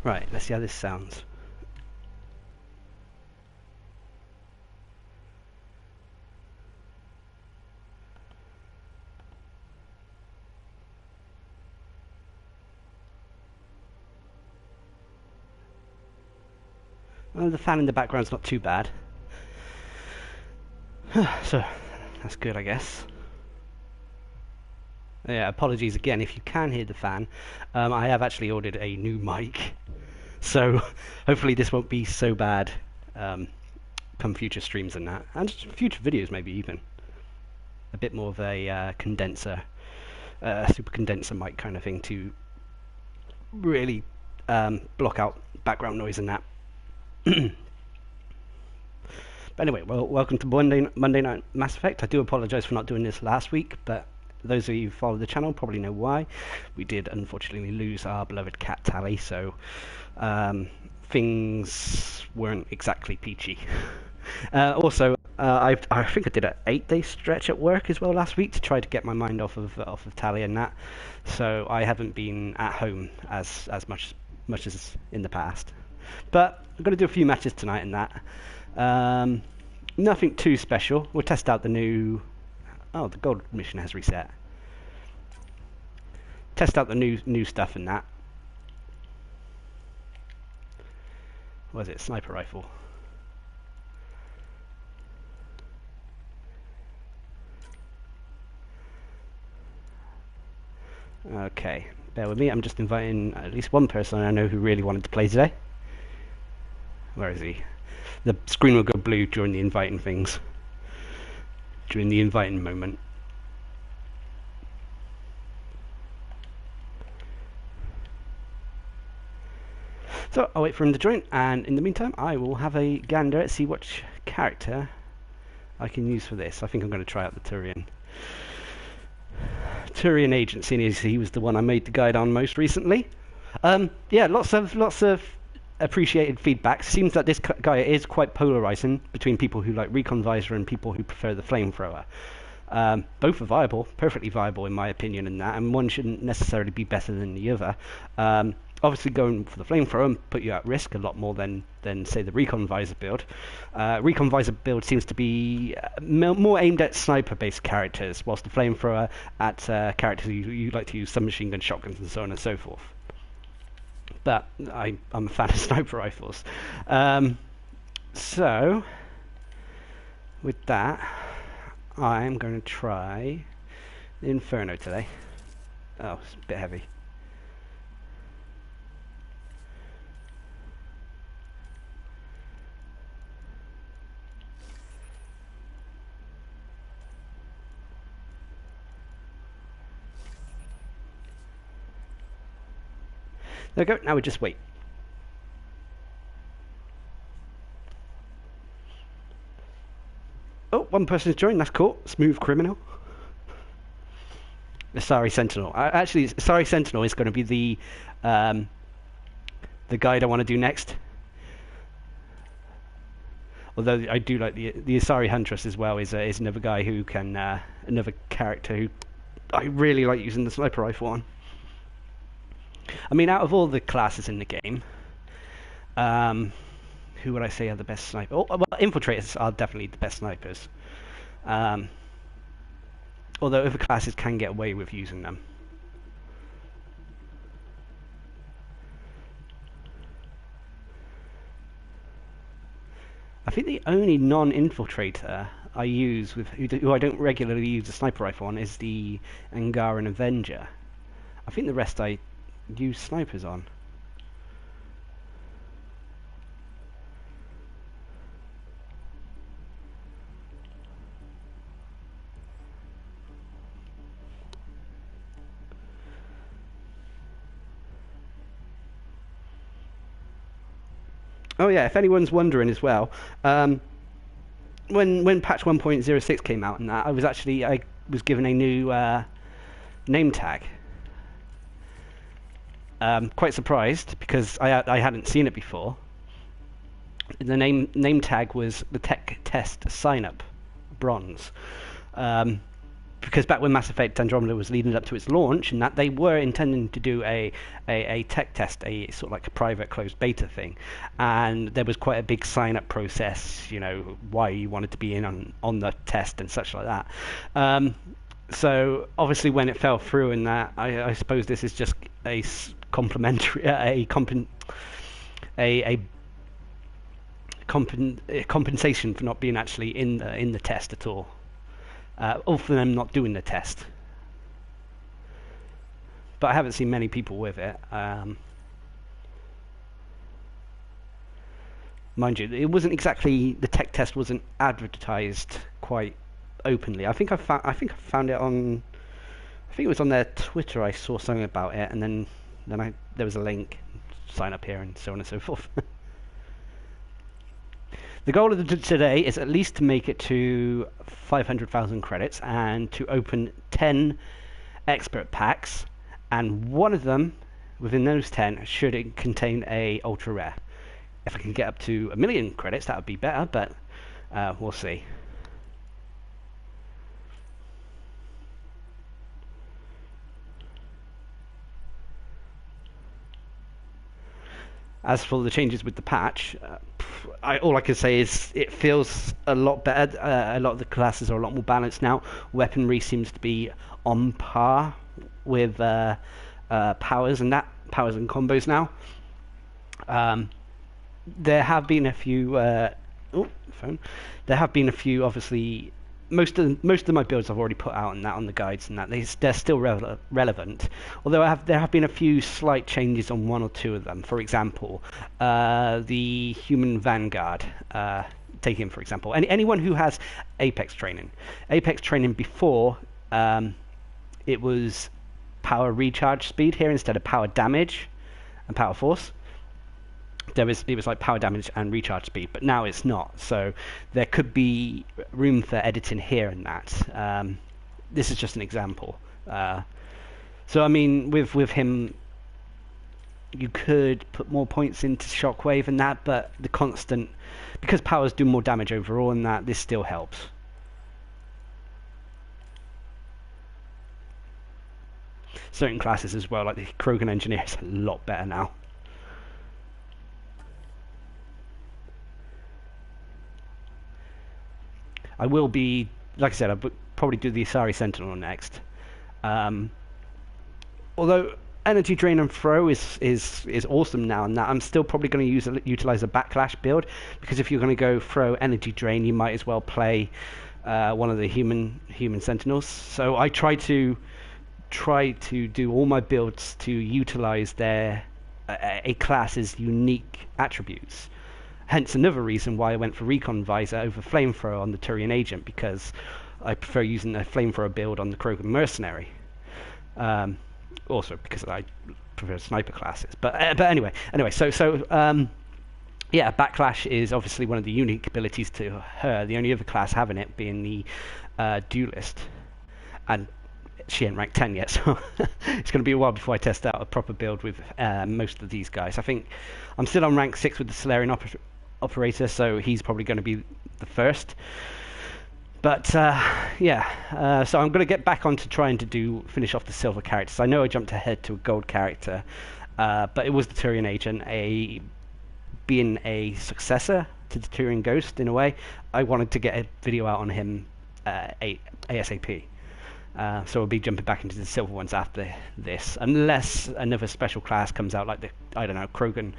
Right, let's see how this sounds. Well, the fan in the background's not too bad. So, that's good, I guess. Yeah, apologies again if you can hear the fan. I have actually ordered a new mic, so hopefully this won't be so bad come future streams and that, and future videos maybe even. A bit more of a condenser, super condenser mic kind of thing to really block out background noise and that. But anyway, well, welcome to Monday Night Mass Effect. I do apologise for not doing this last week, but those of you who follow the channel probably know why. We did unfortunately lose our beloved cat Tally, so things weren't exactly peachy. Also, I think I did an 8-day stretch at work as well last week to try to get my mind off of Tally and that. So I haven't been at home as much as in the past. But I'm going to do a few matches tonight and that. Nothing too special. We'll test out the new... Oh, the gold mission has reset. Test out the new stuff and that. What is it? Sniper rifle. Okay, bear with me. I'm just inviting at least one person I know who really wanted to play today. Where is he? The screen will go blue during the inviting things. During the inviting moment. So I'll wait for him to join, and in the meantime I will have a gander at see which character I can use for this. I think I'm going to try out the Turian Agent, seeing as he was the one I made the guide on most recently. Yeah, lots of appreciated feedback. Seems that this guy is quite polarizing between people who like Recon Visor and people who prefer the Flamethrower. Both are viable, perfectly viable in my opinion, in that, and one shouldn't necessarily be better than the other. Obviously, going for the Flamethrower put you at risk a lot more than say the Recon Visor build. Recon Visor build seems to be more aimed at sniper-based characters, whilst the Flamethrower at characters you like to use submachine gun, shotguns, and so on and so forth. But I'm a fan of sniper rifles. So with that, I'm going to try the Inferno today. Oh, it's a bit heavy. There we go. Now we just wait. Oh, one person's joined. That's cool. Smooth criminal. The Sorry Sentinel. Actually, Sorry Sentinel is going to be the guide I want to do next. Although I do like the Asari Huntress as well. Is another guy who can another character who I really like using the sniper rifle on. I mean, out of all the classes in the game, who would I say are the best snipers? Oh, well, infiltrators are definitely the best snipers. Although other classes can get away with using them. I think the only non-infiltrator I use who I don't regularly use a sniper rifle on is the Angaran Avenger. I think the rest I use snipers on. Oh yeah, if anyone's wondering as well, when patch 1.06 came out and that, I was given a new name tag. Quite surprised because I hadn't seen it before. The name tag was the tech test sign up bronze. Because back when Mass Effect Andromeda was leading up to its launch, and that they were intending to do a tech test, a sort of like a private closed beta thing, and there was quite a big sign up process, you know, why you wanted to be in on the test and such like that. So obviously when it fell through in that, I suppose this is just a complimentary, compensation for not being actually in the test at all. Or for them not doing the test. But I haven't seen many people with it. Mind you, it wasn't exactly, the tech test wasn't advertised quite openly. I think I found it on, I think it was on their Twitter. I saw something about it, and then there was a link, sign up here, and so on and so forth. The goal of today is at least to make it to 500,000 credits and to open 10 expert packs, and one of them within those 10 should contain a ultra rare. If I can get up to 1 million credits, that would be better, but we'll see. As for the changes with the patch, all I can say is it feels a lot better. A lot of the classes are a lot more balanced now. Weaponry seems to be on par with powers and combos now. There have been a few. There have been a few. Obviously, most of my builds I've already put out and that on the guides and that they're still relevant. Although there have been a few slight changes on one or two of them. For example, the Human Vanguard. Take him for example. Anyone who has Apex training. Apex training before it was power recharge speed here instead of power damage and power force. It was like power damage and recharge speed, but now it's not. So there could be room for editing here and that. This is just an example. So I mean, with him, you could put more points into shockwave and that, but the constant, because powers do more damage overall and that, this still helps. Certain classes as well, like the Krogan Engineer, is a lot better now. I will be, like I said, I'll probably do the Asari Sentinel next. Although energy drain and throw is awesome now, and that I'm still probably going to utilize a backlash build, because if you're going to go throw energy drain, you might as well play one of the human sentinels. So I try to do all my builds to utilize their a class's unique attributes. Hence another reason why I went for Recon Visor over Flamethrower on the Turian Agent, because I prefer using a Flamethrower build on the Krogan Mercenary. Also because I prefer sniper classes. But anyway, so yeah, Backlash is obviously one of the unique abilities to her. The only other class having it being the Duelist. And she ain't rank 10 yet, so it's going to be a while before I test out a proper build with most of these guys. I think I'm still on rank 6 with the Solarian Operator, so he's probably going to be the first. But yeah, so I'm going to get back on to trying to finish off the silver characters. I know I jumped ahead to a gold character, but it was the Turian Agent, being a successor to the Turian Ghost in a way. I wanted to get a video out on him ASAP. So we'll be jumping back into the silver ones after this, unless another special class comes out, like the Krogan,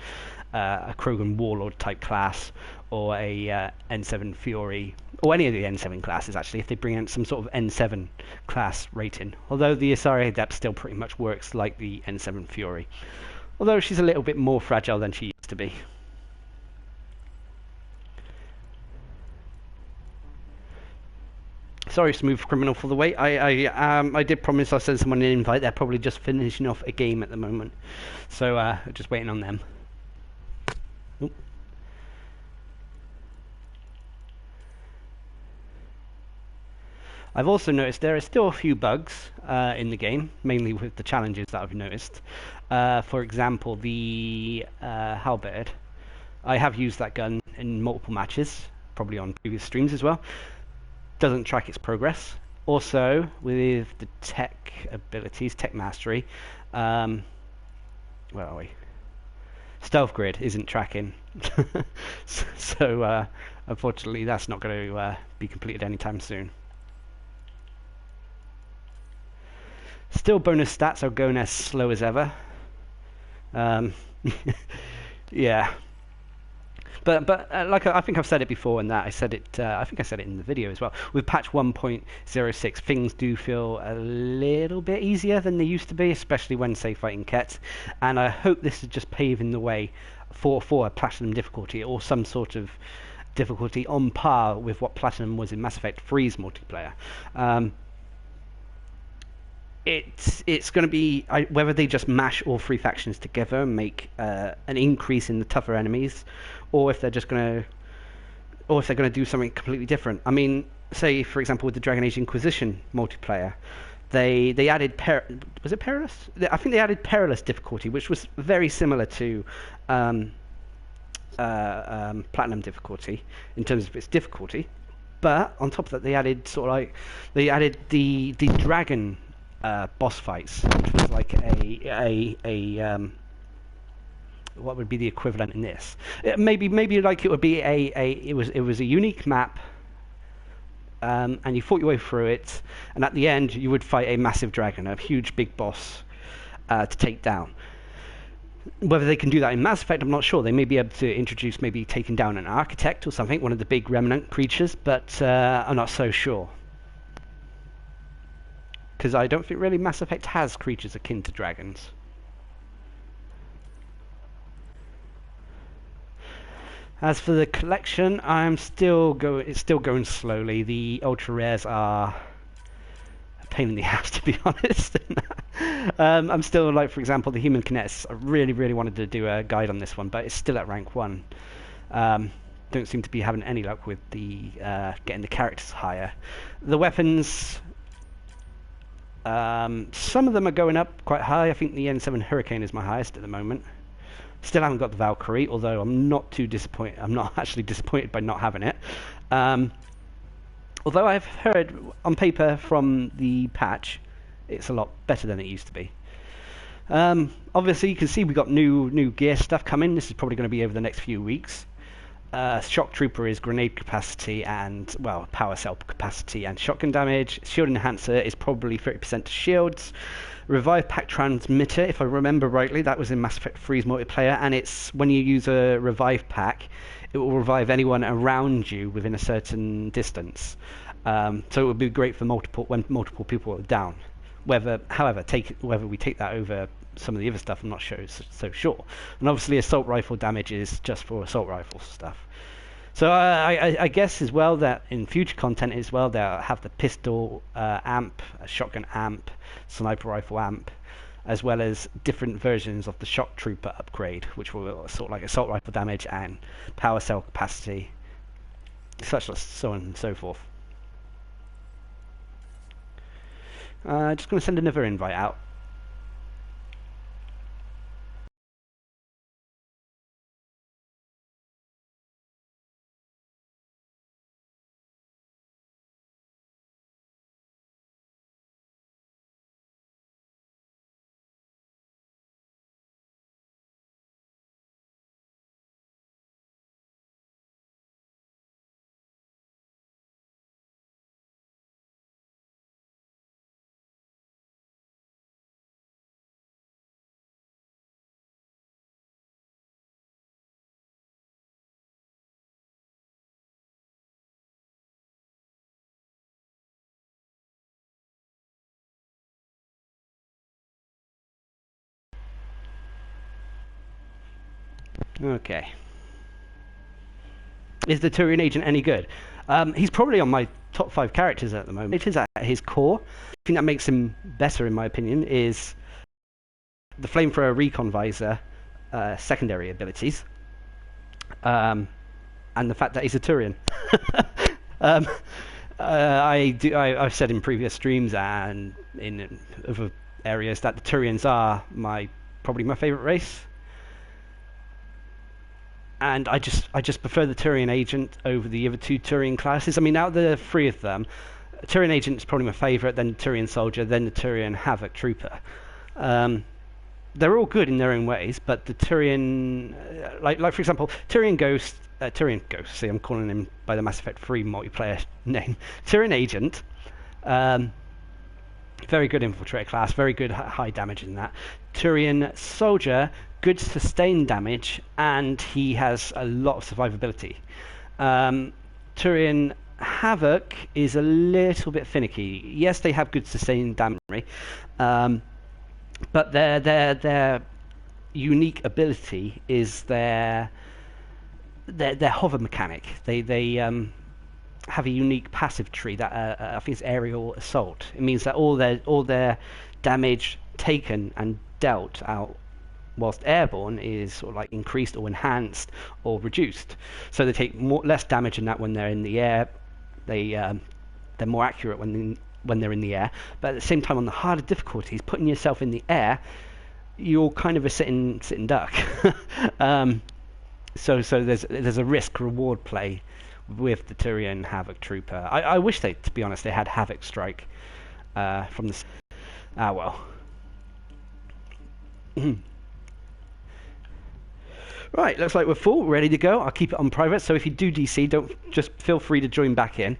a Krogan Warlord type class, or a N7 Fury, or any of the N7 classes actually, if they bring in some sort of N7 class rating. Although the Asari Adept still pretty much works like the N7 Fury, although she's a little bit more fragile than she used to be. Sorry, Smooth Criminal, for the wait. I did promise I'll send someone an invite. They're probably just finishing off a game at the moment, so just waiting on them. Oop. I've also noticed there are still a few bugs in the game, mainly with the challenges that I've noticed. For example, the halberd. I have used that gun in multiple matches, probably on previous streams as well. Doesn't track its progress. Also, with the tech abilities, tech mastery, where are we? Stealth grid isn't tracking, so unfortunately that's not going to be completed anytime soon. Still, bonus stats are going as slow as ever. Yeah. But like I think I've said it before, and that I said it. I think I said it in the video as well. With patch 1.06, things do feel a little bit easier than they used to be, especially when, say, fighting Kett. And I hope this is just paving the way for a platinum difficulty, or some sort of difficulty on par with what platinum was in Mass Effect 3's multiplayer. It's going to be whether they just mash all three factions together and make an increase in the tougher enemies, or if they're going to do something completely different. I mean, say for example with the Dragon Age Inquisition multiplayer, they added was it Perilous? I think they added Perilous difficulty, which was very similar to Platinum difficulty in terms of its difficulty. But on top of that, they added the dragon boss fights, which was like a what would be the equivalent in this? Maybe like it would be it was a unique map, and you fought your way through it, and at the end you would fight a massive dragon, a huge big boss to take down. Whether they can do that in Mass Effect, I'm not sure. They may be able to introduce maybe taking down an architect or something, one of the big remnant creatures, but I'm not so sure. Because I don't think really Mass Effect has creatures akin to dragons. As for the collection, it's still going slowly. The ultra rares are a pain in the ass, to be honest. I'm still, like, for example, the human kinetics. I really wanted to do a guide on this one, but it's still at rank 1. Don't seem to be having any luck with the getting the characters higher. The weapons, some of them are going up quite high. I think the N7 Hurricane is my highest at the moment. Still haven't got the Valkyrie, although I'm not too disappointed. I'm not actually disappointed by not having it. Although I've heard on paper from the patch, it's a lot better than it used to be. Obviously, you can see we've got new gear stuff coming. This is probably going to be over the next few weeks. Shock Trooper is grenade capacity and, well, power cell capacity and shotgun damage. Shield Enhancer is probably 30% to shields. Revive Pack Transmitter, if I remember rightly, that was in Mass Effect 3's multiplayer, and it's when you use a Revive Pack, it will revive anyone around you within a certain distance. So it would be great for when multiple people are down. However, whether we take that over some of the other stuff, I'm not so sure. And obviously, assault rifle damage is just for assault rifle stuff. So I guess as well that in future content as well they'll have the pistol amp, a shotgun amp, sniper rifle amp, as well as different versions of the Shock Trooper upgrade, which will sort of like assault rifle damage and power cell capacity, such as so on and so forth. Just going to send another invite out. Okay. Is the Turian Agent any good? He's probably on my top 5 characters at the moment. It is at his core. The thing that makes him better, in my opinion, is the Flamethrower Recon Visor secondary abilities, and the fact that he's a Turian. I've said in previous streams and in other areas that the Turians are probably my favourite race. And I just prefer the Turian Agent over the other 2 Turian classes. I mean, out of the 3 of them, Turian Agent is probably my favourite, then the Turian Soldier, then the Turian Havoc Trooper. They're all good in their own ways, but the Turian, like for example, Turian Ghost, see, I'm calling him by the Mass Effect 3 multiplayer name, Turian Agent, very good infiltrator class, very good high damage in that. Turian Soldier, good sustained damage, and he has a lot of survivability. Turian Havoc is a little bit finicky. Yes, they have good sustained damage, but their unique ability is their hover mechanic. They have a unique passive tree that I think is aerial assault. It means that all their damage taken and dealt out whilst airborne is sort of like increased or enhanced or reduced. So they take less damage than that when they're in the air. They're more accurate when they're in the air. But at the same time, on the harder difficulties, putting yourself in the air, you're kind of a sitting duck. So there's a risk reward play with the Turian Havoc Trooper. I wish to be honest, they had Havoc Strike from the. Well. Right, looks like we're full, ready to go. I'll keep it on private, so if you do DC, don't just feel free to join back in.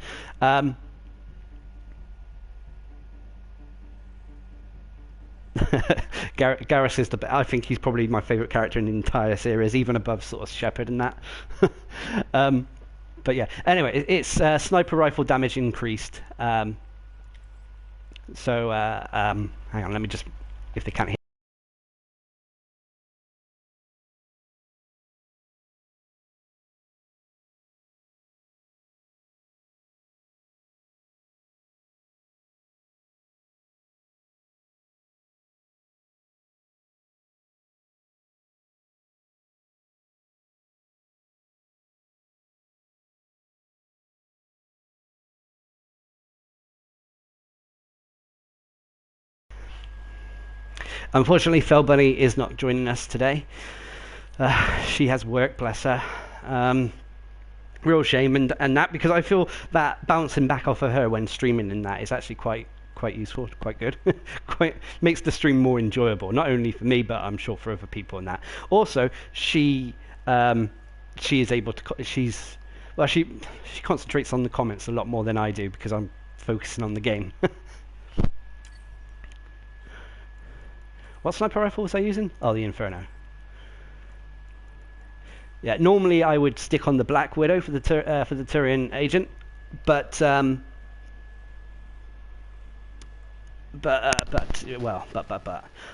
Garrus is I think he's probably my favourite character in the entire series, even above sort of Shepard and that. But yeah, anyway, it's sniper rifle damage increased. Hang on, let me just, if they can't hear. Unfortunately, Fell Bunny is not joining us today. She has work, bless her. Real shame, and that, because I feel that bouncing back off of her when streaming in that is actually quite useful, quite good. Quite makes the stream more enjoyable, not only for me, but I'm sure for other people in that. Also, she she is able to. Well, she concentrates on the comments a lot more than I do because I'm focusing on the game. What sniper rifle was I using? Oh, the Inferno. Yeah, normally I would stick on the Black Widow for the Turian Agent, but I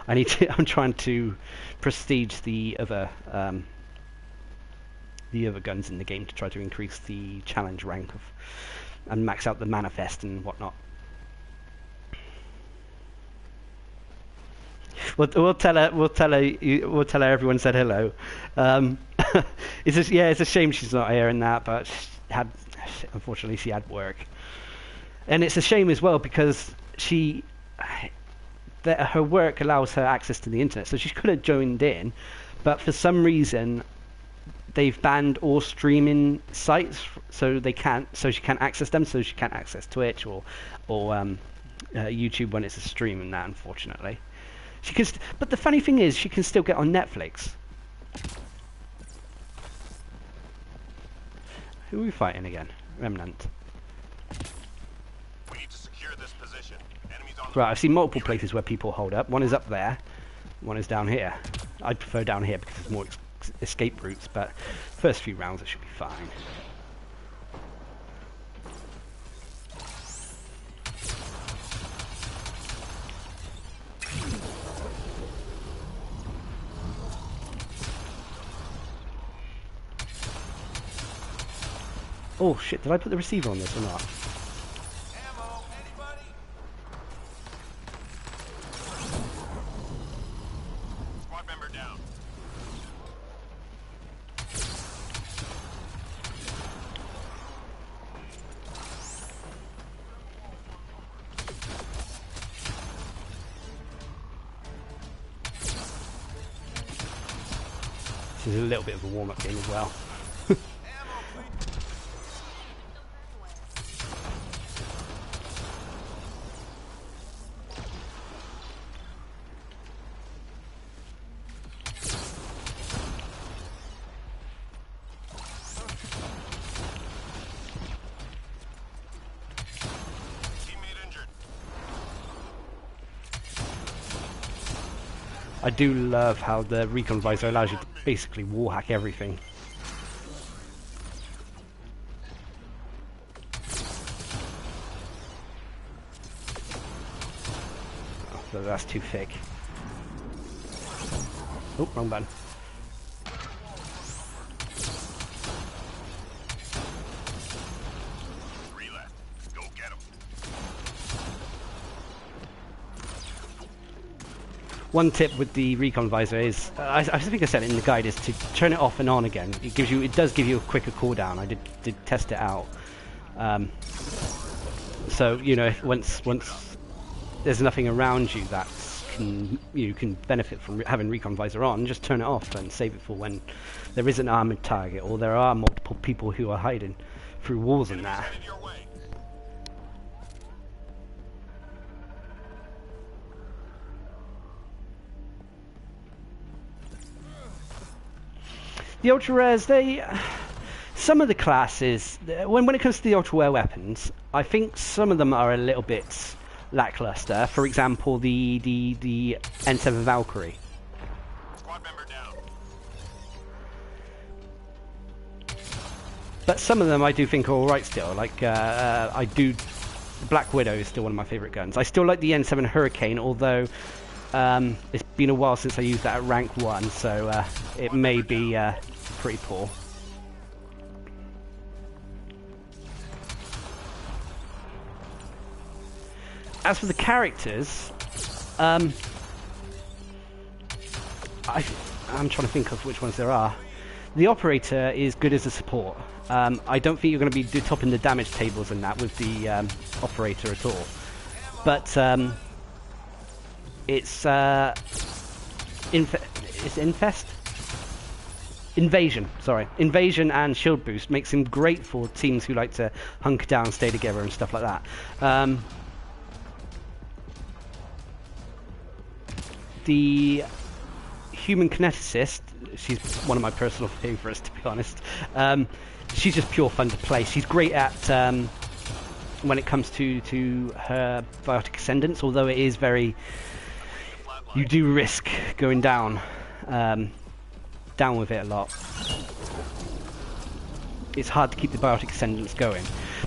need to. I'm trying to prestige the other guns in the game to try to increase the challenge rank and max out the manifest and whatnot. We'll tell her everyone said hello. It's a shame she's not here in that, but unfortunately she had work, and it's a shame as well because her work allows her access to the internet, so she could have joined in, but for some reason they've banned all streaming sites, so she can't access them, so she can't access Twitch or YouTube when it's a stream and that, unfortunately. She can, but the funny thing is, she can still get on Netflix. Who are we fighting again? Remnant. We need to secure this position. Enemies on Right, I've seen multiple places where people hold up. One is up there, one is down here. I prefer down here because there's more escape routes, but first few rounds it should be fine. Oh shit, did I put the receiver on this or not? ammo, anybody? Squad member down. This is a little bit of a warm-up game as well. I do love how the recon visor allows you to basically wall hack everything. Oh, so that's too thick. Oh, wrong button. One tip with the recon visor is, I think I said it in the guide, is to turn it off and on again. It does give you a quicker cooldown. I did test it out. So you know, once there's nothing around you that you can benefit from having recon visor on, just turn it off and save it for when there is an armored target or there are multiple people who are hiding through walls and that. The ultra rares, some of the classes, when it comes to the ultra rare weapons, I think some of them are a little bit lackluster. For example, the N7 Valkyrie. Squad member down. But some of them I do think are alright still. Like Black Widow is still one of my favourite guns. I still like the N7 Hurricane, although it's been a while since I used that at rank 1, so it may be pretty poor. As for the characters, I'm trying to think of which ones there are. The Operator is good as a support. I don't think you're going to be topping the damage tables in that with the Operator at all. But it's Invasion and Shield Boost makes him great for teams who like to hunker down, stay together and stuff like that. The Human Kineticist she's one of my personal favourites, to be honest. She's just pure fun to play. She's great at when it comes to her biotic ascendance, although it is very, you do risk going down with it a lot. It's hard to keep the biotic ascendance going,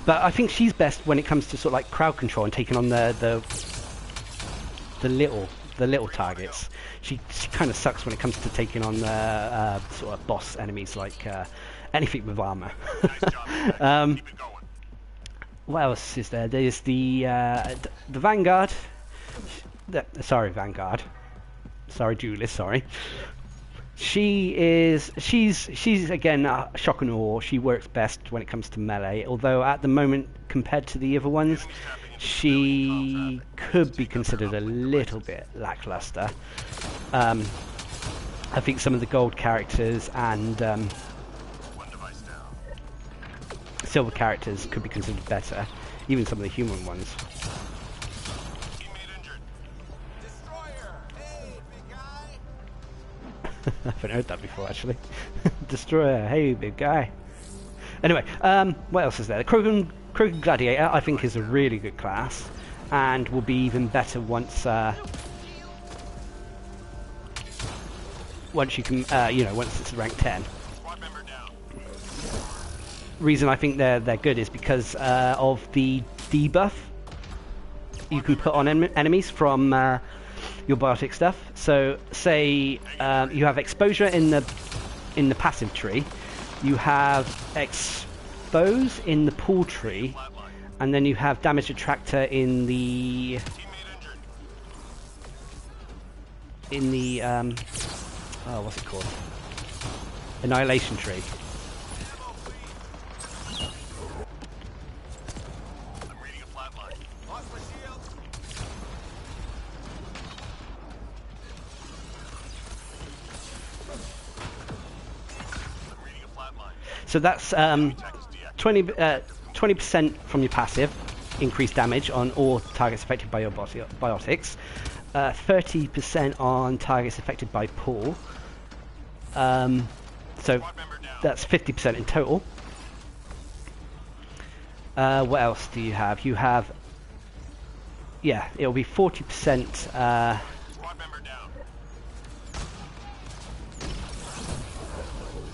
but I think she's best when it comes to sort of like crowd control and taking on the little targets. She kind of sucks when it comes to taking on the sort of boss enemies, like anything with armor. What else is there? There's the Vanguard. Vanguard. Sorry, Julius. Sorry. She's again shock and awe. She works best when it comes to melee. Although at the moment, compared to the other ones, she could be considered a little bit lackluster. I think some of the gold characters and silver characters could be considered better, even some of the human ones. I haven't heard that before, actually. Destroyer, hey big guy. Anyway, what else is there? The Krogan Gladiator, I think, is a really good class, and will be even better once you can, once it's rank 10. Reason I think they're good is because of the debuff you can put on enemies from your biotic stuff. So say you have exposure in the passive tree, you have expose in the pull tree, and then you have damage attractor in the what's it called? Annihilation tree. So that's 20% from your passive, increased damage on all targets affected by your biotics. 30% on targets affected by pull. So that's 50% in total. What else do you have? You have, it'll be 40%.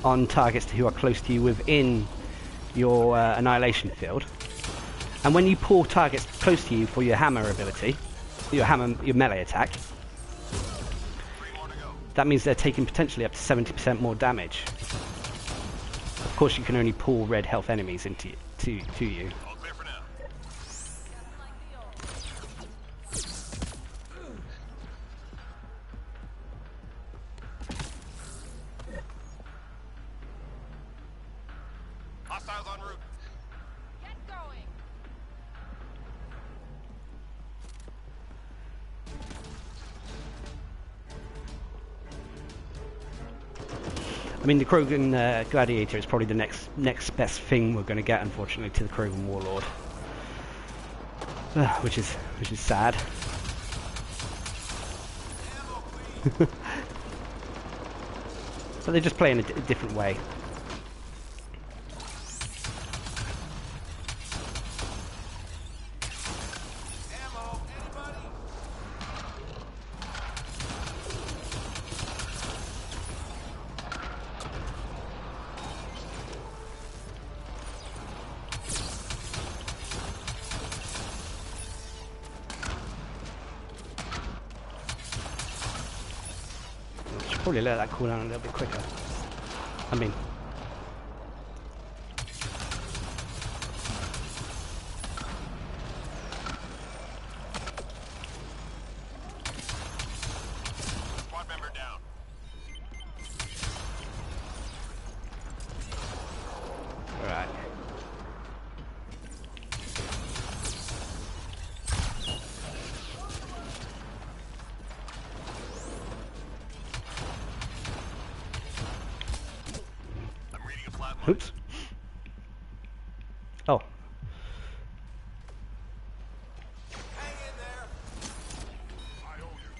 On targets who are close to you within your annihilation field, and when you pull targets close to you for your hammer ability, your melee attack, that means they're taking potentially up to 70% more damage. Of course, you can only pull red health enemies into to you. I mean, the Krogan Gladiator is probably the next best thing we're going to get, unfortunately, to the Krogan Warlord, which is sad. But they're just playing a different way. Probably let that cool down a little bit quicker. I mean, Squad member down. all right. Oops. Oh. Hang in there. I owe you.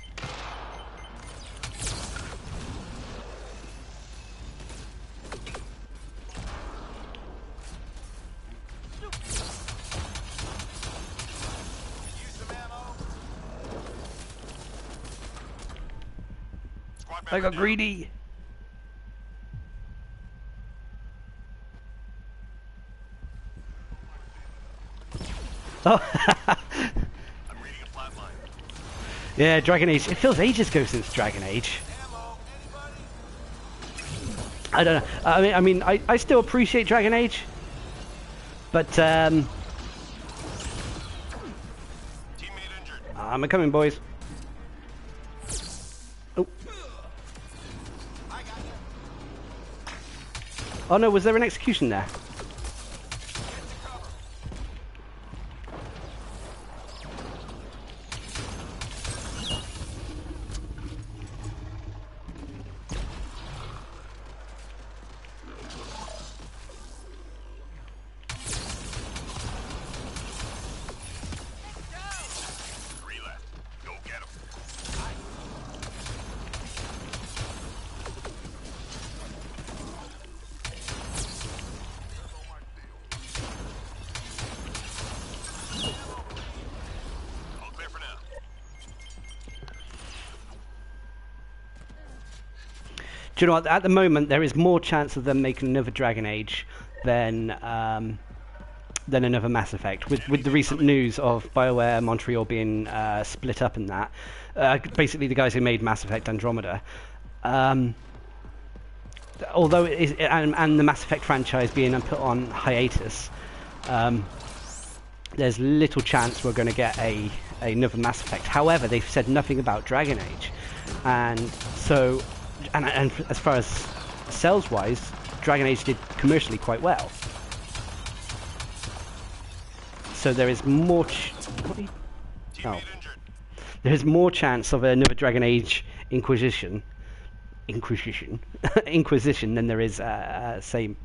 I got greedy. Oh. I'm reading a flat line. Yeah, Dragon Age. It feels ages ago since Dragon Age. Ammo, anybody? I don't know. I still appreciate Dragon Age, but Teammate injured. I'm a coming, boys. Oh. I got you. Oh no, was there an execution there? Three left. Go get him. All clear for now. Do you know what? At the moment, there is more chance of them making another Dragon Age than another Mass Effect. With the recent news of Bioware Montreal being split up in that, basically the guys who made Mass Effect Andromeda, although it is, and the Mass Effect franchise being put on hiatus, there's little chance we're going to get another Mass Effect. However, they've said nothing about Dragon Age, and so. And as far as sales-wise, Dragon Age did commercially quite well. So there is more. Teammate injured. There is more chance of another Dragon Age Inquisition than there is say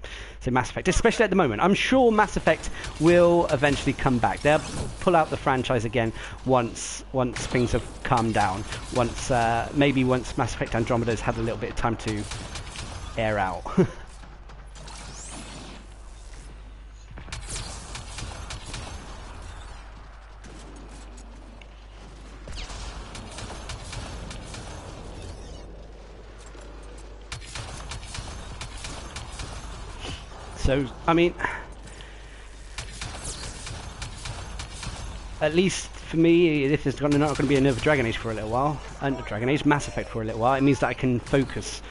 Mass Effect, especially at the moment. I'm sure Mass Effect will eventually come back. They'll pull out the franchise again once things have calmed down. Maybe once Mass Effect Andromeda's had a little bit of time to air out. So, I mean, at least for me, if there's not going to be another Dragon Age for a little while, and Dragon Age Mass Effect for a little while, it means that I can focus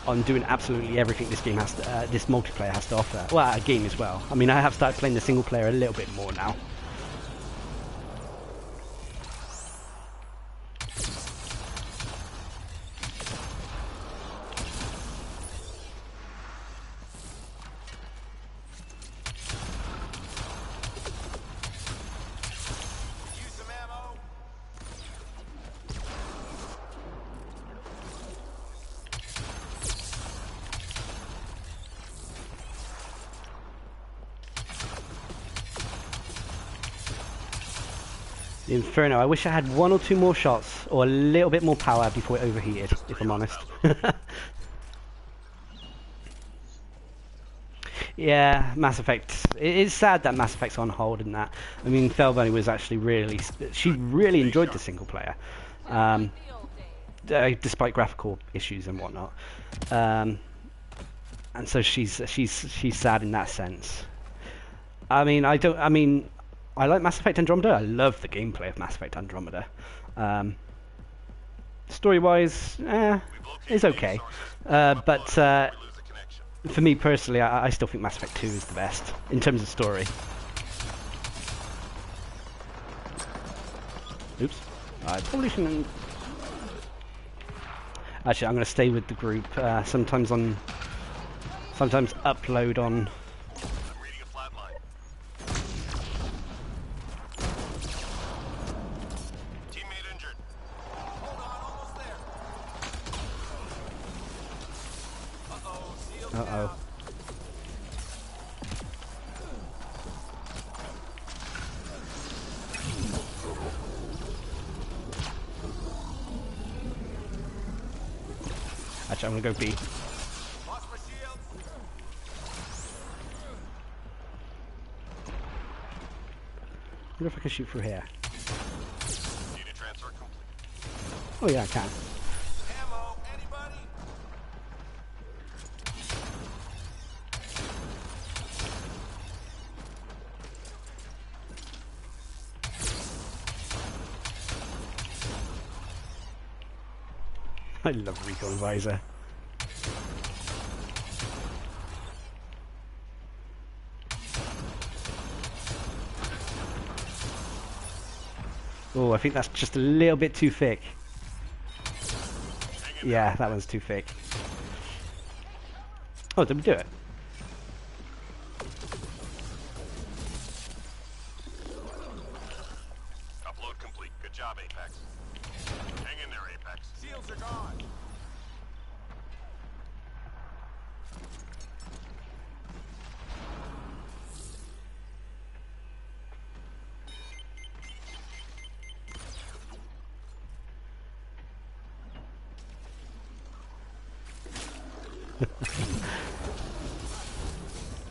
on doing absolutely everything this game has to, this multiplayer has to offer. Well, a game as well. I mean, I have started playing the single player a little bit more now. Use some ammo. The Inferno. I wish I had one or two more shots or a little bit more power before it overheated, if I'm honest. Yeah, Mass Effect. It is sad that Mass Effect's on hold and that. I mean, Felbunny was actually she really enjoyed the single player, despite graphical issues and whatnot. And so she's sad in that sense. I like Mass Effect Andromeda. I love the gameplay of Mass Effect Andromeda. Story-wise, it's okay. But for me personally, I still think Mass Effect 2 is the best in terms of story. Oops. I probably shouldn't. Actually, I'm going to stay with the group. Sometimes upload on. I'm reading a flat line. Teammate injured. Hold on, almost there. Uh-oh, sealed down. Actually, I'm going to go B. Lost my shield. I wonder if I can shoot through here. Data transfer complete. Oh yeah, I can. Ammo. I love Recon Visor. Oh, I think that's just a little bit too thick. Yeah, that one's too thick. Oh, did we do it? Upload complete. Good job, Apex. Hang in there, Apex. Seals are gone.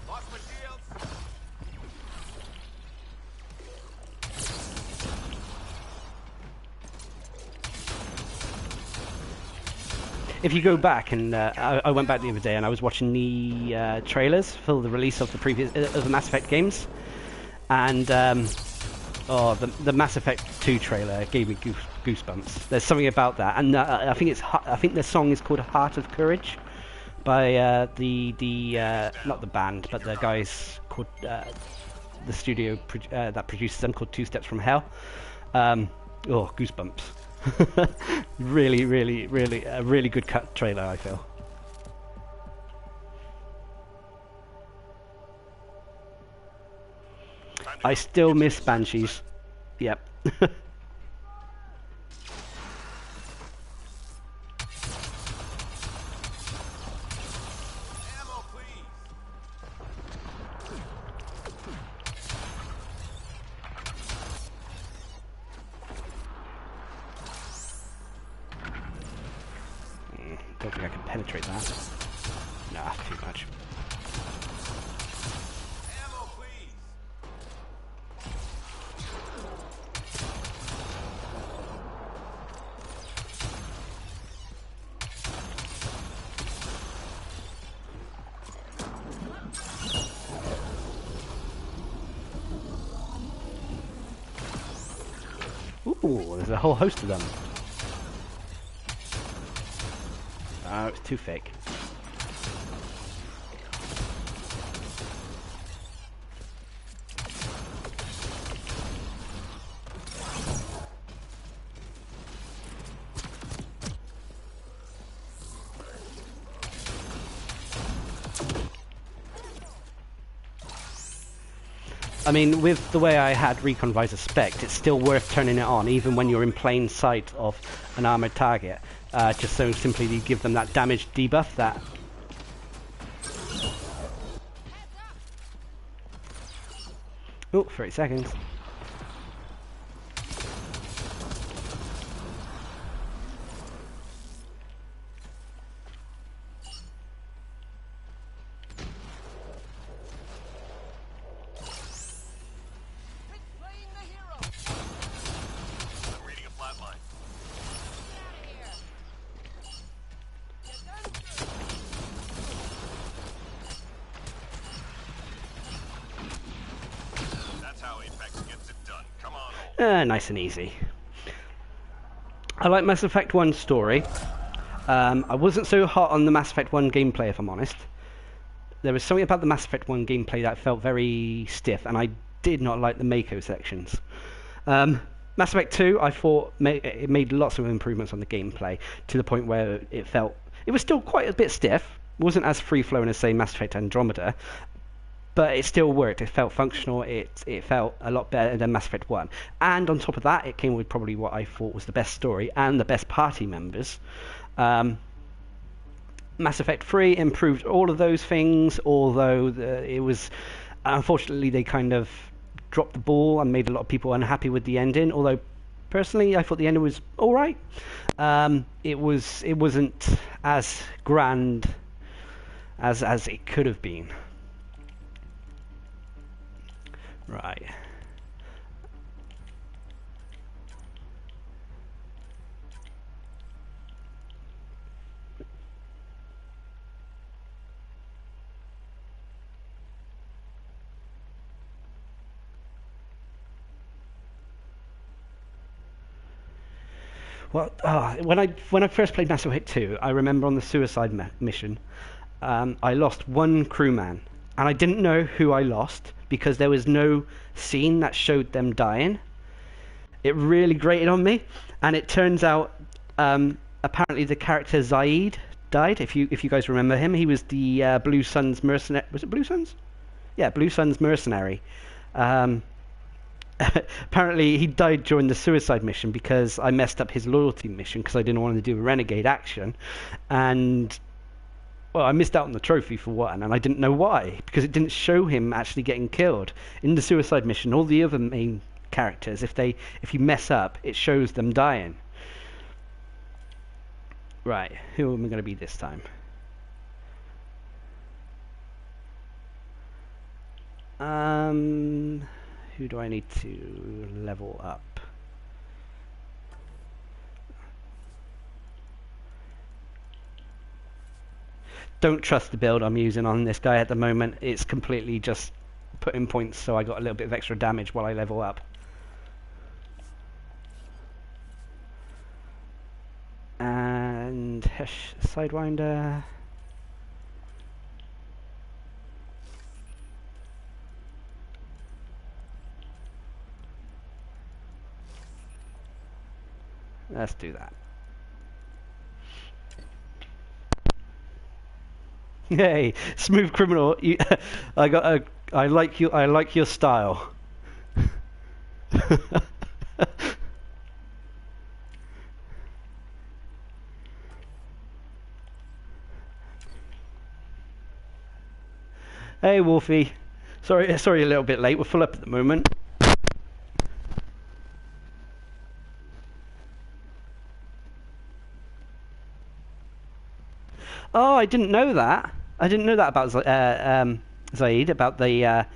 Lost my shields. If you go back and I went back the other day and I was watching the trailers for the release of the previous of the Mass Effect games, and oh, the Mass Effect 2 trailer gave me goosebumps. There's something about that, and I think the song is called "Heart of Courage" by the not the band, but the guys called the studio that produces them, called Two Steps from Hell. Oh, goosebumps. Really, really, really, a really good cut trailer, I feel. I still miss Banshees. Yep. Ammo, please. Don't think I can penetrate that. Nah, too much. Ammo, please. Ooh, there's a whole host of them. Oh, it's too fake. I mean, with the way I had Recon Visor spec'd, it's still worth turning it on, even when you're in plain sight of an armoured target. Just so simply you give them that damage debuff that... Oh, 30 seconds. I'm reading a flatline. That's how Apex gets it done. Come on, Nice and easy. I like Mass Effect 1's story. I wasn't so hot on the Mass Effect 1 gameplay, if I'm honest. There was something about the Mass Effect 1 gameplay that felt very stiff, and I did not like the Mako sections. Mass Effect 2, I thought it made lots of improvements on the gameplay, to the point where it was still quite a bit stiff. It wasn't as free-flowing as, say, Mass Effect Andromeda, but it still worked. It felt functional. It felt a lot better than Mass Effect 1. And on top of that, it came with probably what I thought was the best story and the best party members. Mass Effect 3 improved all of those things, although it was... Unfortunately, they kind of dropped the ball and made a lot of people unhappy with the ending, although personally I thought the ending was alright. It wasn't as grand as it could have been. Right. Well, when I first played Mass Effect 2, I remember on the suicide mission, I lost one crewman, and I didn't know who I lost because there was no scene that showed them dying. It really grated on me, and it turns out apparently the character Zaid died. If you guys remember him, he was the Blue Suns mercenary. Was it Blue Suns? Yeah, Blue Suns mercenary. Apparently he died during the suicide mission because I messed up his loyalty mission because I didn't want to do a renegade action, and well, I missed out on the trophy for one, and I didn't know why because it didn't show him actually getting killed in the suicide mission. All the other main characters, if you mess up, it shows them dying. Right, who am I going to be this time? Who do I need to level up? Don't trust the build I'm using on this guy at the moment. It's completely just putting points so I got a little bit of extra damage while I level up. And Sidewinder. Let's do that. Hey, smooth criminal. I like you. I like your style. Hey, Wolfie. Sorry, a little bit late. We're full up at the moment. Oh, I didn't know that. I didn't know that about Zaid, about the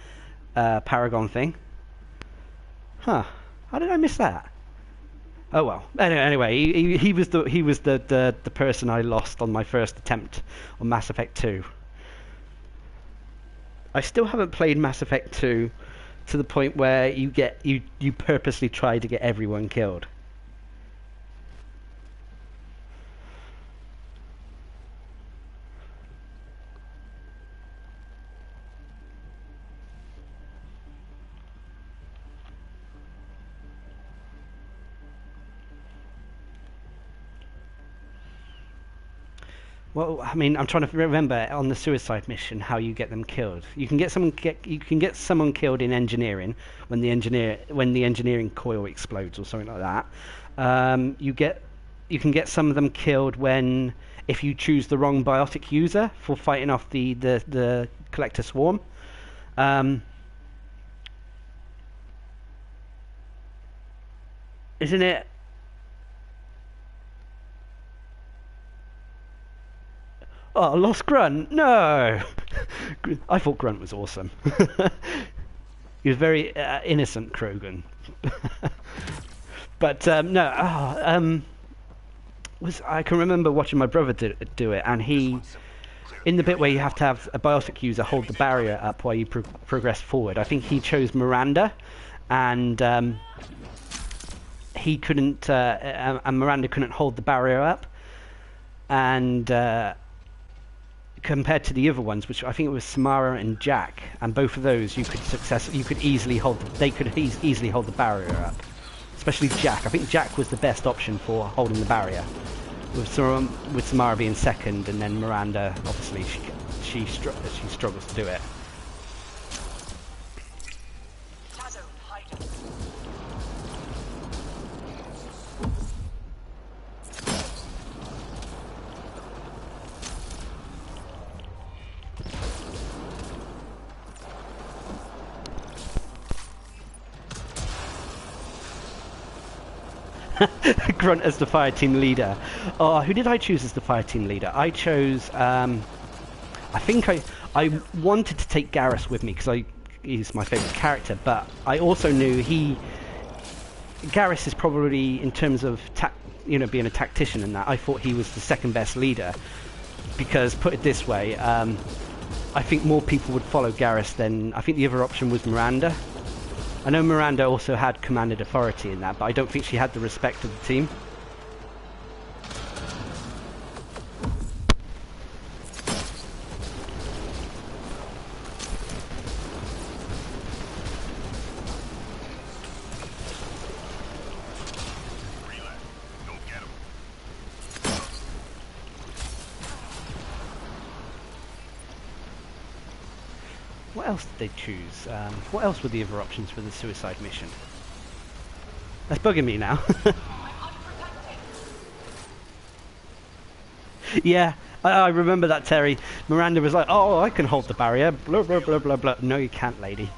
Paragon thing. Huh? How did I miss that? Oh well. Anyway, he was the person I lost on my first attempt on Mass Effect 2. I still haven't played Mass Effect 2 to the point where you purposely try to get everyone killed. Well, I mean, I'm trying to remember on the suicide mission how you get them killed. You can get someone killed in engineering when the engineering coil explodes or something like that. You can get some of them killed if you choose the wrong biotic user for fighting off the collector swarm. Isn't it? Oh, lost Grunt? No! I thought Grunt was awesome. He was very innocent, Krogan. But no, I can remember watching my brother do it, and he, in the bit where you have to have a biotic user hold the barrier up while you progress forward, I think he chose Miranda, and he couldn't, and Miranda couldn't hold the barrier up, and compared to the other ones, which I think it was Samara and Jack, and both of those you could easily hold the barrier up. Especially Jack. I think Jack was the best option for holding the barrier, with Samara being second, and then Miranda, obviously, she struggles to do it. Grunt as the fire team leader. Oh, who did I choose as the fire team leader? I chose, I think I wanted to take Garrus with me because he's my favourite character, but I also knew Garrus is probably, in terms of being a tactician and that, I thought he was the second best leader, because, put it this way, I think more people would follow Garrus than, I think the other option was Miranda. I know Miranda also had commanded authority in that, but I don't think she had the respect of the team. What else did they choose? What else were the other options for the suicide mission? That's bugging me now. Yeah, I remember that, Terry. Miranda was like, "Oh, I can hold the barrier." Blah blah blah blah blah. No, you can't, lady.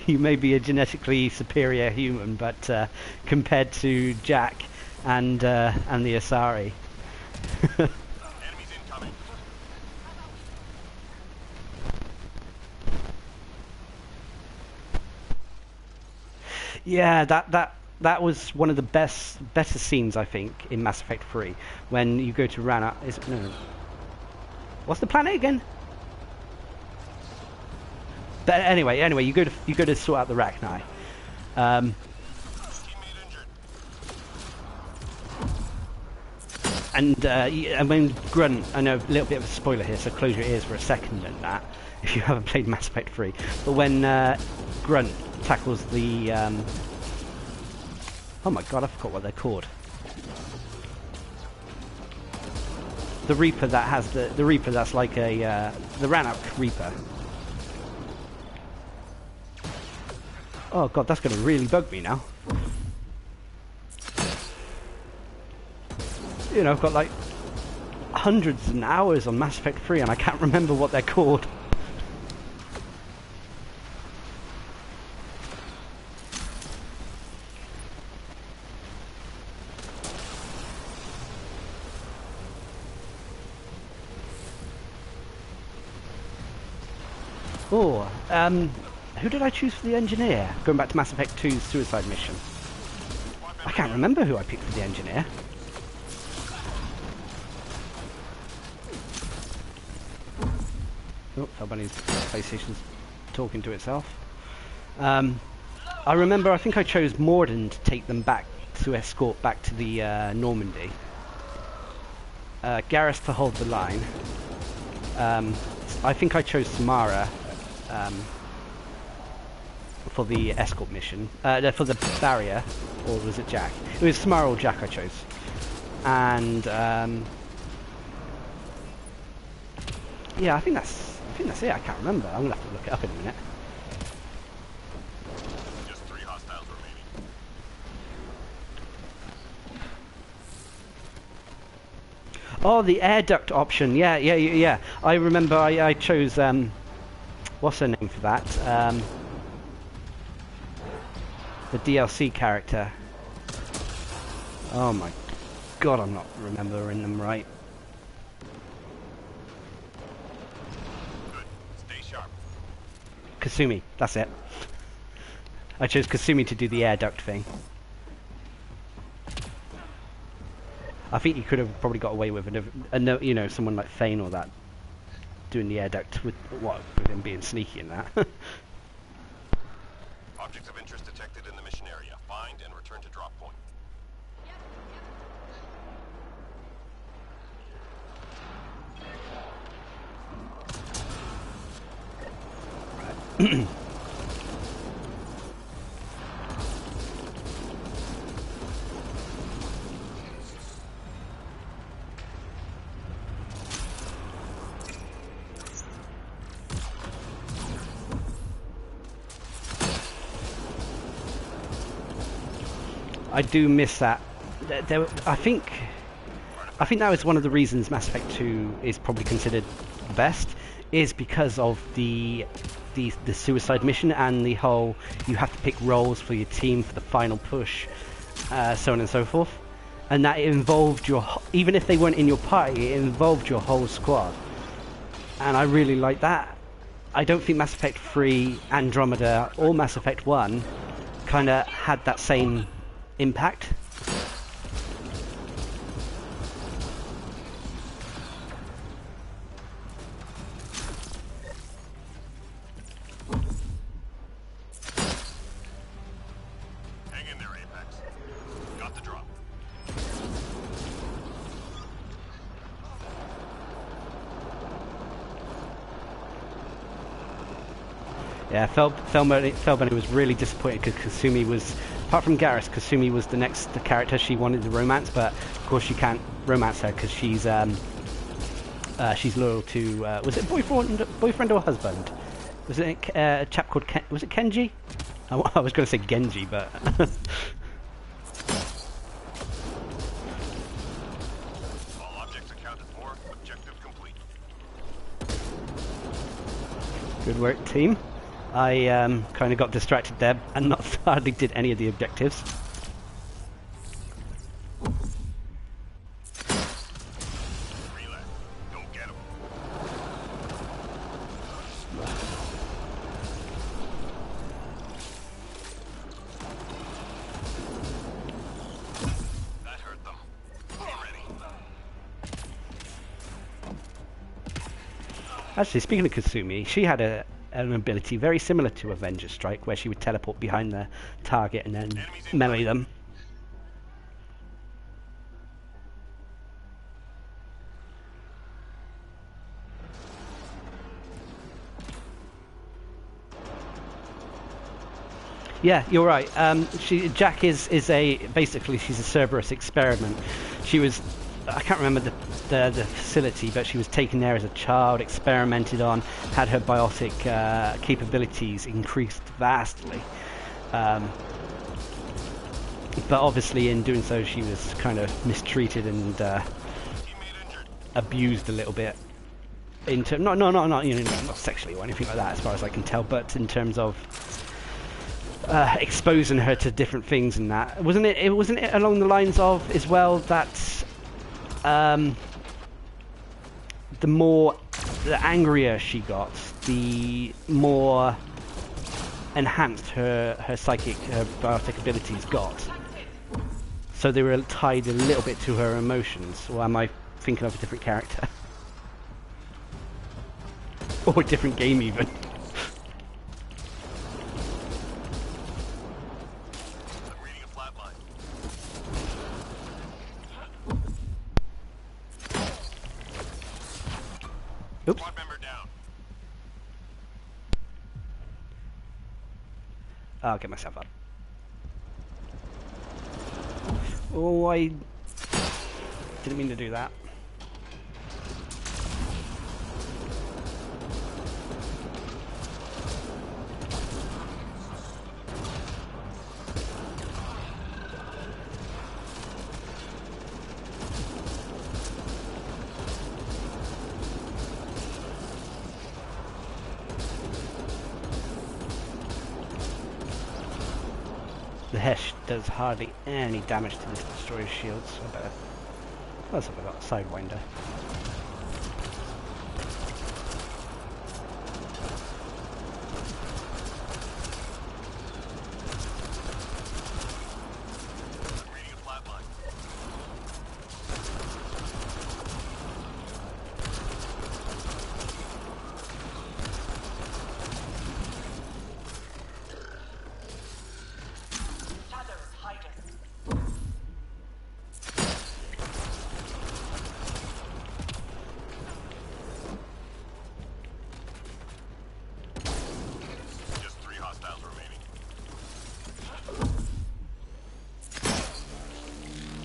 You may be a genetically superior human, but compared to Jack and the Asari. Enemies incoming. Yeah, that was one of the better scenes, I think, in Mass Effect 3 when you go to Rana. No. What's the planet again? But anyway, you go to sort out the Rachni. Teammate injured. And when Grunt, I know a little bit of a spoiler here, so close your ears for a second and that, if you haven't played Mass Effect 3. But when Grunt tackles the... oh my god, I forgot what they're called. The Reaper that has the Reaper that's like a... the Rannoch Reaper. Oh god, that's going to really bug me now. You know, I've got like hundreds and hours on Mass Effect 3 and I can't remember what they're called. Oh, who did I choose for the engineer? Going back to Mass Effect 2's suicide mission. I can't remember who I picked for the engineer. Oh, Felbunny's PlayStation's talking to itself. I remember, I think I chose Morden to take them back, to escort back to the Normandy. Garrus to hold the line. I think I chose Samara for the escort mission, for the barrier, or was it Jack? It was Samara or Jack I chose. And yeah, I think that's it. I can't remember. I'm gonna have to look it up in a minute. Just 3 hostiles remaining. Oh, the air duct option. Yeah. I remember I chose what's her name for that? The DLC character. Oh my god, I'm not remembering them right. Good. Stay sharp. Kasumi, that's it. I chose Kasumi to do the air duct thing. I think you could have probably got away with you know, someone like Thane or that doing the air duct with him being sneaky in that. Objects of interest detected in the mission area. Find and return to drop point. I do miss that. I think that was one of the reasons Mass Effect 2 is probably considered the best, is because of the suicide mission and the whole you have to pick roles for your team for the final push, so on and so forth, and that it involved even if they weren't in your party, it involved your whole squad, and I really like that. I don't think Mass Effect 3, Andromeda, or Mass Effect 1 kind of had that same impact. Hang in there, Apex. Got the drop. Yeah, Felbunny was really disappointed because Kasumi was, apart from Garrus, Kasumi was the next character she wanted to romance, but of course you can't romance her because she's she's loyal to, was it boyfriend or husband? Was it a chap called was it Kenji? I was going to say Genji, but All objects accounted for. Objective complete. good work, team. I kind of got distracted there and hardly did any of the objectives. Relax. Go get him. That hurt them. Be ready. Actually, speaking of Kasumi, she had an ability very similar to Avenger Strike, where she would teleport behind the target and then melee them. Yeah, you're right. Jack is basically she's a Cerberus experiment. She was, I can't remember the facility, but she was taken there as a child, experimented on, had her biotic capabilities increased vastly. But obviously in doing so she was kind of mistreated and abused a little bit. Not you know, not sexually or anything like that as far as I can tell, but in terms of exposing her to different things and that. Wasn't it along the lines of as well that the angrier she got, the more enhanced her biotic abilities got. So they were tied a little bit to her emotions. Or am I thinking of a different character? Or a different game even? I'm reading a flatline. Oops. Squad member down. I'll get myself up. Oh, I didn't mean to do that. The Hesh does hardly any damage to this destroyer's shields. I better. Plus, I've got a Sidewinder. I'm reading a flatline. Just 3 hostiles remaining.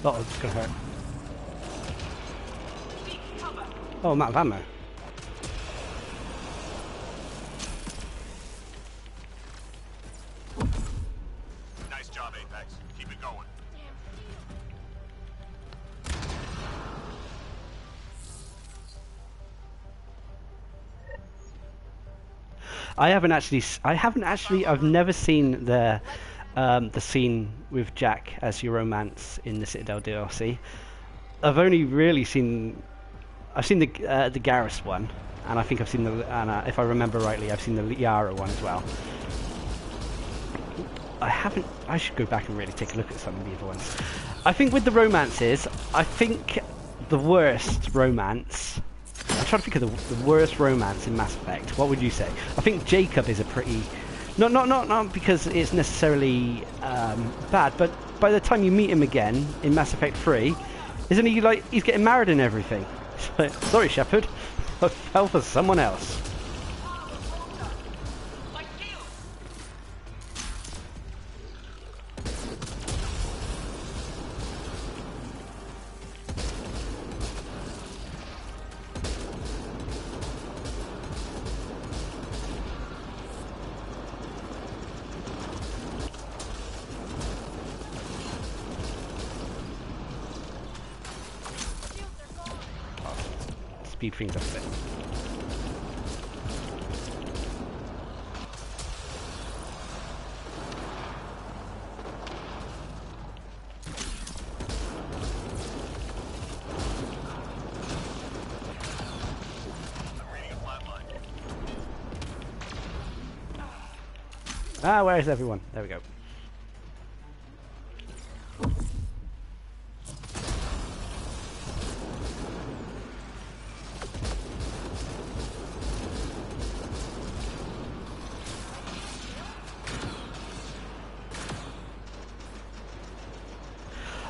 Oh, it's gonna hurt. Oh, I'm out of ammo. Nice job, Apex. Keep it going. I've never seen the scene with Jack as your romance in the Citadel DLC. I've only really seen the Garrus one, and I think I've seen if I remember rightly, I've seen the Liara one as well. I should go back and really take a look at some of the other ones. I think with the romances, I think the worst romance. I'm trying to think of the worst romance in Mass Effect. What would you say? I think Jacob is a pretty, not because it's necessarily bad, but by the time you meet him again in Mass Effect 3, isn't he like he's getting married and everything? Like, sorry, Shepard, I fell for someone else. speed things up a bit. Ah, where is everyone? There we go.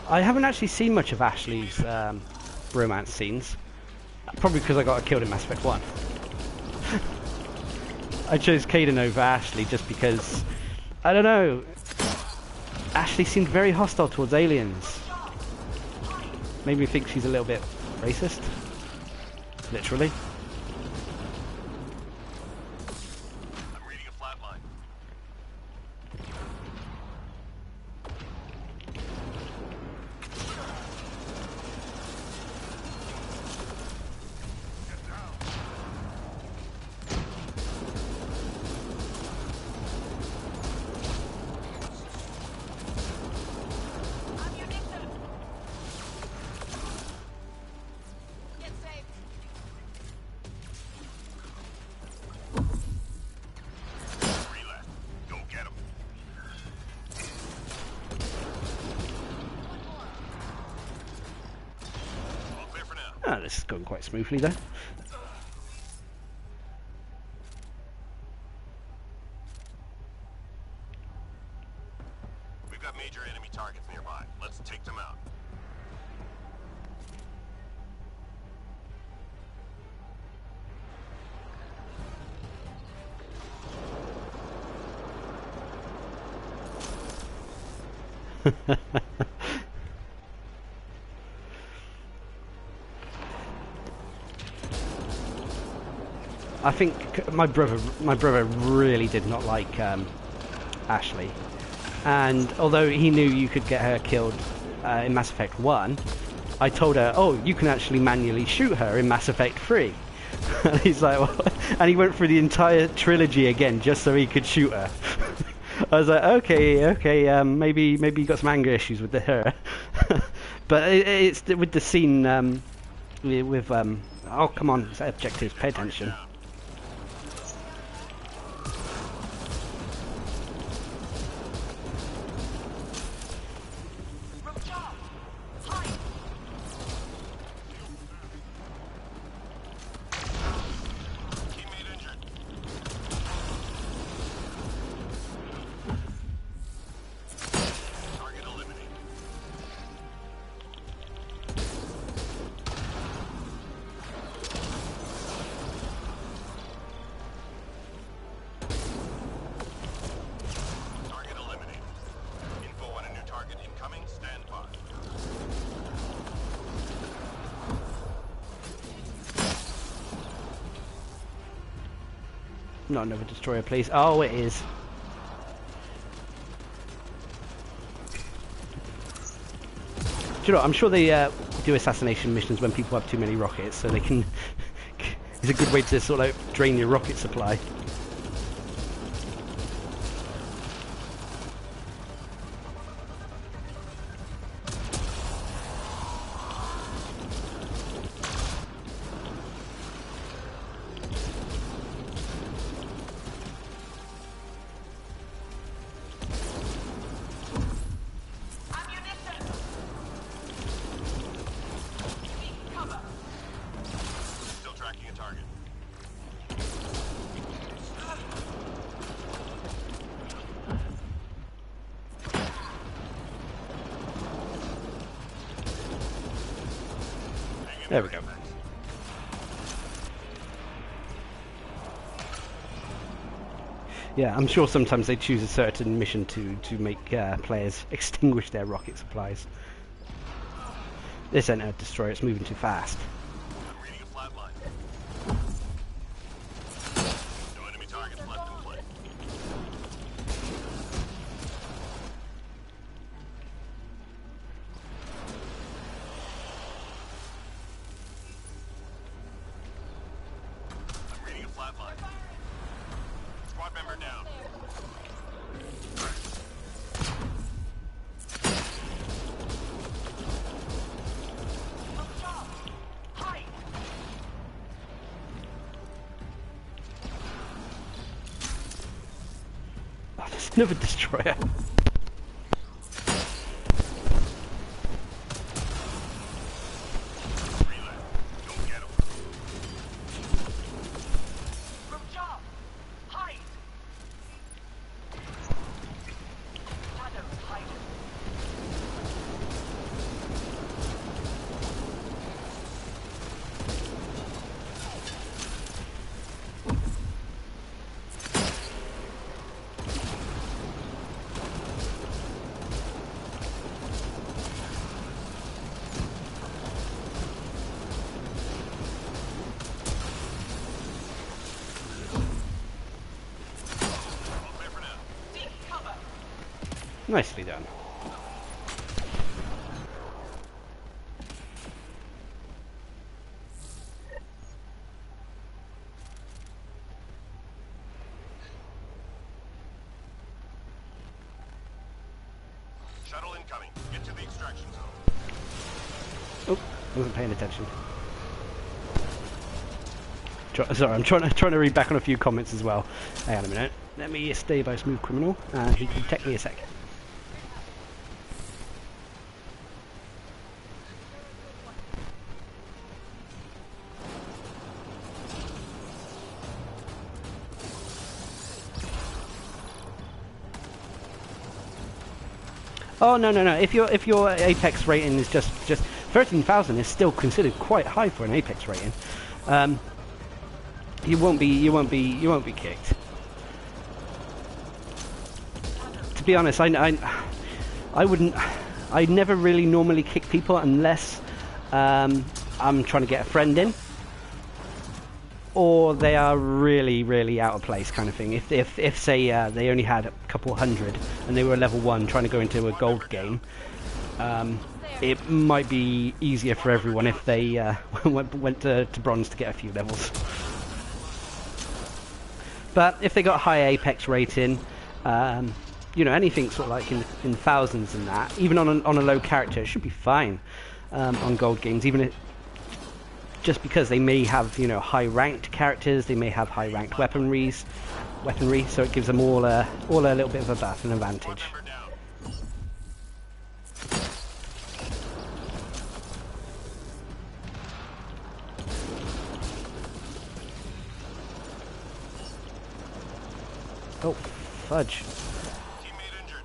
I haven't actually seen much of Ashley's romance scenes. Probably because I got killed in Mass Effect 1. I chose Caden over Ashley just because, I don't know, Ashley seemed very hostile towards aliens. Made me think she's a little bit racist. Literally. I'm reading a flat line. Get down. Get safe. Relay. Go get him. All clear for now. Ah, this is going quite smoothly though. We've got major enemy targets nearby. Let's take them out. I think my brother really did not like Ashley, and although he knew you could get her killed in Mass Effect 1, I told her, oh, you can actually manually shoot her in Mass Effect 3. And he's like, well, and he went through the entire trilogy again just so he could shoot her. I was like, okay, maybe you got some anger issues with her. But it's with the scene with oh, come on, it's objectives, pay attention. Teammate injured. Target eliminated. Target eliminated. Info on a new target incoming. Stand by. Not another destroyer, please. Oh, it is. Do you know what? I'm sure they do assassination missions when people have too many rockets, so they can. It's a good way to sort of drain your rocket supply. Still tracking a target. Hang in There we go. Max. Yeah, I'm sure sometimes they choose a certain mission to make players extinguish their rocket supplies. This ain't a destroyer, it's moving too fast. I'm reading a flat line. No enemy targets left in play. Another destroyer. From job. Hide. Shadows hide. Seek cover. Nicely done. Shuttle incoming. Get to the extraction zone. Oh, wasn't paying attention. Sorry, I'm trying to read back on a few comments as well. Hang on a minute. Let me stay by Smooth Criminal. He can take me a sec. Oh no. If your Apex rating is just 13,000 is still considered quite high for an Apex rating. You won't be kicked. To be honest, I wouldn't. I never really normally kick people unless I'm trying to get a friend in, or they are really out of place, kind of thing. If say they only had a couple hundred and they were level 1 trying to go into a gold game, it might be easier for everyone if they went to bronze to get a few levels. But if they got high Apex rating, you know, anything sort of like in thousands and that, even on a low character, it should be fine on gold games. Even if, just because they may have, you know, high ranked characters, they may have high ranked weaponry, so it gives them all a little bit of a buff and advantage. Oh, fudge. Teammate injured.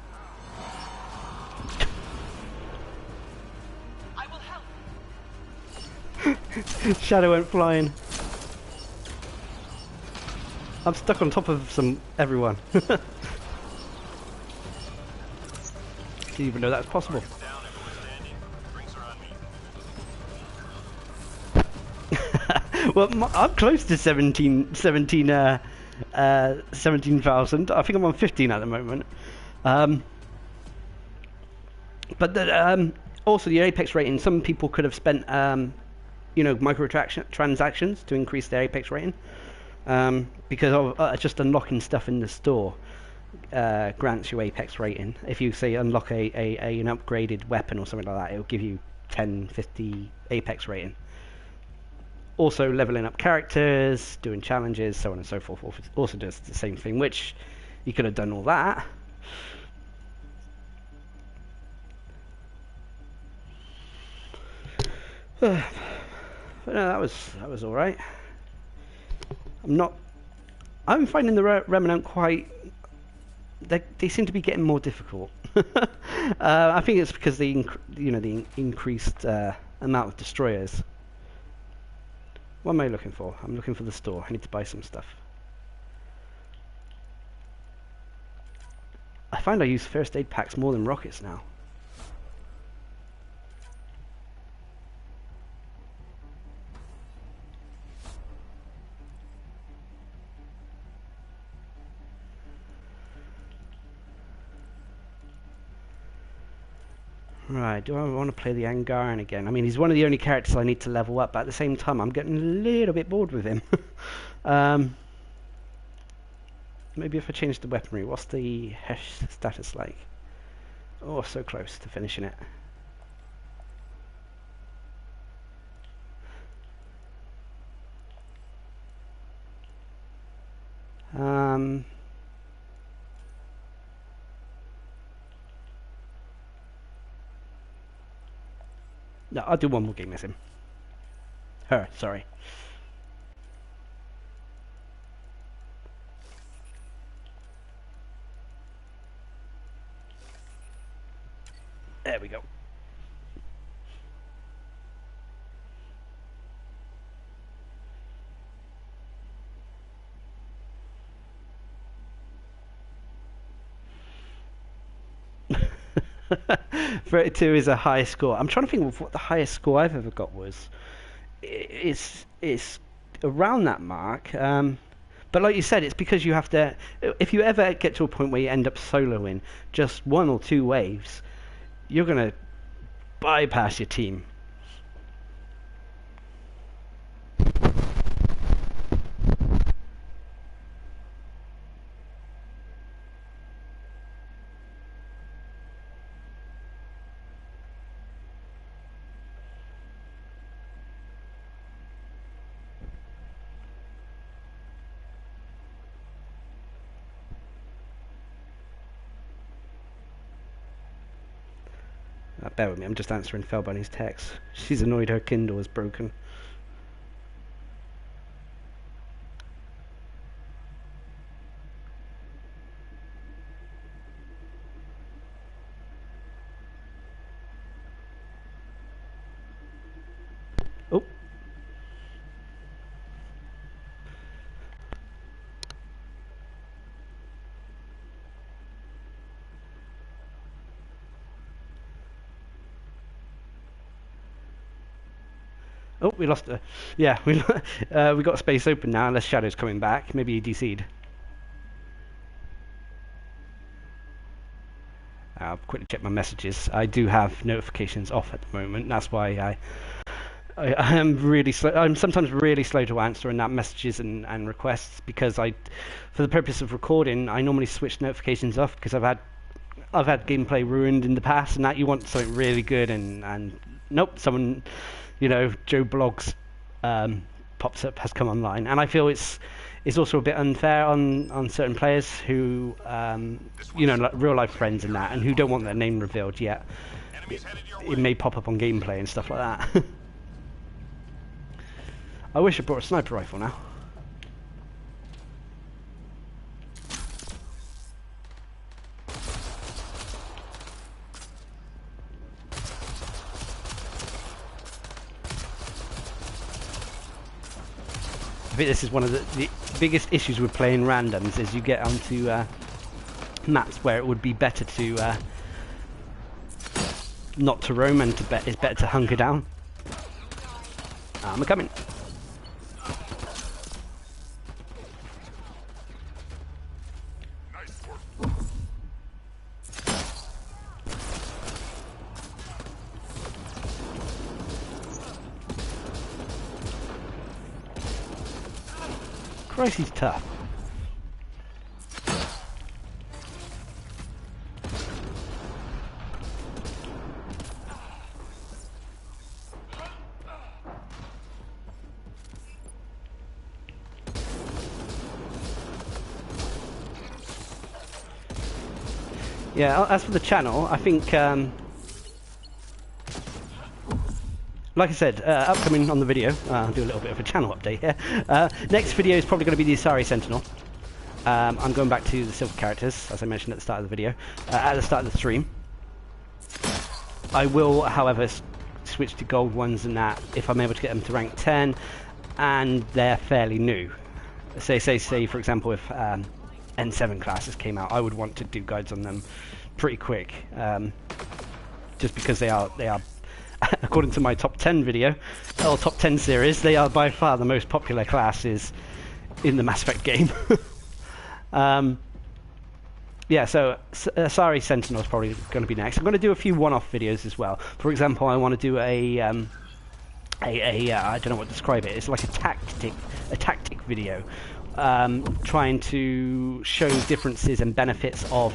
I will help. Shadow went flying. I'm stuck on top of everyone. Didn't even know that was possible. Down if we're standing. Drinks are on me. Well, I'm close to 17,000. I think I'm on 15 at the moment. But also the Apex rating, some people could have spent, you know, microtransactions to increase their Apex rating. Because of just unlocking stuff in the store grants you Apex rating. If you say unlock an upgraded weapon or something like that, it will give you 10, 50 Apex rating. Also leveling up characters, doing challenges, so on and so forth, also does the same thing, which you could have done all that. But no, that was all right. I'm finding the Remnant quite. They seem to be getting more difficult. I think it's because the increased amount of destroyers. What am I looking for? I'm looking for the store. I need to buy some stuff. I find I use first aid packs more than rockets now. Right, do I want to play the Angaran again? I mean, he's one of the only characters I need to level up, but at the same time, I'm getting a little bit bored with him. Maybe if I change the weaponry, what's the Hesh status like? Oh, so close to finishing it. No, I'll do one more game as him. Her, sorry. There we go. "32 is a high score." I'm trying to think of what the highest score I've ever got was. It's around that mark. But like you said, it's because you have to. If you ever get to a point where you end up soloing just one or two waves, you're gonna bypass your team. Bear with me, I'm just answering Felbunny's text. She's annoyed her Kindle is broken. Oh. Oh, we lost her. Yeah, we got space open now, unless Shadow's coming back. Maybe he DC'd. I'll quickly check my messages. I do have notifications off at the moment. That's why I am really slow. I'm sometimes really slow to answer in that messages and requests, because for the purpose of recording, I normally switch notifications off because I've had gameplay ruined in the past, and that you want something really good, and nope, someone, Joe Blogs pops up, has come online, and I feel it's also a bit unfair on certain players who like real life friends and that, and who don't want their name revealed yet. It may pop up on gameplay and stuff like that. I wish I brought a sniper rifle now. I think this is one of the biggest issues with playing randoms, is you get onto maps where it would be better to not to roam, and it's better to hunker down. I'm coming. Christ, he's tough. Yeah, as for the channel, I think, like I said, upcoming on the video, I'll do a little bit of a channel update here. Next video is probably going to be the Asari Sentinel. I'm going back to the silver characters, as I mentioned at the start of the video, at the start of the stream. I will, however, switch to gold ones and that if I'm able to get them to rank 10, and they're fairly new. Say for example, if N7 classes came out, I would want to do guides on them pretty quick, just because they are according to my top 10 video, or top 10 series, they are by far the most popular classes in the Mass Effect game. Yeah, so Asari Sentinel is probably going to be next. I'm going to do a few one-off videos as well. For example, I want to do a I don't know what to describe it. It's like a tactic video, trying to show differences and benefits of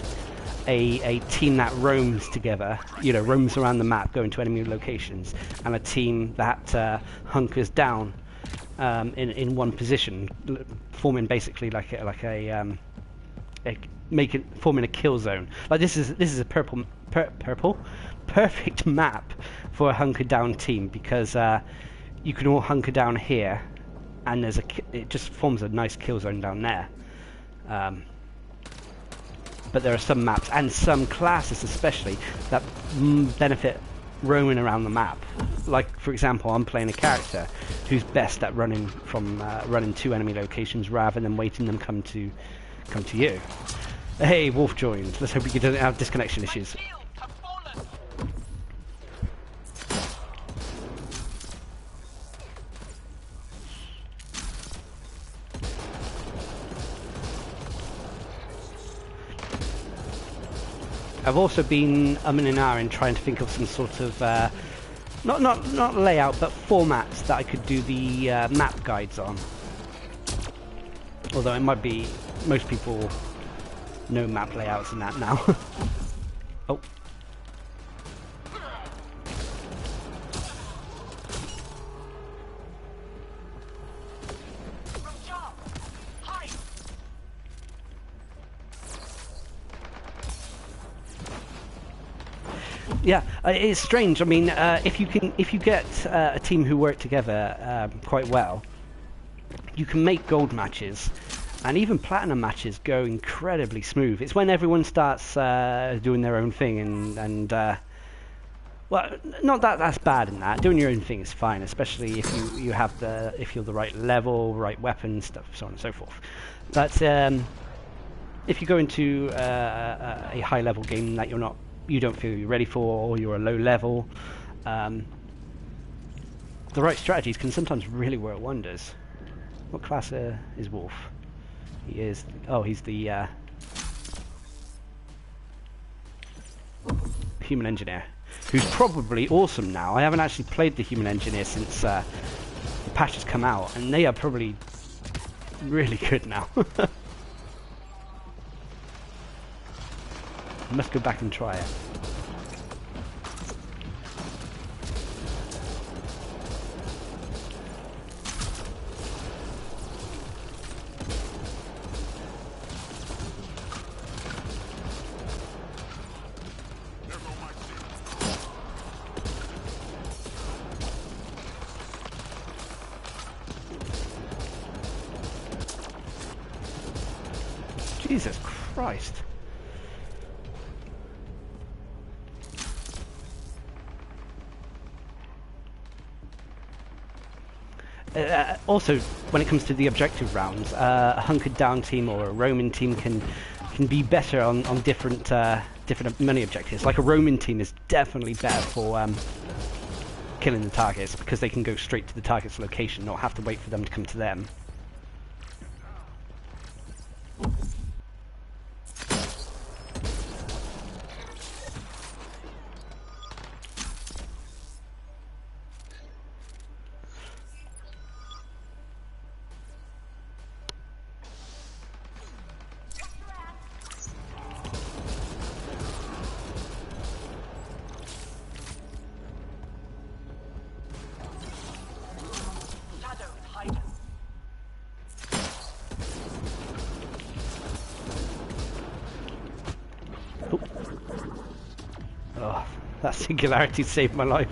a team that roams together, roams around the map, going to enemy locations, and a team that hunkers down in one position, forming basically like a forming a kill zone. Like this is a perfect map for a hunker down team, because you can all hunker down here, and it just forms a nice kill zone down there. But there are some maps and some classes especially that benefit roaming around the map. Like, for example, I'm playing a character who's best at running to enemy locations rather than waiting them come to you. Hey, Wolf joined. Let's hope we don't have disconnection issues. Shields have fallen. I've also been umming and ahhing trying to think of some sort of not layout, but formats that I could do the map guides on. Although it might be most people know map layouts and that now. Oh. From job. Hide. Yeah, it's strange. I mean, if you get a team who work together quite well, you can make gold matches and even platinum matches go incredibly smooth. It's when everyone starts doing their own thing and well, not that that's bad in that. Doing your own thing is fine, especially if you're the right level, right weapon, stuff, so on and so forth. But if you go into a high level game that you don't feel you're ready for, or you're a low level, the right strategies can sometimes really work wonders. What class is Wolf? He is. Oh, he's the human engineer, who's probably awesome now. I haven't actually played the human engineer since the patch has come out, and they are probably really good now. I must go back and try it. Jesus Christ. Also, when it comes to the objective rounds, a hunkered down team or a roaming team can be better on different money objectives. Like a roaming team is definitely better for killing the targets, because they can go straight to the target's location, not have to wait for them to come to them. Oh, that singularity saved my life.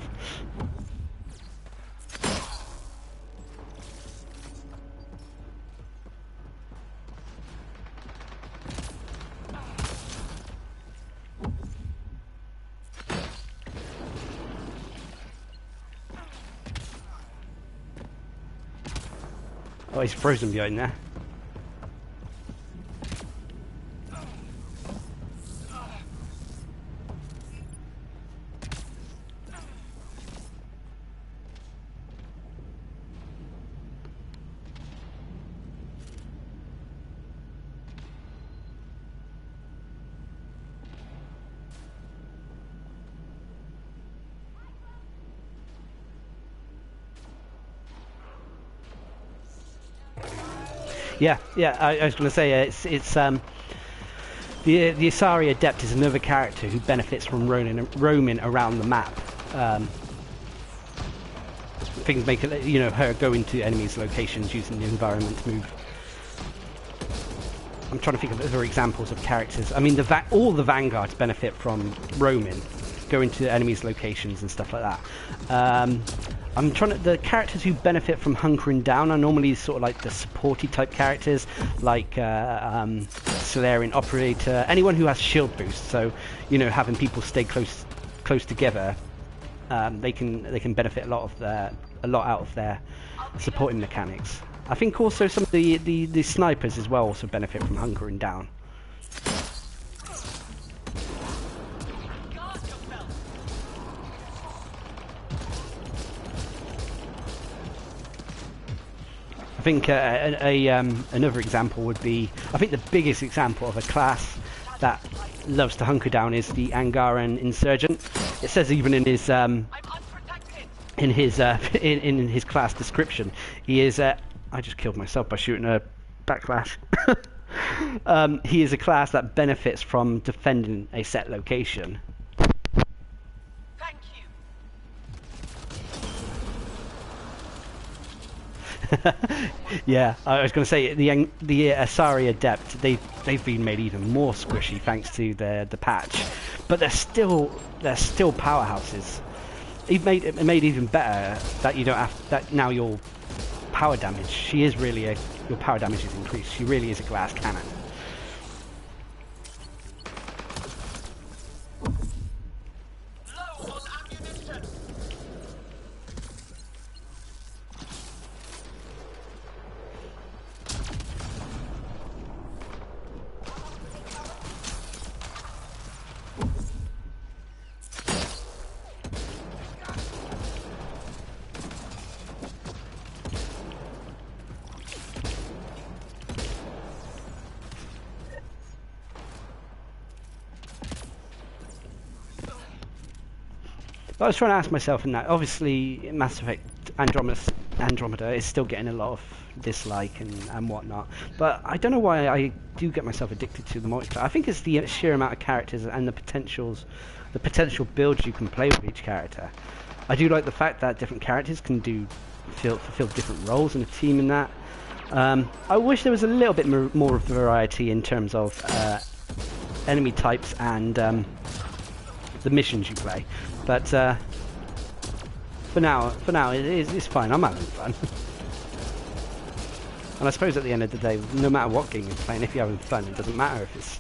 Oh, he's frozen behind there. Yeah, I was going to say it's the Asari Adept is another character who benefits from roaming around the map. Things make it, her go into enemies' locations using the environment to move. I'm trying to think of other examples of characters. I mean, all the vanguards benefit from roaming, going to enemies' locations and stuff like that. The characters who benefit from hunkering down are normally sort of like the supporty type characters, like Solarian Operator, anyone who has shield boost. So, you know, having people stay close together, they can benefit a lot out of their supporting mechanics. I think also some of the snipers as well also benefit from hunkering down. I think another example would be, I think the biggest example of a class that loves to hunker down is the Angaran Insurgent. It says even in his in his class description, he is I just killed myself by shooting a backlash. He is a class that benefits from defending a set location. Thank you. Yeah, I was going to say the Asari Adept, they've been made even more squishy thanks to the patch, but they're still powerhouses. It made even better that you don't have that now. Your power damage, your power damage is increased. She really is a glass cannon. Low on ammunition. But I was trying to ask myself in that, obviously Mass Effect Andromeda is still getting a lot of dislike and whatnot, but I don't know why I do get myself addicted to the multiplayer. I think it's the sheer amount of characters and the potential builds you can play with each character. I do like the fact that different characters can fulfill different roles in a team in that. I wish there was a little bit more variety in terms of enemy types and the missions you play. But for now, it's fine. I'm having fun. And I suppose at the end of the day, no matter what game you're playing, if you're having fun, it doesn't matter if it's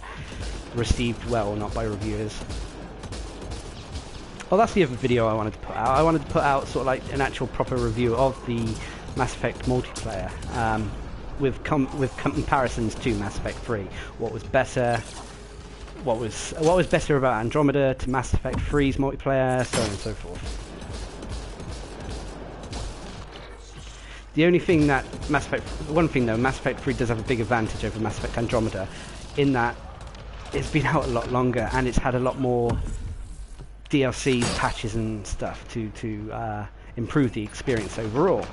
received well or not by reviewers. Well, that's the other video I wanted to put out. I wanted to put out sort of like an actual proper review of the Mass Effect multiplayer, with comparisons to Mass Effect 3. What was better? What was better about Andromeda to Mass Effect 3's multiplayer, so on and so forth. The only thing that Mass Effect 3 does have a big advantage over Mass Effect Andromeda, in that it's been out a lot longer and it's had a lot more DLC patches and stuff to improve the experience overall.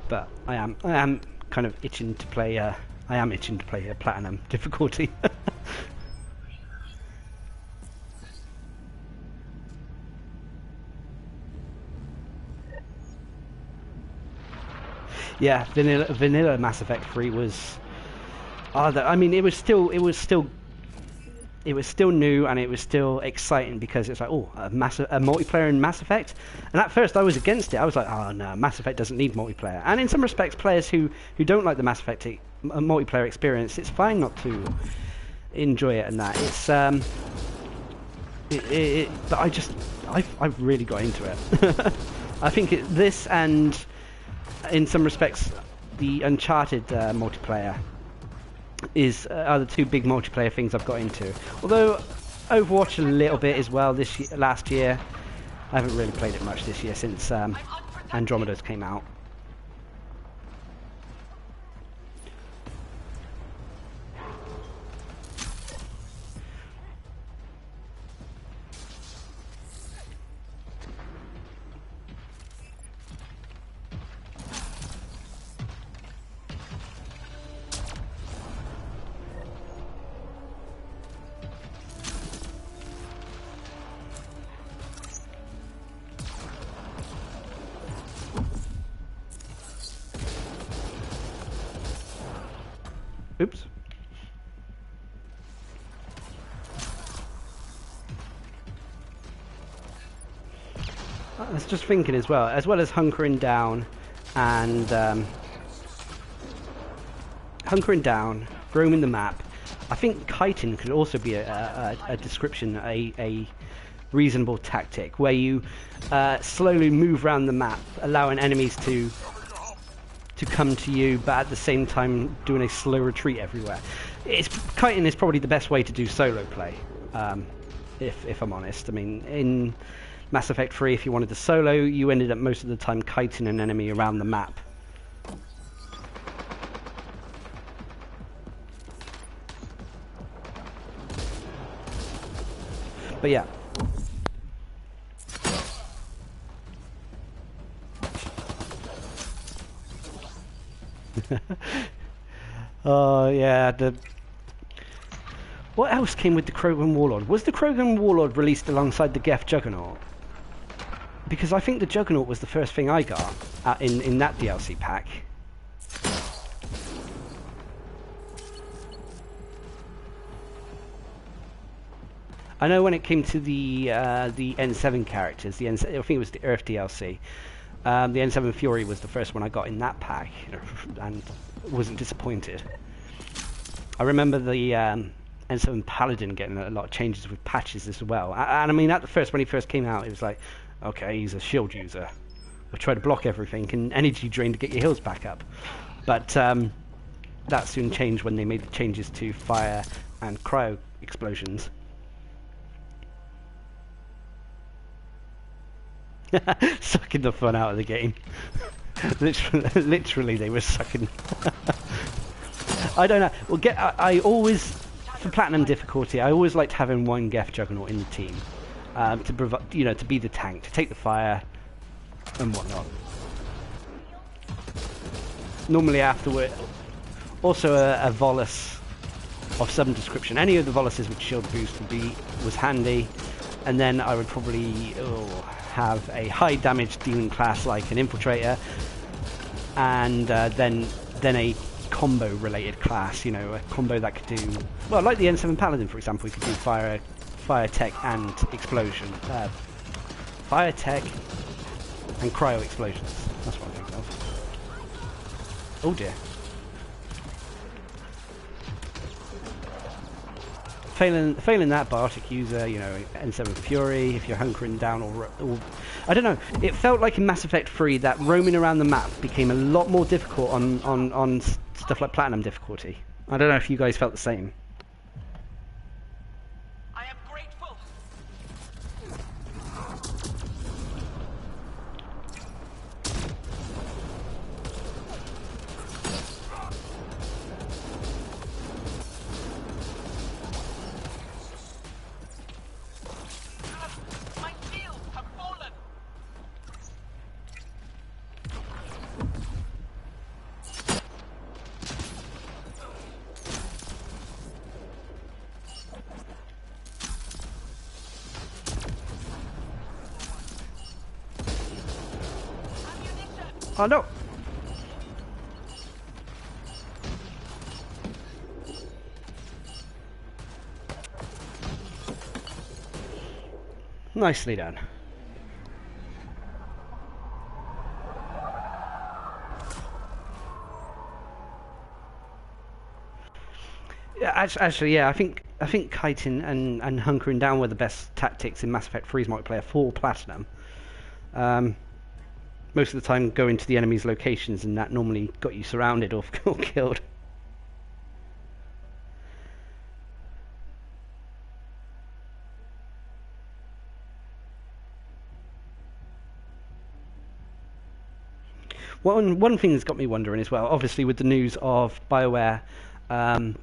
But I am kind of itching to play. I am itching to play a platinum difficulty. Yeah, vanilla Mass Effect 3 was. I mean, it was still new and it was still exciting because it's like, oh, a multiplayer in Mass Effect. And at first I was against it. I was like, oh no, Mass Effect doesn't need multiplayer. And in some respects, players who don't like the Mass Effect multiplayer experience, it's fine not to enjoy it and that. But I've really got into it. I think this and, in some respects, the Uncharted multiplayer are the two big multiplayer things I've got into. Although Overwatch a little bit as well last year. I haven't really played it much this year since Andromeda's came out. Oops. I was just thinking as well as hunkering down and roaming the map. I think kiting could also be a description, a reasonable tactic where you slowly move around the map, allowing enemies to come to you, but at the same time doing a slow retreat everywhere. Kiting is probably the best way to do solo play, if I'm honest. I mean, in Mass Effect 3, if you wanted to solo, you ended up most of the time kiting an enemy around the map. But yeah. Oh yeah, what else came with the Krogan Warlord? Was the Krogan Warlord released alongside the Geth Juggernaut? Because I think the Juggernaut was the first thing I got in that DLC pack. I know when it came to the N7 characters, I think it was the Earth DLC. The N7 Fury was the first one I got in that pack, and wasn't disappointed. I remember the N7 Paladin getting a lot of changes with patches as well. And I mean, when he first came out, it was like, okay, he's a shield user. We'll try to block everything and energy drain to get your heals back up. But that soon changed when they made the changes to fire and cryo explosions. Sucking the fun out of the game. Literally, they were sucking. I don't know. Well, I always, for platinum difficulty, I always liked having one Geth Juggernaut in the team to provide, to be the tank, to take the fire and whatnot. Normally afterward, also a Volus of some description. Any of the Voluses with shield boost was handy, and then I would probably have a high damage demon class like an Infiltrator, and then a combo related class, a combo that could do, well, like the N7 Paladin for example, we could do fire tech and explosion, fire tech and cryo explosions. That's what I think of. Oh dear. Failing that, Biotic user, N7 Fury, if you're hunkering down, or I don't know. It felt like in Mass Effect 3 that roaming around the map became a lot more difficult on stuff like Platinum difficulty. I don't know if you guys felt the same. I am grateful. My shields have fallen. Oh no! Nicely done. Yeah, actually, yeah, I think I think kiting and hunkering down were the best tactics in Mass Effect 3's multiplayer for Platinum. Most of the time going to the enemy's locations, and that normally got you surrounded or killed. One thing that's got me wondering as well, obviously with the news of Bioware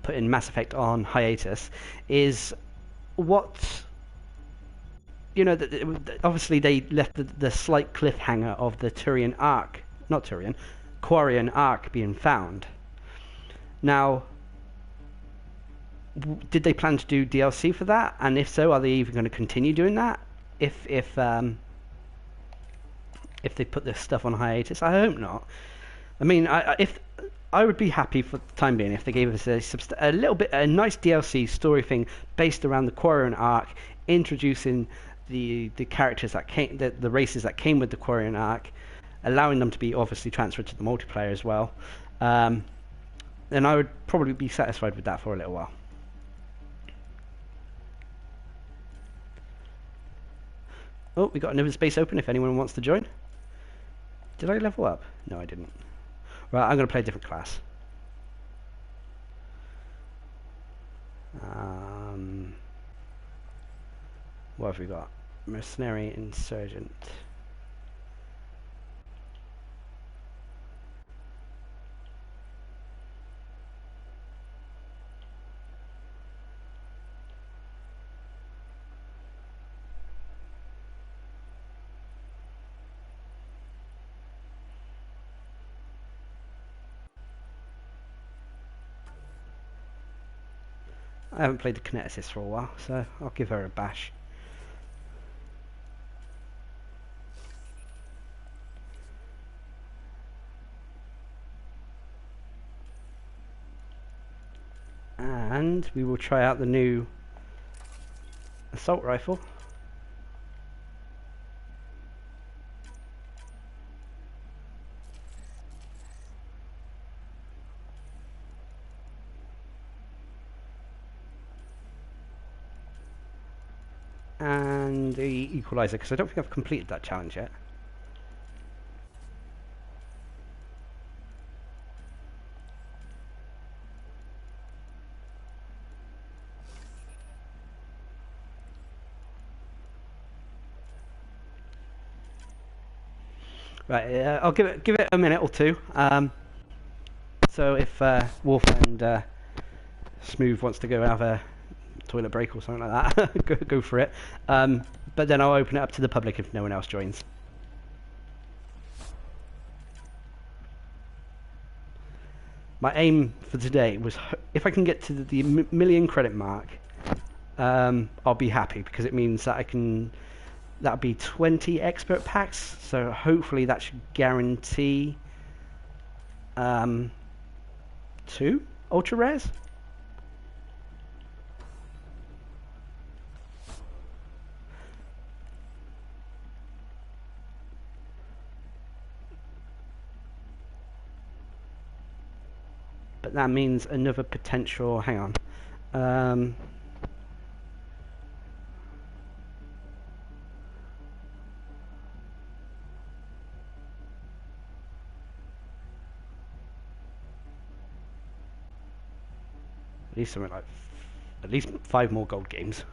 putting Mass Effect on hiatus, is what... obviously they left the slight cliffhanger of the Turian arc, not Turian, Quarian arc being found. Now, did they plan to do DLC for that? And if so, are they even going to continue doing that? If they put this stuff on hiatus, I hope not. I mean, I would be happy for the time being if they gave us a nice DLC story thing based around the Quarian arc, introducing the characters that came, the races that came with the Quarian arc, allowing them to be obviously transferred to the multiplayer as well. Then I would probably be satisfied with that for a little while. Oh, we got another space open if anyone wants to join. Did I level up? No, I didn't. Right, I'm going to play a different class. What have we got? Mercenary Insurgent. I haven't played the Kineticist for a while, so I'll give her a bash. And we will try out the new assault rifle. And the equalizer, because I don't think I've completed that challenge yet. Right, I'll give it a minute or two. So if Wolf and Smooth wants to go have a toilet break or something like that, go for it. But then I'll open it up to the public if no one else joins. My aim for today was, if I can get to the million credit mark, I'll be happy, because it means that that'll be 20 expert packs, so hopefully that should guarantee 2 ultra rares. But that means another potential, hang on, at least something like, at least 5 more gold games.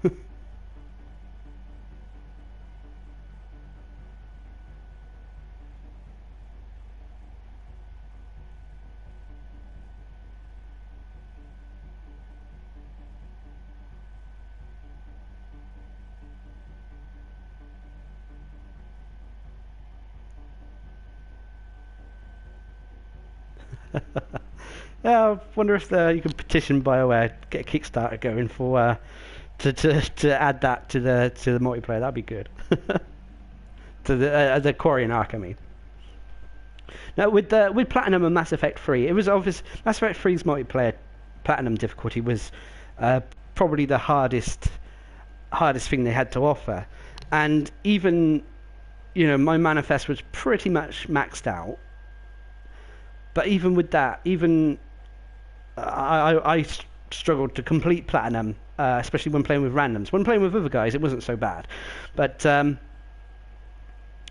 I wonder if you can petition Bioware, get a Kickstarter going for to add that to the multiplayer. That'd be good. To the Quarian arc, I mean. Now with Platinum and Mass Effect 3, it was obvious Mass Effect 3's multiplayer Platinum difficulty was probably the hardest thing they had to offer, and even my manifest was pretty much maxed out. But even with that, I struggled to complete Platinum especially when playing with randoms. When playing with other guys, it wasn't so bad, but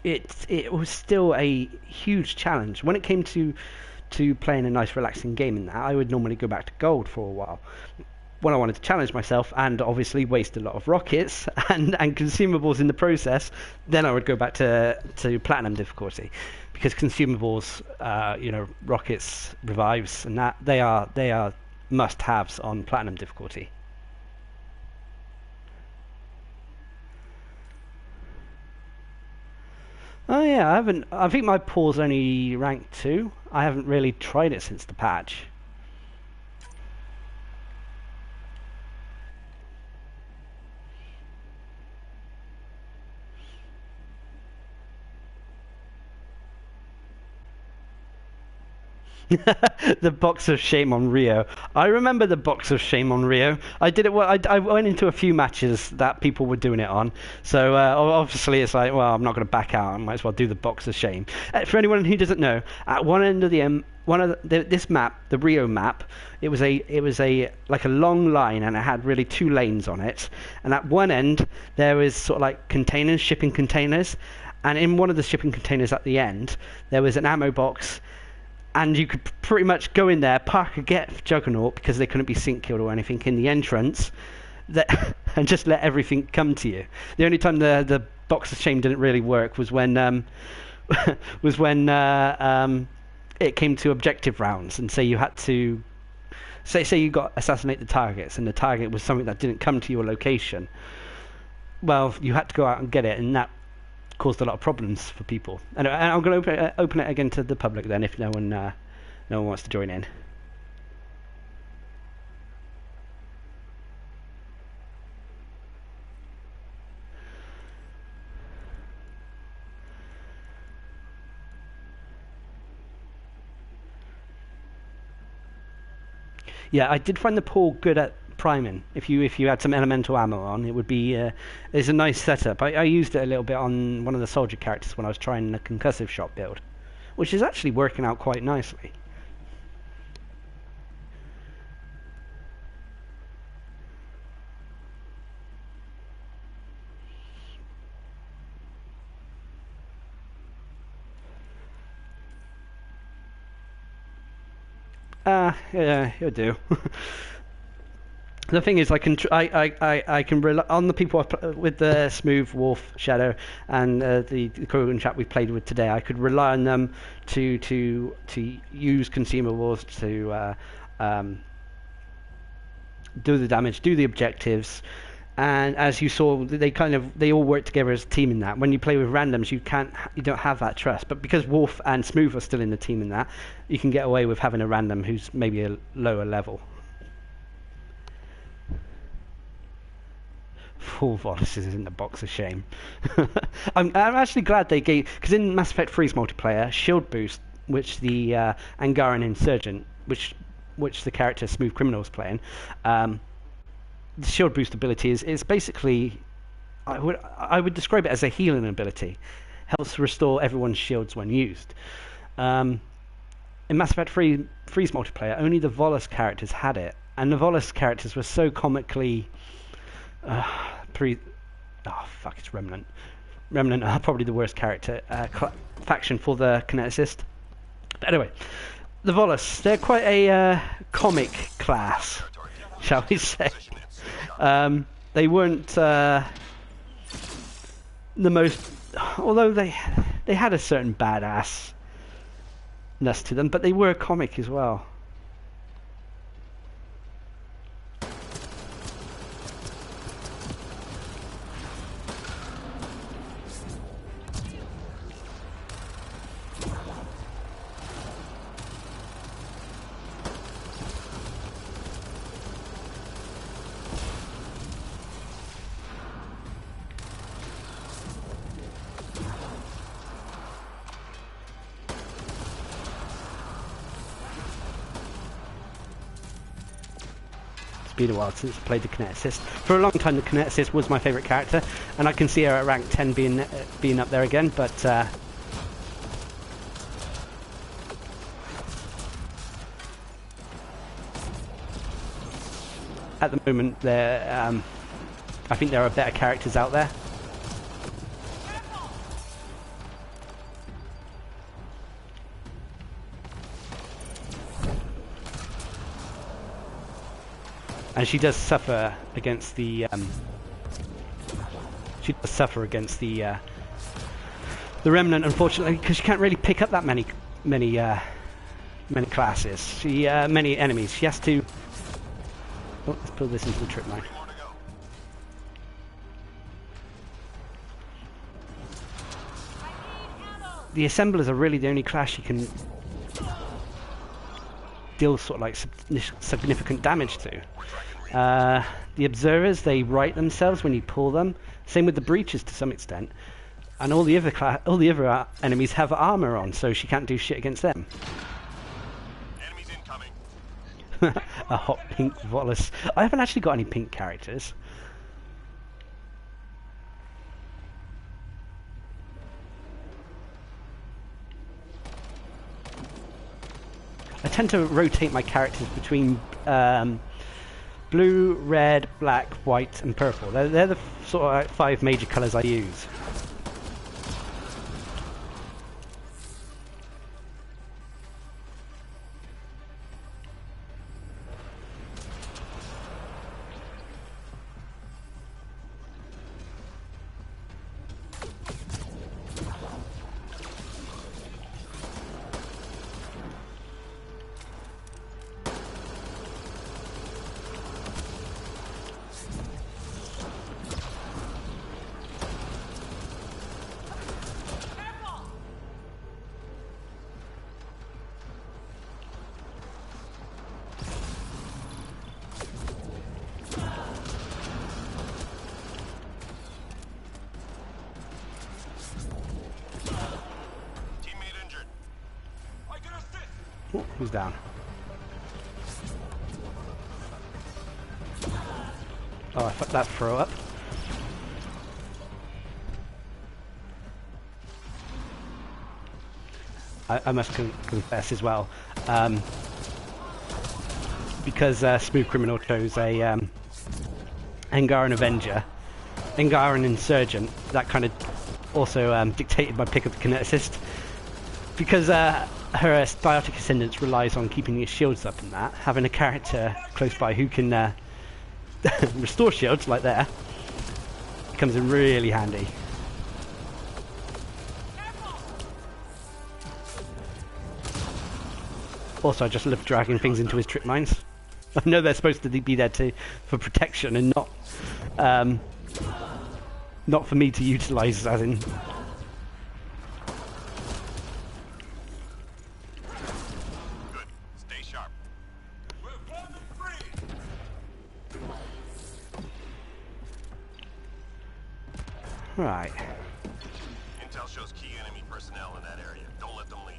it was still a huge challenge. When it came to playing a nice relaxing game in that, I would normally go back to gold for a while. When I wanted to challenge myself and obviously waste a lot of rockets and consumables in the process, then I would go back to platinum difficulty, because consumables, rockets, revives, and that they are must-haves on platinum difficulty. Oh yeah, I think my pool's only rank 2. I haven't really tried it since the patch. The box of shame on Rio. I remember the box of shame on Rio. I did it. Well, I went into a few matches that people were doing it on. So obviously it's like, well, I'm not going to back out. I might as well do the box of shame. For anyone who doesn't know, at one end of this map, the Rio map, it was a like a long line, and it had really 2 lanes on it. And at one end there was sort of like containers, shipping containers, and in one of the shipping containers at the end there was an ammo box. And you could pretty much go in there, park a get Juggernaut, because they couldn't be sync killed or anything in the entrance, and just let everything come to you. The only time the box of shame didn't really work was when it came to objective rounds, and say you had to say you got assassinate the targets, and the target was something that didn't come to your location. Well, you had to go out and get it, and that caused a lot of problems for people. And I'm going to open it again to the public then, if no one wants to join in. Yeah, I did find the pool good at priming. If you had some elemental ammo on, it would be it's a nice setup. I used it a little bit on one of the soldier characters when I was trying the concussive shot build, which is actually working out quite nicely. Yeah, you'll do. The thing is, I can rely on the people with the Smooth, Wolf, Shadow, and the Korean chap we played with today. I could rely on them to use consumables to do the damage, do the objectives, and as you saw, they all work together as a team in that. When you play with randoms, you don't have that trust. But because Wolf and Smooth are still in the team in that, you can get away with having a random who's maybe a lower level. Full Volluses in the box of shame. I'm actually glad they gave, because in Mass Effect 3's multiplayer, shield boost, which the Angaran Insurgent, which the character Smooth Criminal's playing, the shield boost ability is basically, I would describe it as a healing ability. Helps restore everyone's shields when used. In Mass Effect 3's multiplayer, only the Volus characters had it, and the Volus characters were so comically it's Remnant. Remnant are probably the worst character faction for the kineticist. But anyway, the Volus, they're quite a comic class, shall we say. They weren't the most, although they had a certain badassness to them, but they were comic as well. Been a while since I played the kineticist. For a long time, the kineticist was my favourite character, and I can see her at rank 10 being up there again. But at the moment, I think there are better characters out there. And she does suffer against the the Remnant, unfortunately, because she can't really pick up that many classes. Many enemies. She has to. Oh, let's pull this into the trip line. The assemblers are really the only class you can deal sort of like significant damage to. The observers, they right themselves when you pull them. Same with the breaches to some extent. And all the other enemies have armor on, so she can't do shit against them. Enemies incoming. A hot pink Volus. I haven't actually got any pink characters. I tend to rotate my characters between blue, red, black, white, and purple. They're the sort of like 5 major colours I use. Oh, who's down? Oh, I fucked that throw up. I must confess as well, because Smooth Criminal chose a Engaran Avenger, Engaran Insurgent, that kind of also dictated my pick of the Kineticist, because her Biotic Ascendance relies on keeping your shields up and that. Having a character close by who can restore shields like there comes in really handy. Also, I just love dragging things into his trip mines. I know they're supposed to be there for protection and not for me to utilise, as in. Good. Stay sharp. Right. Intel shows key enemy personnel in that area. Don't let them leave.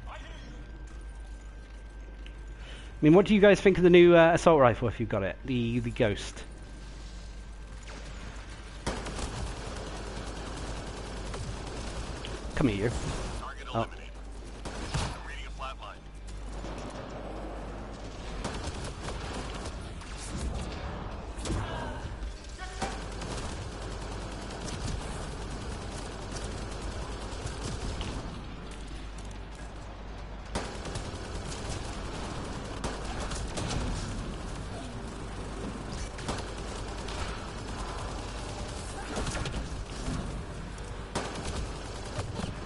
I mean, what do you guys think of the new assault rifle, if you've got it? The Ghost. Come here. Target eliminated. I'm reading a flat line.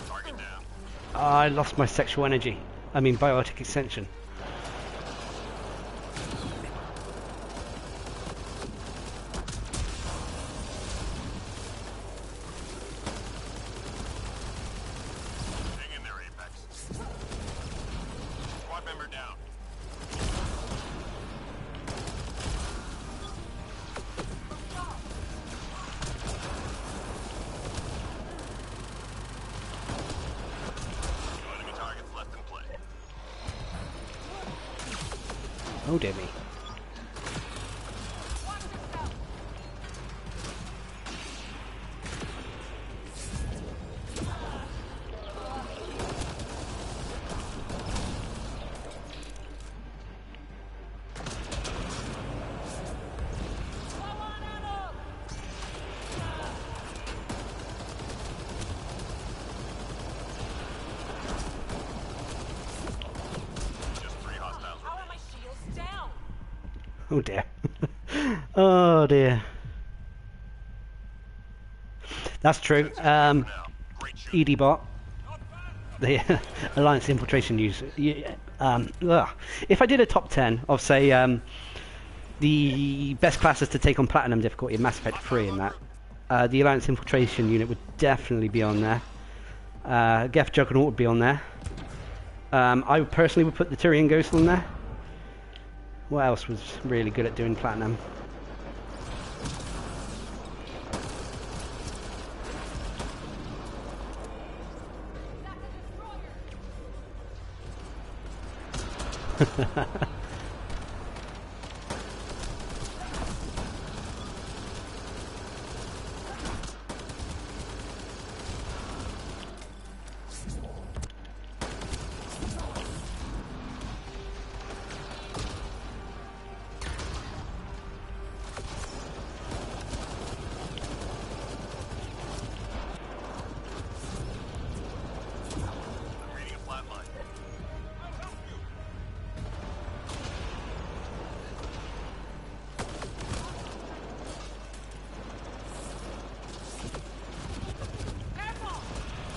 Target down. I lost my sexual energy. I mean, biotic extension. Hang in there, Apex. Squad member down. No enemy targets left in play. Oh dear me. Oh dear. Oh dear. That's true. Now, great shot. EDBot, the Alliance infiltration user. If I did a top 10 of, say, the best classes to take on Platinum difficulty in Mass Effect 3 and that, the Alliance infiltration unit would definitely be on there. Geth Juggernaut would be on there. I personally would put the Turian Ghost on there. What else was really good at doing Platinum? Reading a flat line.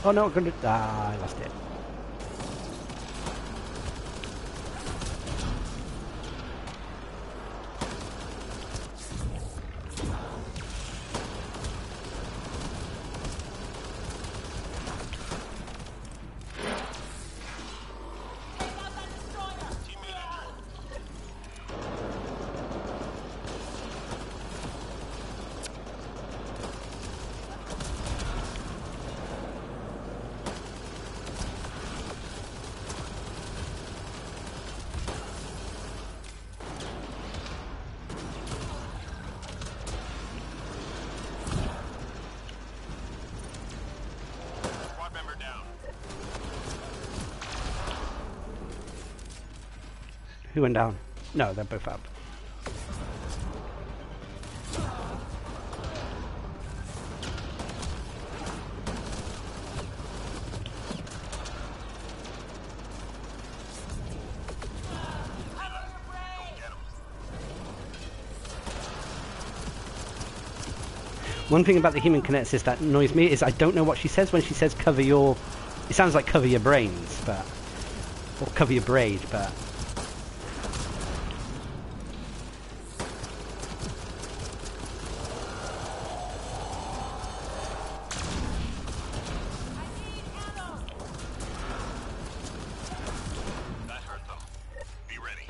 Oh no, I lost it. Squad member down. Who went down? No, they're both up. Get him. One thing about the human kineticist that annoys me is I don't know what she says when she says cover your... It sounds like cover your brains, but... Or cover your braid, but... That hurt though. Be ready.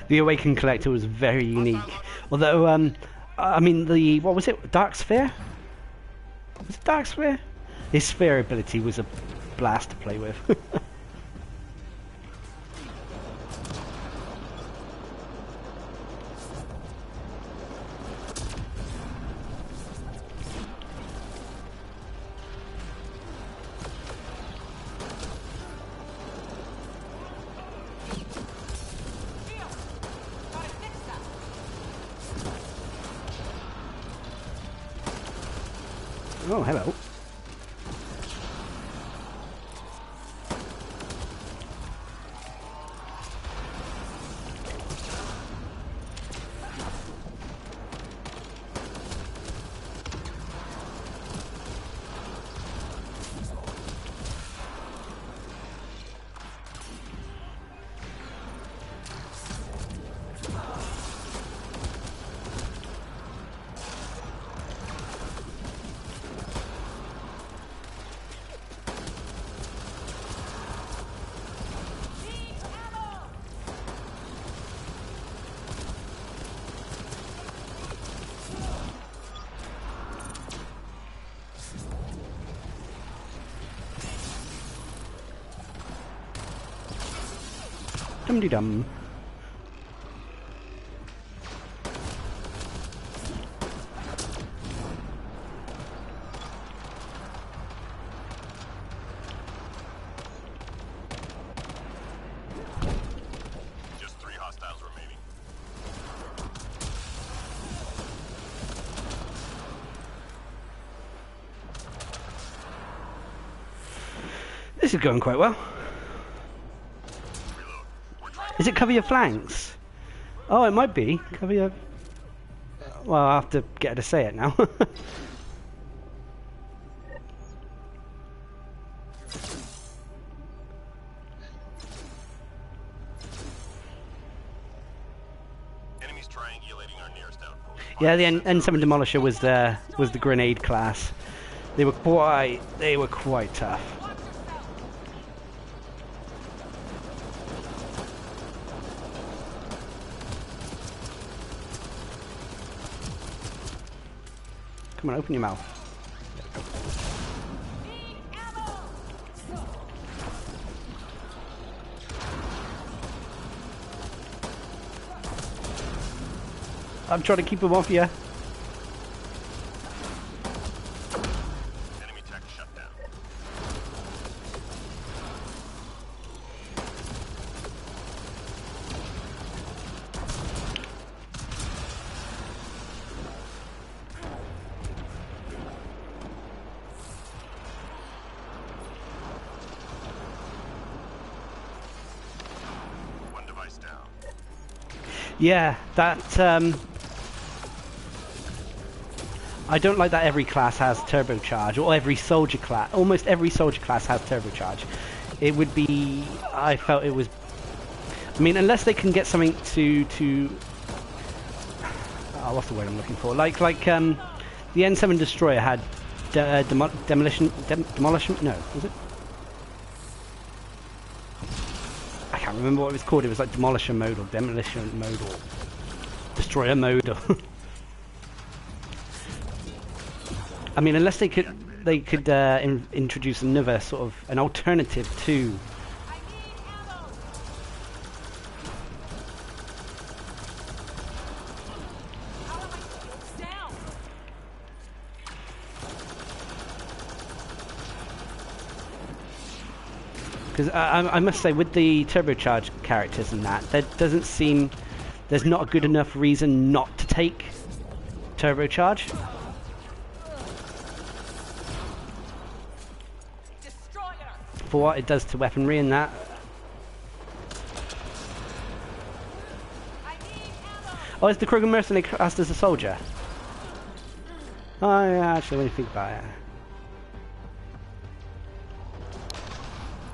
The Awakened Collector was very unique. Although, I mean, what was it? Dark Sphere? Was it Dark Sphere? His sphere ability was a blast to play with. Oh, hello. Dum-de-dum. Just 3 hostiles remaining. This is going quite well. Reload. We're trying. Is it cover your flanks? Oh, it might be. Cover your... Well, I'll have to get her to say it now. Enemies triangulating our nearest outpost. Yeah, the N7 Demolisher was the grenade class. They were quite tough. Come on, open your mouth. I'm trying to keep him off you. Enemy tech shut down. One device down. Yeah, that I don't like that every class has turbocharge, or every soldier class, almost every soldier class has turbocharge. It would be, I felt it was, I mean, unless they can get something to oh, what's the word I'm looking for? Like the N7 Destroyer had demolition, no, was it? I can't remember what it was called. It was like Demolisher mode or Demolition mode or Destroyer mode. Or I mean, unless they could introduce another sort of an alternative to. Because I must say, with the turbocharged characters and that, there doesn't seem there's not a good enough reason not to take turbocharge. For what it does to weaponry and that. Oh, is the Kruger mercenary classed as a soldier? Oh yeah, actually, when you think about it.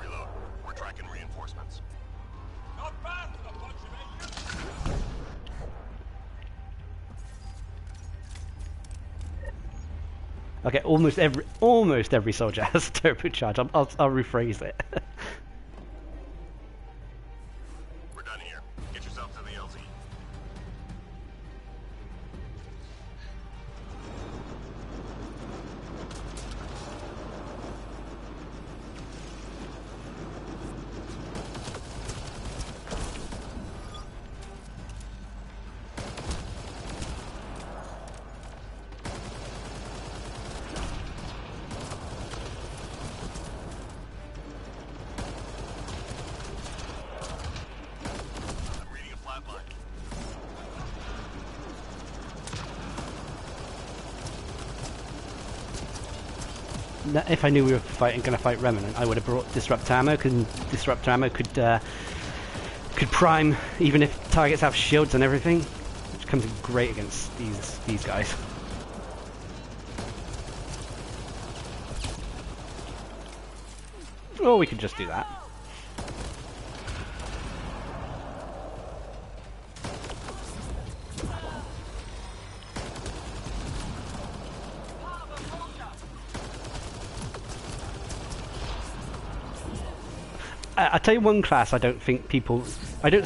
Reload. We're tracking reinforcements. Not bad for the bunch of agents. Okay, almost every soldier has turbocharge. I'll rephrase it. We're done here. Get yourself to the LZ. I'm reading a flatline. If I knew we were going to fight Remnant, I would have brought Disrupt Ammo, because Disrupt Ammo could prime even if targets have shields and everything, which comes in great against these guys. Or we could just do that. I tell you one class I don't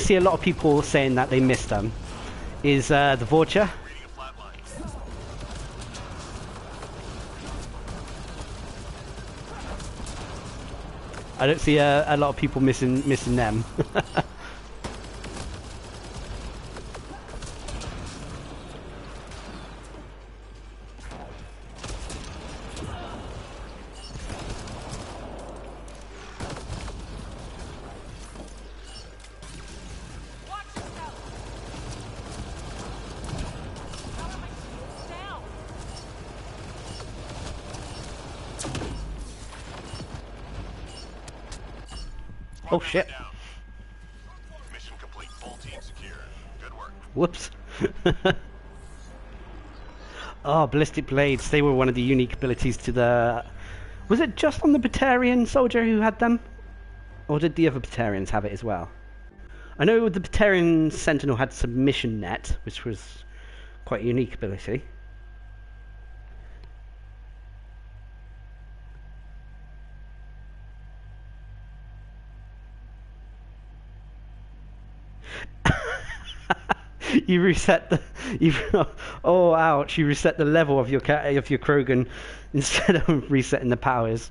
see a lot of people saying that they missed them, is the Vulture. Reading a flatline. I don't see a lot of people missing them. Watch yourself. How am I down? Oh shit. Down. Mission complete. Full team secure. Good work. Whoops. Oh, ballistic blades. They were one of the unique abilities to the... Was it just on the Batarian soldier who had them? Or did the other Batarians have it as well? I know the Batarian Sentinel had submission net, which was quite a unique ability. You reset the... oh, ouch. You reset the level of your Krogan instead of resetting the powers.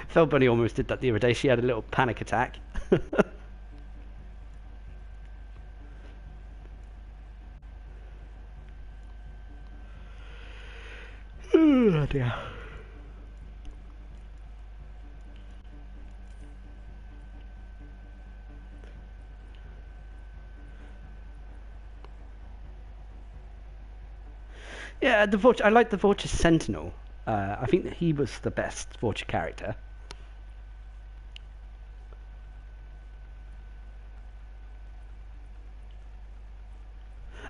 Fel Bunny almost did that the other day. She had a little panic attack. Oh dear. Yeah, I like the Vorcha Sentinel. I think that he was the best Vorcha character.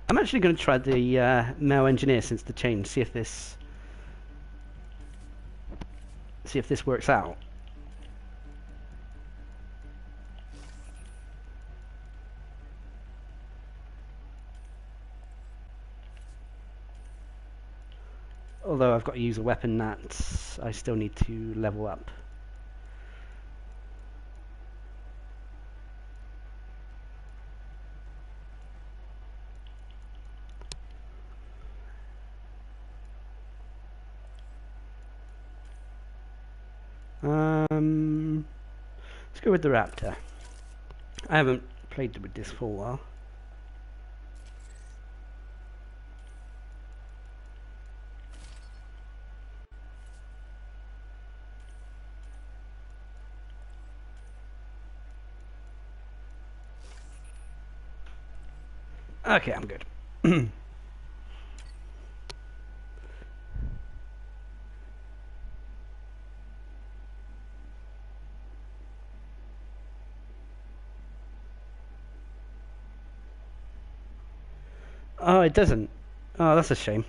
I'm actually going to try the male engineer since the change. See if this works out. Although I've got to use a weapon that I still need to level up. Let's go with the Raptor. I haven't played with this for a while. Okay, I'm good. Oh, it doesn't. Oh, that's a shame.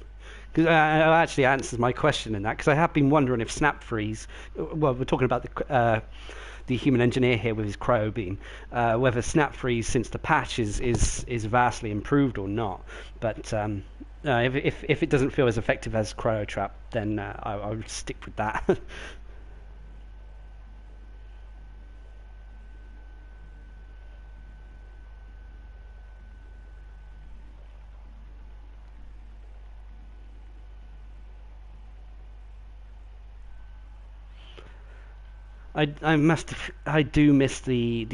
Because it actually answers my question in that. Because I have been wondering if snap freeze. Well, we're talking about the human engineer here with his cryo beam. Whether snap freeze since the patch is vastly improved or not. But if it doesn't feel as effective as cryo trap, then I would stick with that. I do miss the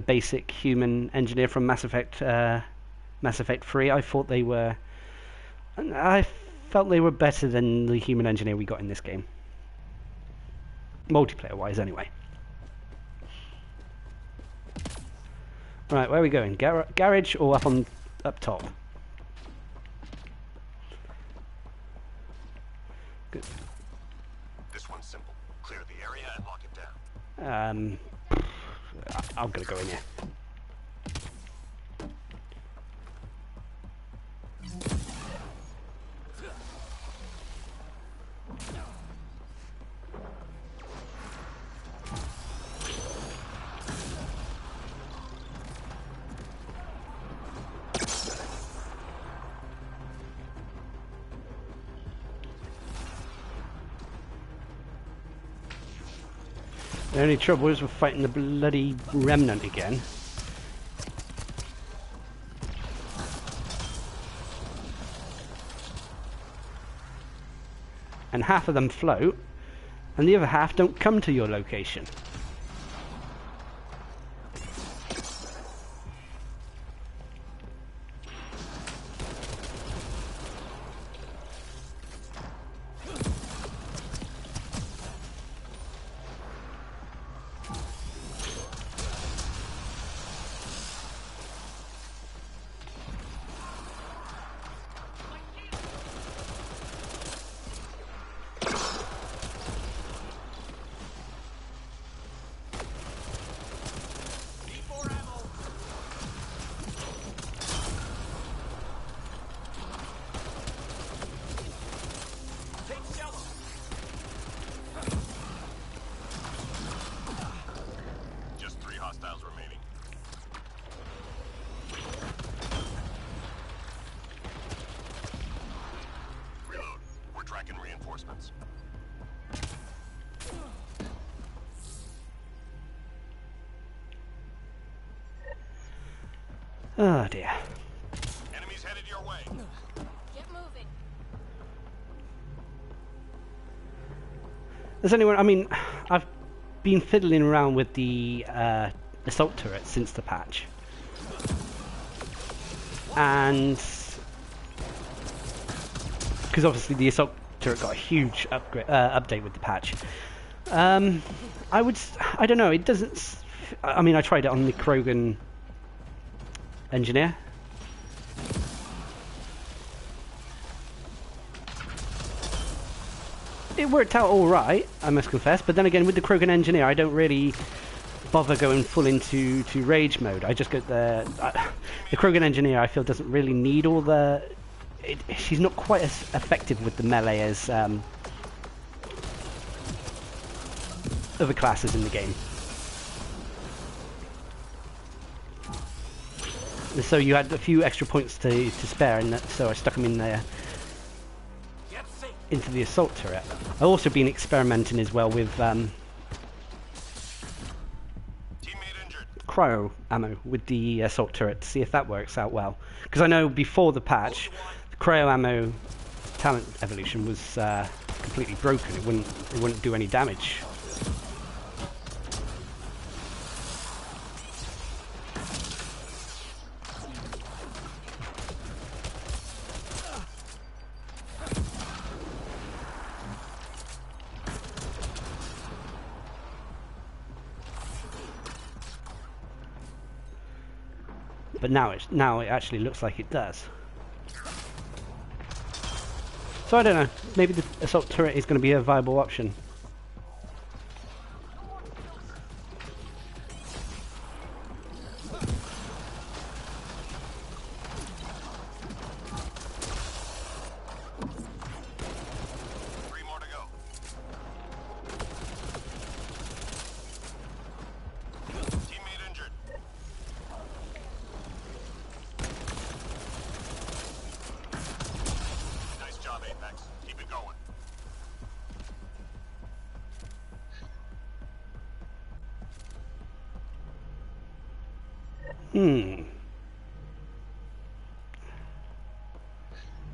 basic human engineer from Mass Effect 3. I felt they were better than the human engineer we got in this game. Multiplayer wise anyway. Right, where are we going? Garage or up top? Good. This one's simple. Clear the area and lock it down. I'm gonna go in here. The only trouble is we're fighting the bloody remnant again. And half of them float, and the other half don't come to your location. reinforcements. Oh dear. Enemies headed your way. Get moving. Does anyone? I mean, I've been fiddling around with the assault turret since the patch, and because obviously the assault turret got a huge update with the patch. I don't know. It doesn't. I mean, I tried it on the Krogan engineer. It worked out all right, I must confess. But then again, with the Krogan engineer, I don't really bother going full into rage mode. I just get the Krogan engineer. I feel doesn't really need all the. She's not quite as effective with the melee as other classes in the game. So you had a few extra points to spare, and so I stuck them in there into the assault turret. I've also been experimenting as well with Teammate injured. cryo ammo with the assault turret to see if that works out well. Because I know before the patch, the cryo ammo talent evolution was completely broken. It wouldn't do any damage. But now it actually looks like it does. So I don't know. Maybe the assault turret is going to be a viable option. Three more to go. Teammate injured. Nice job, Apex. Keep it going.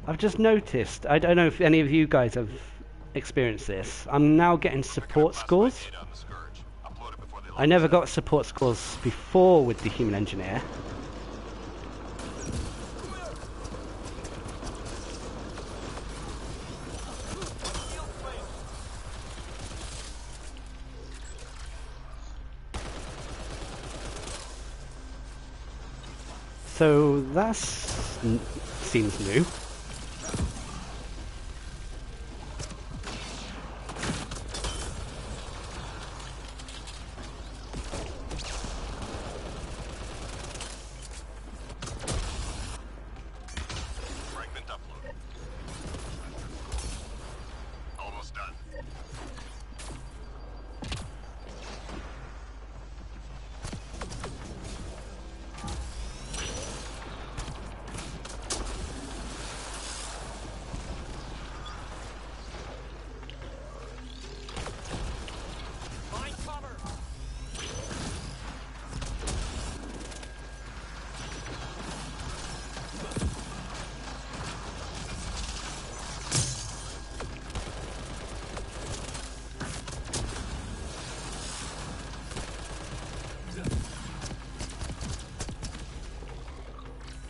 I've just noticed, I don't know if any of you guys have experienced this, I'm now getting support scores. Data on the Scourge. Upload it before they I never got support scores before with the human engineer. So that seems new. Fragment upload. Almost done. Find cover.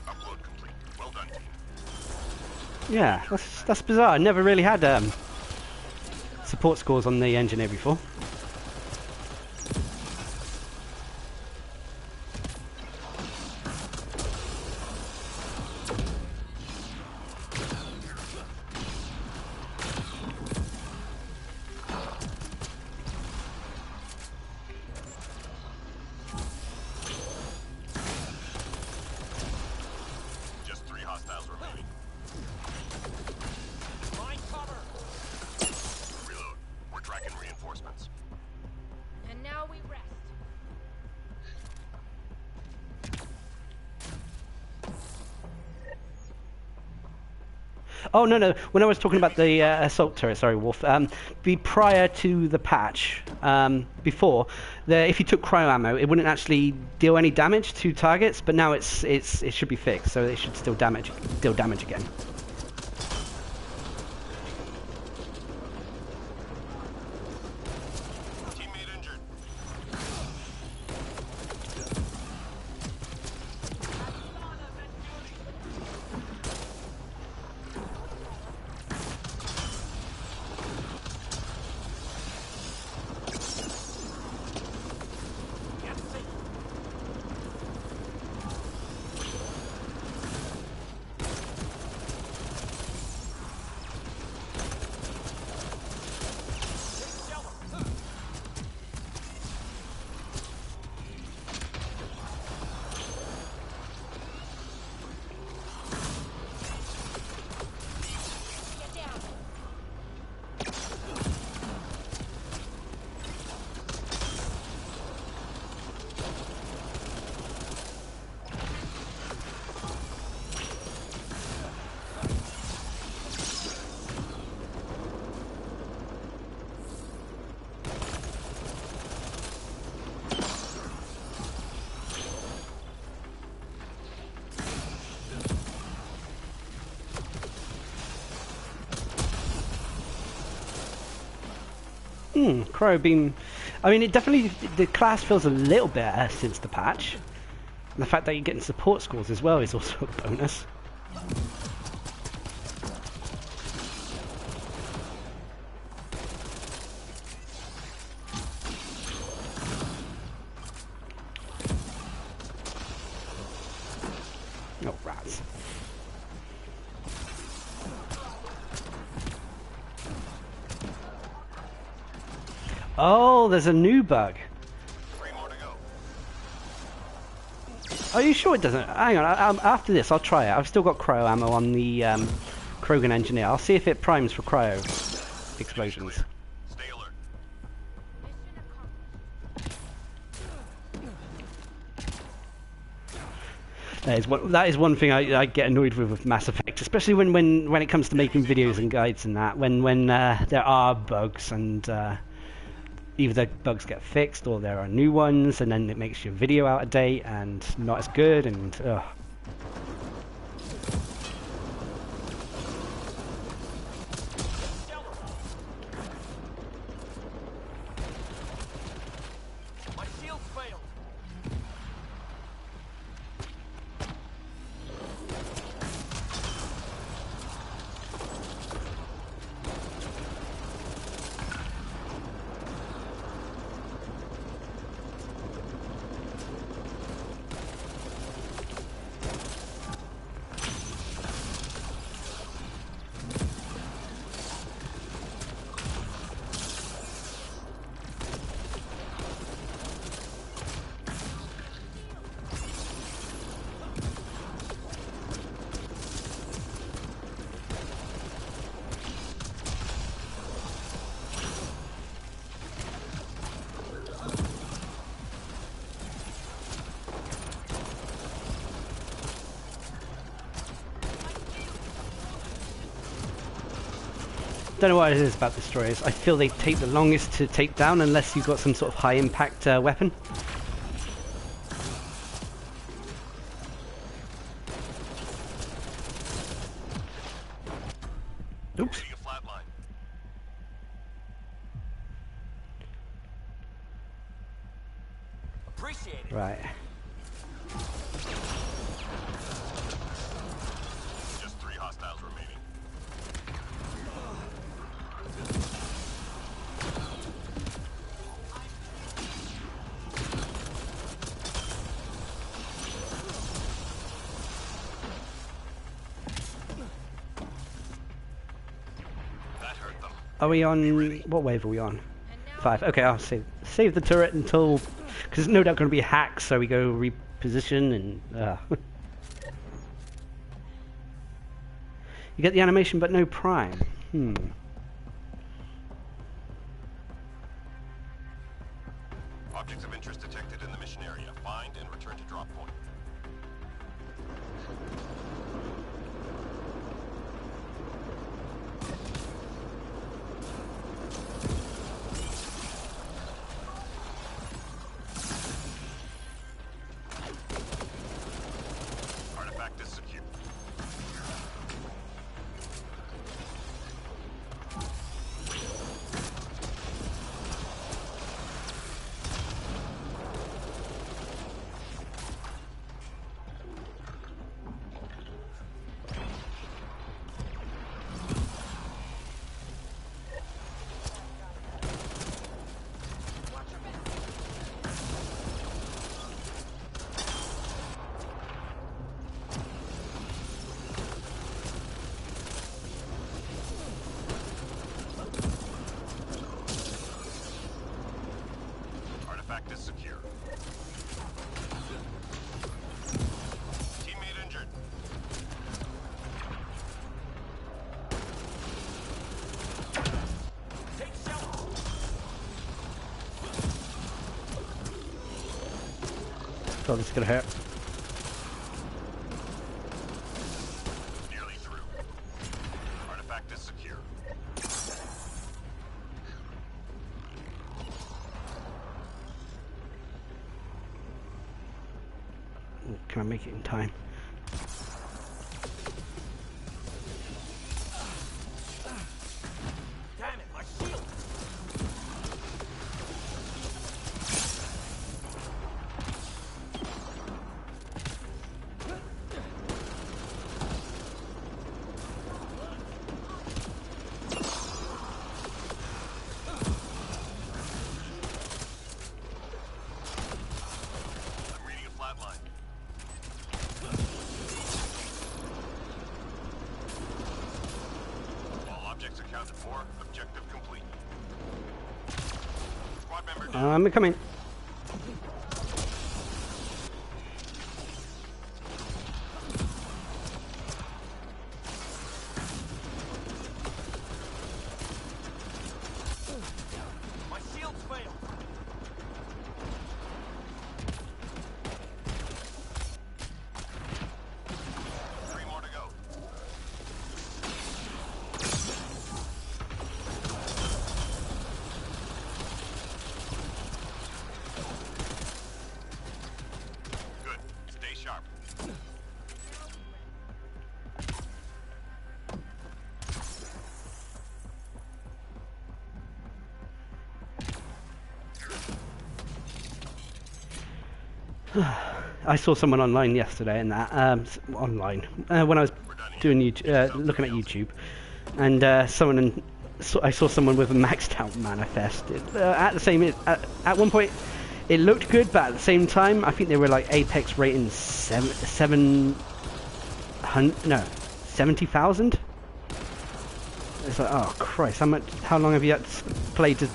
Upload complete. Well done, team. Yeah, that's bizarre. I never really had support scores on the engineer before. Just 3 hostiles remaining. Find cover. Reload. We're tracking reinforcements. Oh no no! When I was talking about the assault turret, sorry, Wolf. Prior to the patch, before, if you took cryo ammo, it wouldn't actually deal any damage to targets. But now it should be fixed, so it should still deal damage again. Teammate injured. Get down. Cryo beam. I mean, it definitely, the class feels a little better since the patch. And the fact that you're getting support scores as well is also a bonus. Oh, rats. Oh, there's a new bug. 3 more to go. Are you sure it doesn't? Hang on, after this I'll try it. I've still got cryo ammo on the Krogan Engineer. I'll see if it primes for cryo explosions. Stay alert. Mission accomplished. That is one thing I get annoyed with Mass Effect, especially when it comes to making videos and guides and that. When there are bugs and either the bugs get fixed or there are new ones, and then it makes your video out of date and not as good. And My shield failed. don't know what it is about destroyers. I feel they take the longest to take down unless you've got some sort of high impact weapon. Oops. Hitting a flat line. Appreciate it. Right. Just 3 hostiles remaining. That hurt them. Are we on? What wave are we on? And now 5. Okay, I'll save the turret until, because it's no doubt going to be hacked. So we go reposition and. You get the animation, but no prime. Objects of interest detected in the mission area. Find and return to drop point. God, this is gonna hurt. Nearly through. Artifact is secure. Ooh, can I make it in time? Damn it, my shield! I'm reading a flat line. All objects accounted for. Objective complete. Squad member down. I'm coming. My shield's failed! Three more to go. Good. Stay sharp. I saw someone online yesterday, and that online when I was doing looking at YouTube, and I saw someone with a maxed out manifest. At one point, it looked good, but at the same time, I think they were like Apex rating 70,000. It's like, oh Christ, how long have you had to play to?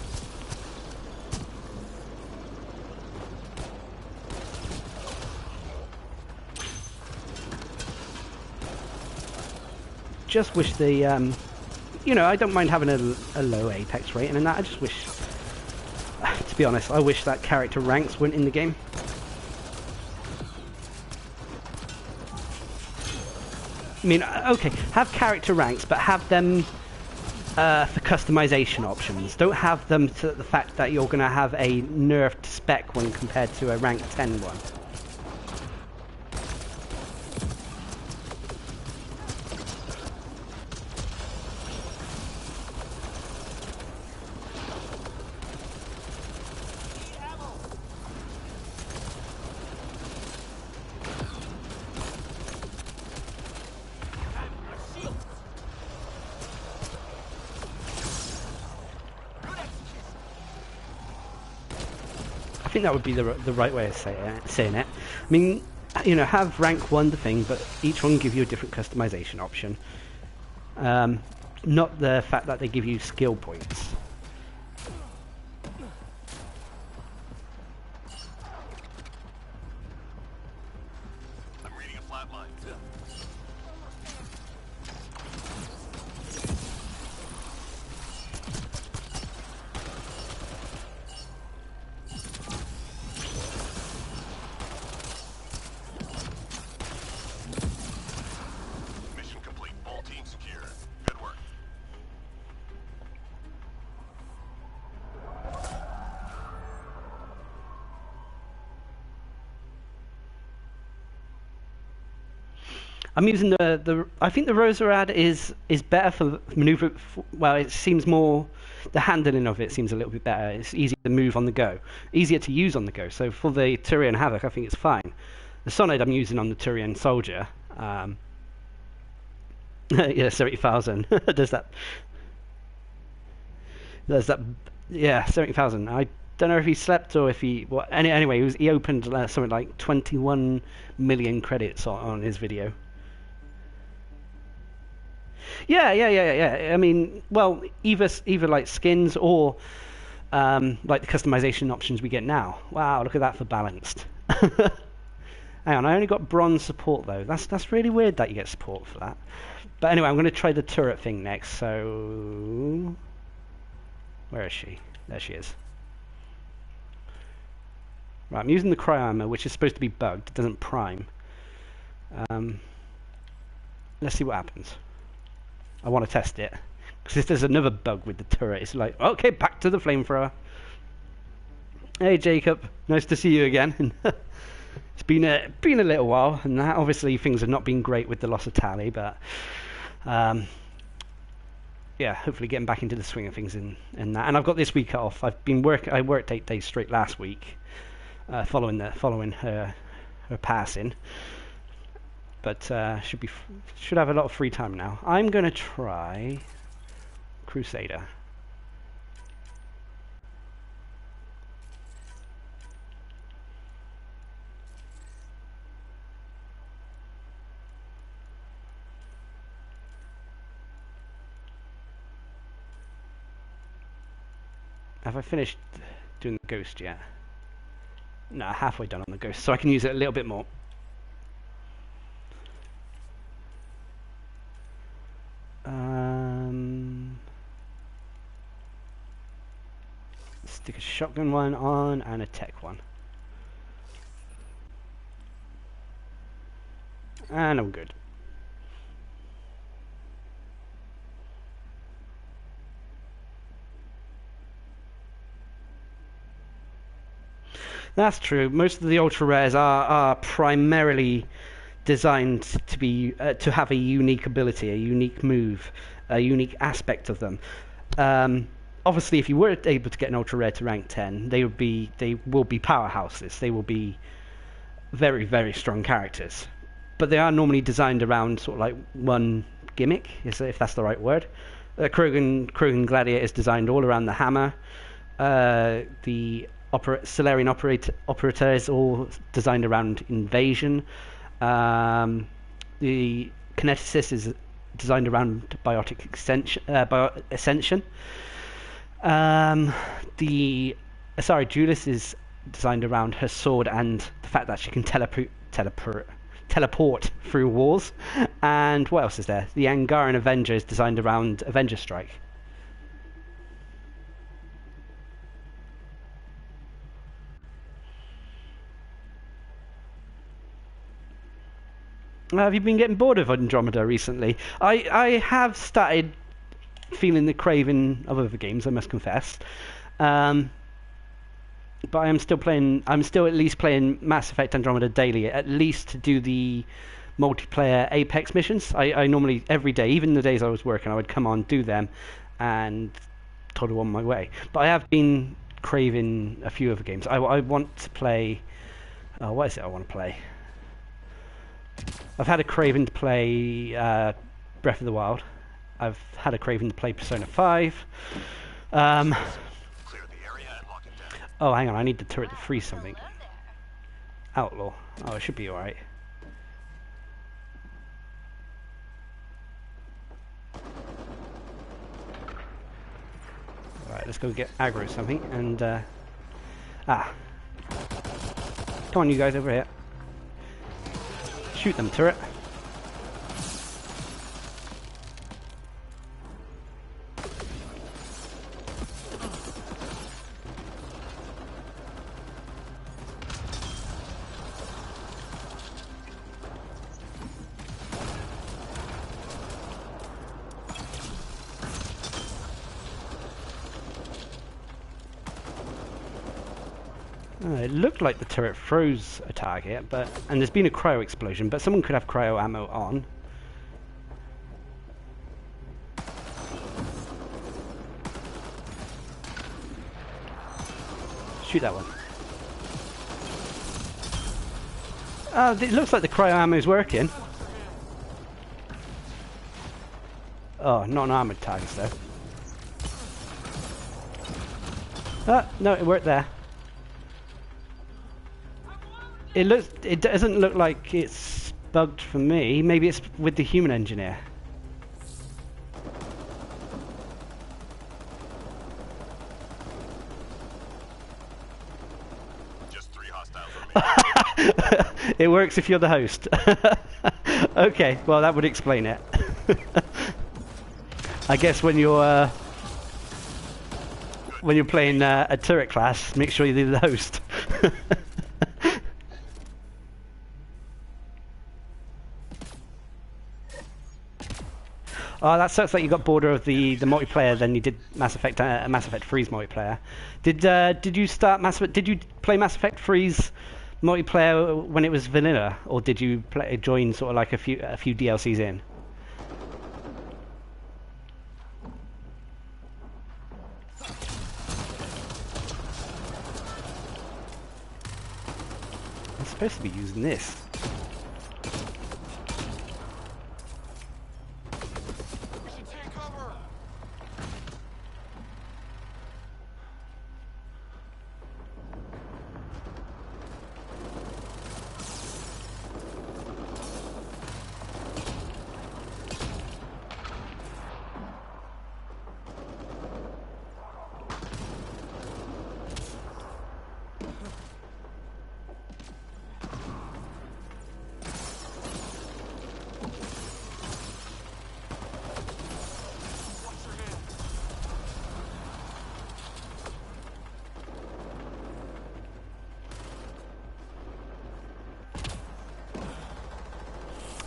Just wish the, I don't mind having a low Apex rating and that. I just wish, to be honest, I wish that character ranks weren't in the game. I mean, okay, have character ranks, but have them for customization options. Don't have them to the fact that you're going to have a nerfed spec one compared to a rank 10 one. I think that would be the right way of saying it. I mean, have rank 1 the thing, but each one give you a different customization option. Not the fact that they give you skill points. I'm reading a flat line. Mission complete. All teams secure. Good work. I'm using I think the Rosa is better for maneuver. Well, it seems more, the handling of it seems a little bit better. It's easier to move on the go, easier to use on the go. So for the Turian Havoc, I think it's fine. The Sonade I'm using on the Turian Soldier. Yeah, 70,000. Does that? Yeah, 70,000. I don't know if he slept or if he. Well, anyway, he opened something like 21 million credits on his video. Yeah. I mean, well, either like skins or like the customization options we get now. Wow, look at that for balanced. Hang on, I only got bronze support though. That's really weird that you get support for that. But anyway, I'm going to try the turret thing next. So, where is she? There she is. Right, I'm using the cryo ammo, which is supposed to be bugged. It doesn't prime. Let's see what happens. I want to test it. Because if there's another bug with the turret, it's like, okay, back to the flamethrower. Hey, Jacob. Nice to see you again. It's been a little while, and that, obviously things have not been great with the loss of Tally, but yeah, hopefully getting back into the swing of things in that. And I've got this week off. I worked 8 days straight last week, following her passing. But should have a lot of free time now. I'm gonna try Crusader. Have I finished doing the ghost yet? No, halfway done on the ghost, so I can use it a little bit more. Stick a shotgun one on and a tech one. And I'm good. That's true. Most of the ultra rares are primarily designed to be to have a unique ability, a unique move, a unique aspect of them. Obviously, if you were able to get an ultra rare to rank 10, they will be powerhouses. They will be very, very strong characters. But they are normally designed around sort of like one gimmick, if that's the right word. Krogan Gladiator is designed all around the hammer. The Solarian Operator is all designed around invasion. The Kineticist is designed around biotic ascension. The Asari Duelist is designed around her sword and the fact that she can teleport through walls. And what else is there? The Angaran Avenger is designed around Avenger Strike. Have you been getting bored of Andromeda recently? I have started feeling the craving of other games, I must confess. But I'm still at least playing Mass Effect Andromeda daily, at least to do the multiplayer Apex missions. I normally, every day, even the days I was working, I would come on, do them, and toddle on my way. But I have been craving a few other games. I want to play... what is it I want to play? I've had a craving to play Breath of the Wild. I've had a craving to play Persona 5. Clear the area and lock it down. Oh, hang on, I need the turret to freeze something. Outlaw. Oh, it should be alright. Alright, let's go get aggro something and... Come on, you guys, over here. Shoot them, turret. It looked like the turret froze a target, and there's been a cryo explosion, but someone could have cryo ammo on. Shoot that one. It looks like the cryo ammo is working. Oh, not an armored target though. No, it worked there. It doesn't look like it's bugged for me. Maybe it's with the human engineer. Just 3 hostiles remaining. It works if you're the host. Okay, well that would explain it. I guess when you're playing a turret class, make sure you're the host. Oh, that sucks that you got bored of the multiplayer. Then you did Mass Effect 3's multiplayer. Did you start Did you play Mass Effect 3's multiplayer when it was vanilla, or did you join sort of like a few DLCs in? I'm supposed to be using this. We should take cover.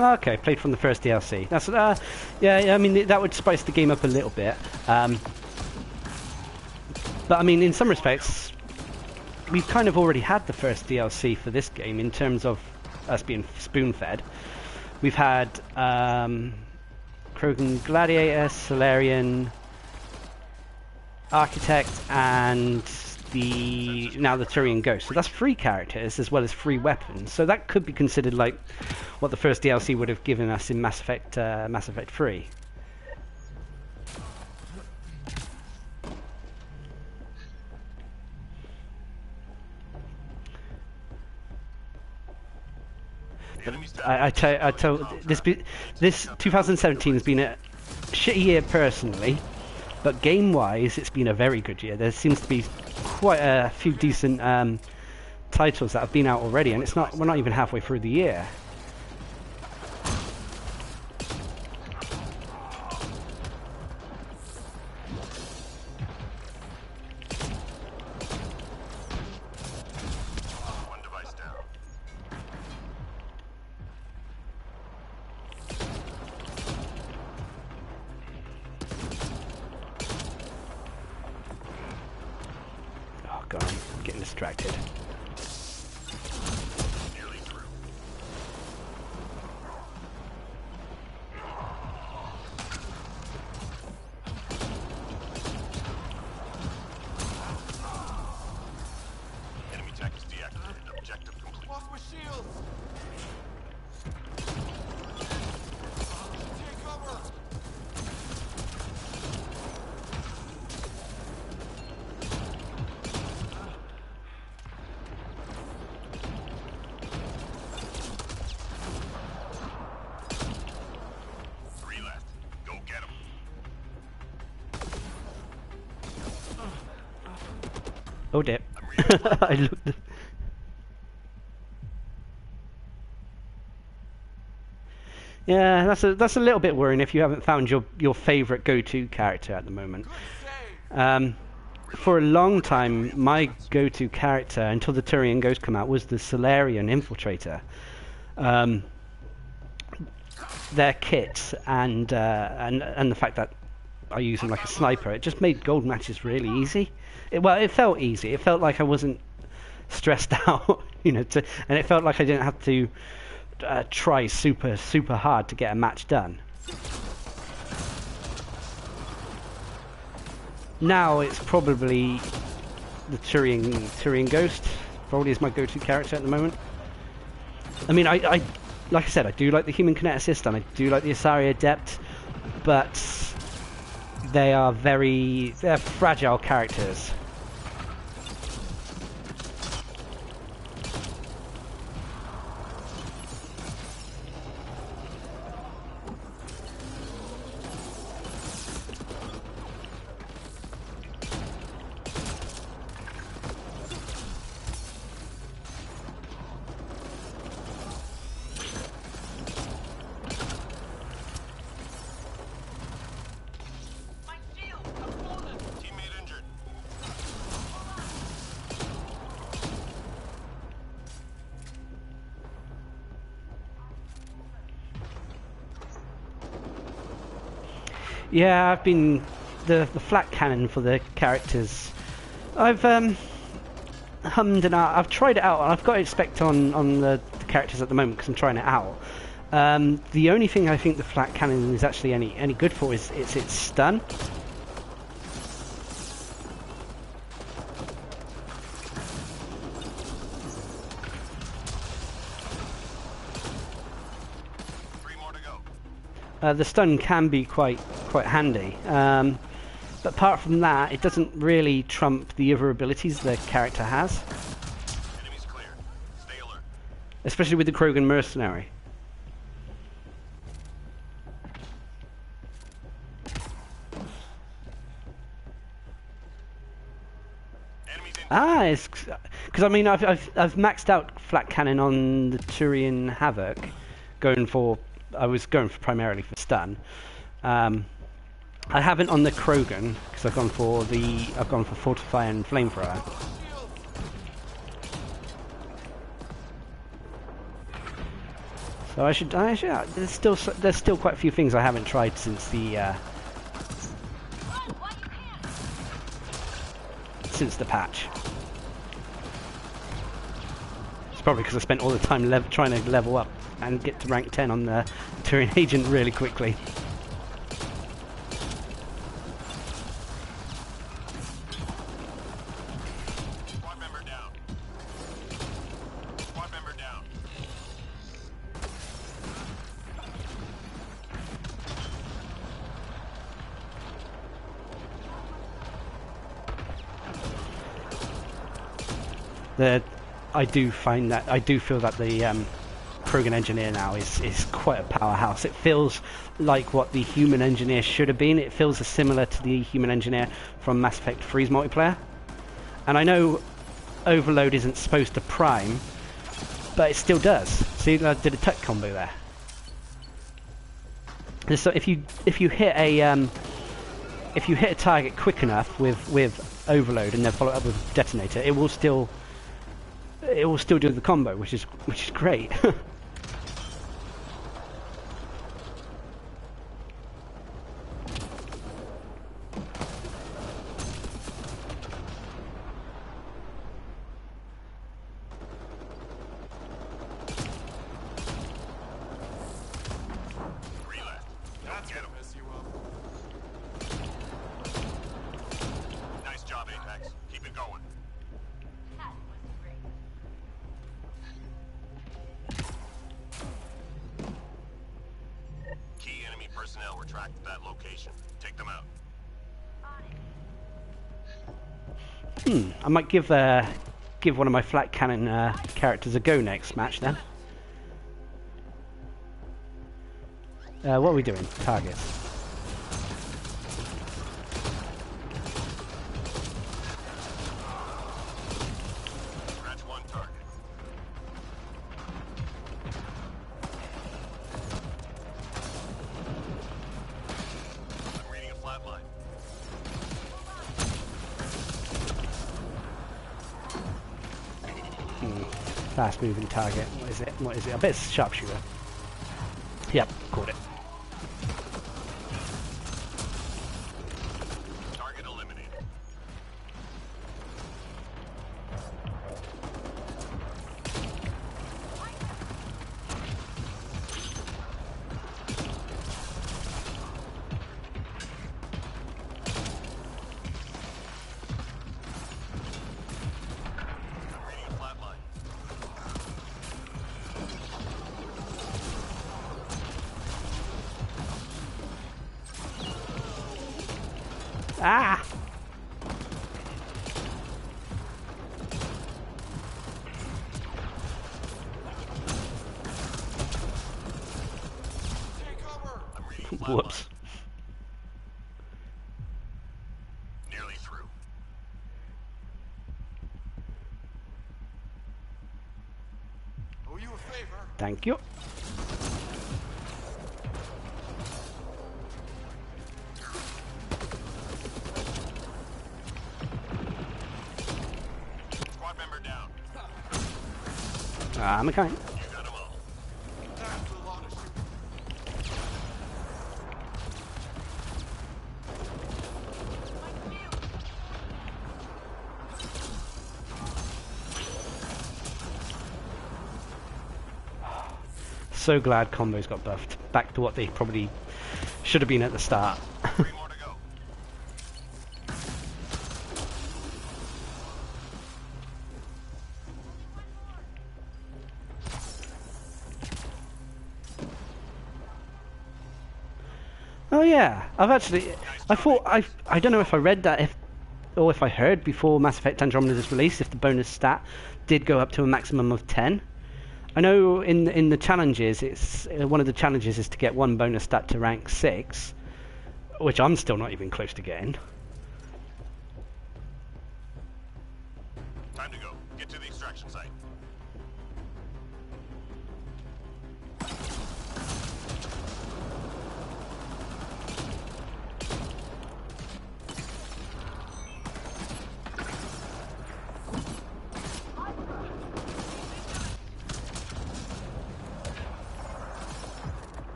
Okay, played from the first DLC. That's yeah. I mean, that would spice the game up a little bit. But I mean, in some respects, we've kind of already had the first DLC for this game in terms of us being spoon-fed. We've had Krogan Gladiator, Solarian, Architect, and now the Turian Ghost. So that's 3 characters as well as 3 weapons. So that could be considered like what the first DLC would have given us in Mass Effect 3. I tell this 2017 has been a shitty year personally, but game-wise, it's been a very good year. There seems to be quite a few decent titles that have been out already, and we're not even halfway through the year. One device down. Oh god, I'm getting distracted. Nearly through. Enemy tech is deactivated. Objective complete. Lost my shields. Take cover. Three left. Go get him. Oh dear. I looked. Yeah, that's a little bit worrying if you haven't found your favourite go-to character at the moment. Save. For a long time, my go-to character until the Turian Ghost come out was the Solarian Infiltrator. Their kit and the fact that I use him like a sniper, it just made gold matches really easy. It felt easy. It felt like I wasn't stressed out, and it felt like I didn't have to try super hard to get a match done. Now it's probably the Turian Ghost. Probably is my go-to character at the moment. I mean, I like I said, I do like the human kineticist and I do like the Asari Adept, but they're fragile characters. Teammate injured. Yeah, I've been the flat cannon for the characters. I've hummed and I've tried it out, and I've got it spec'd on the characters at the moment because I'm trying it out. The only thing I think the flat cannon is actually any good for is its stun. The stun can be quite handy, but apart from that, it doesn't really trump the other abilities the character has. Enemies clear. Stay alert. Especially with the Krogan mercenary. Enemies in. Ah, it's because I mean I've maxed out flat cannon on the Turian Havoc, I was going for primarily for stun. I haven't on the Krogan because I've gone for Fortify and Flamethrower. So I should there's still quite a few things I haven't tried since the patch. It's probably because I spent all the time trying to level up and get to rank 10 on the Turian Agent really quickly. Squad member down. Squad member down. I do feel that the Krogan engineer now is quite a powerhouse. It feels like what the human engineer should have been. It feels similar to the human engineer from Mass Effect 3's multiplayer. And I know Overload isn't supposed to prime, but it still does. See, I did a tuck combo there. So if you hit a target quick enough with Overload and then follow it up with Detonator, it will still do the combo, which is great. Nice job, Apex. Keep it going. Key enemy personnel were tracked at that location. Take them out. I might give one of my flat cannon characters a go next match then. What are we doing? Targets. Scratch one target. I'm reading a flat line. Fast moving target. What is it? What is it? I bet it's sharpshooter. Yep, caught it. Target eliminated. I'm reading a flat line. Ah! I'm reading a flat Whoops. line. Nearly through. Owe you a favor. Thank you. Squad member down. I'm a kind. You got them all. That's a lot of shit. so glad combos got buffed back to what they probably should have been at the start. 3 more to go. Oh yeah, I thought I don't know if I read that or if I heard before Mass Effect Andromeda's release if the bonus stat did go up to a maximum of 10. I know in the challenges, it's one of the challenges is to get one bonus stat to rank 6, which I'm still not even close to getting. Time to go. Get to the extraction site.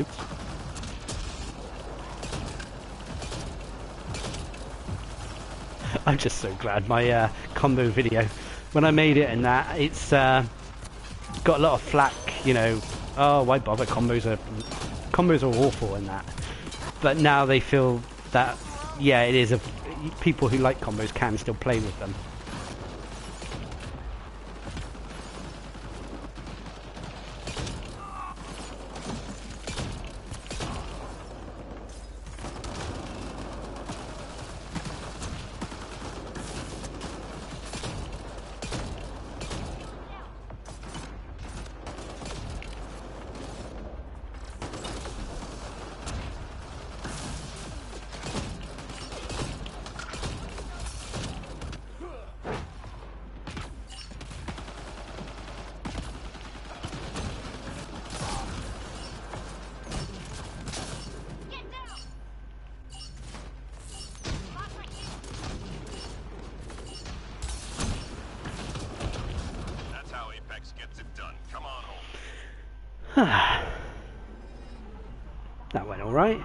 Oops. I'm just so glad my combo video, when I made it and that, it's got a lot of flack, you know, oh why bother, combos are awful and that. But now they feel that, yeah, it is, people who like combos can still play with them. That's how Apex gets it done. Come on home. That went all right.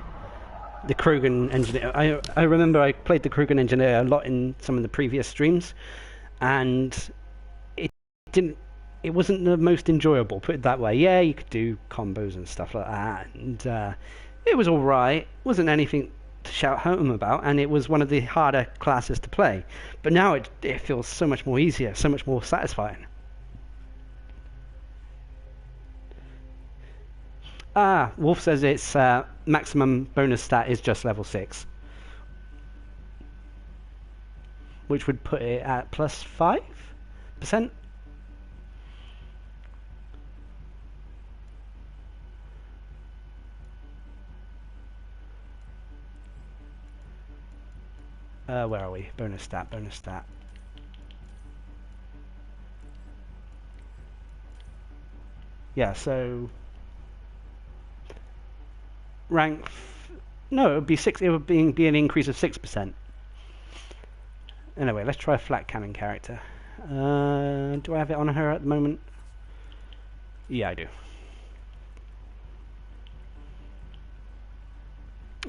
The Krogan engineer. I remember I played the Krogan engineer a lot in some of the previous streams, and it didn't. It wasn't the most enjoyable. Put it that way. Yeah, you could do combos and stuff like that, and it was all right. Wasn't anything to shout home about, and it was one of the harder classes to play. But now it feels so much more easier, so much more satisfying. Wolf says its maximum bonus stat is just level 6, which would put it at plus 5%. Where are we? Bonus stat, bonus stat. Yeah, so rank. No, it would be 6. It would be an increase of 6%. Anyway, let's try a flat cannon character. Do I have it on her at the moment? Yeah, I do.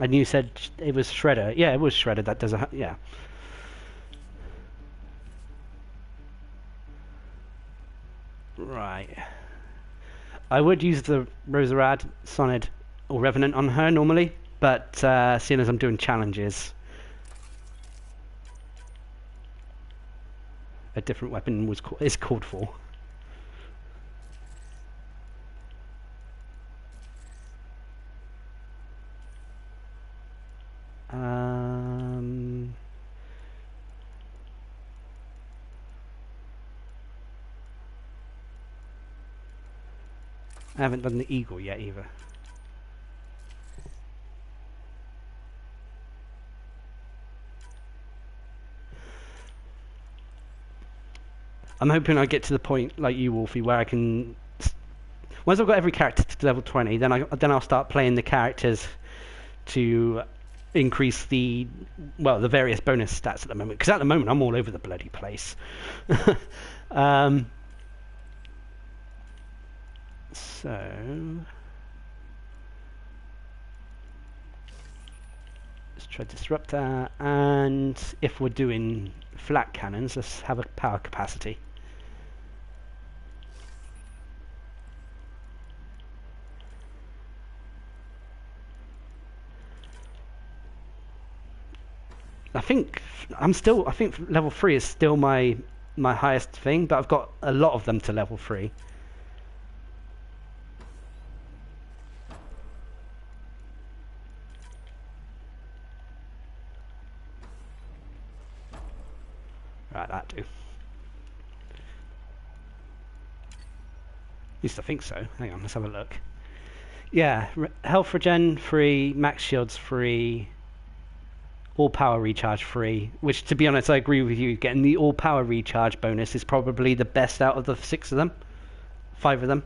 And you said it was Shredder. Yeah, it was Shredder. That does a yeah. Right. I would use the Roserad, Sonid, or Revenant on her normally, but seeing as I'm doing challenges, a different weapon is called for. I haven't done the Eagle yet either. I'm hoping I get to the point like you, Wolfie, where I can Once I've got every character to level 20, then I'll start playing the characters to increase the various bonus stats at the moment. Because at the moment I'm all over the bloody place. So let's try disruptor, and if we're doing flat cannons, let's have a power capacity. I think level 3 is still my highest thing, but I've got a lot of them to level 3. Right, that do. At least I think so. Hang on, let's have a look. Yeah, health regen free, max shields free, all power recharge free, which, to be honest, I agree with you. Getting the all power recharge bonus is probably the best out of the 5 of them.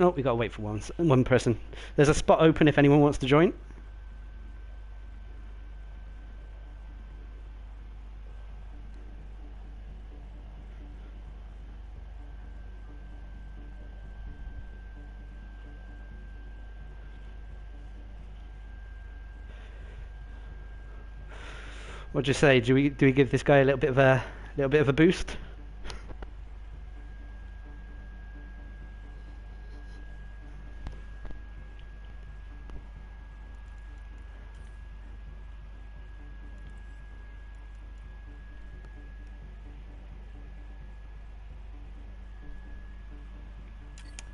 Oh, we gotta wait for one person. There's a spot open if anyone wants to join. What'd you say? Do we give this guy a little bit of a boost?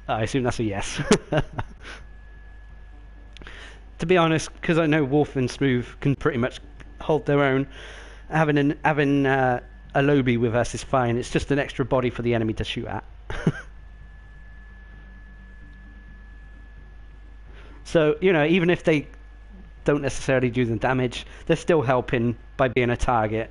I assume that's a yes. To be honest, because I know Wolf and Smooth can pretty much hold their own, having a lobby with us is fine. It's just an extra body for the enemy to shoot at. So, even if they don't necessarily do the damage, they're still helping by being a target.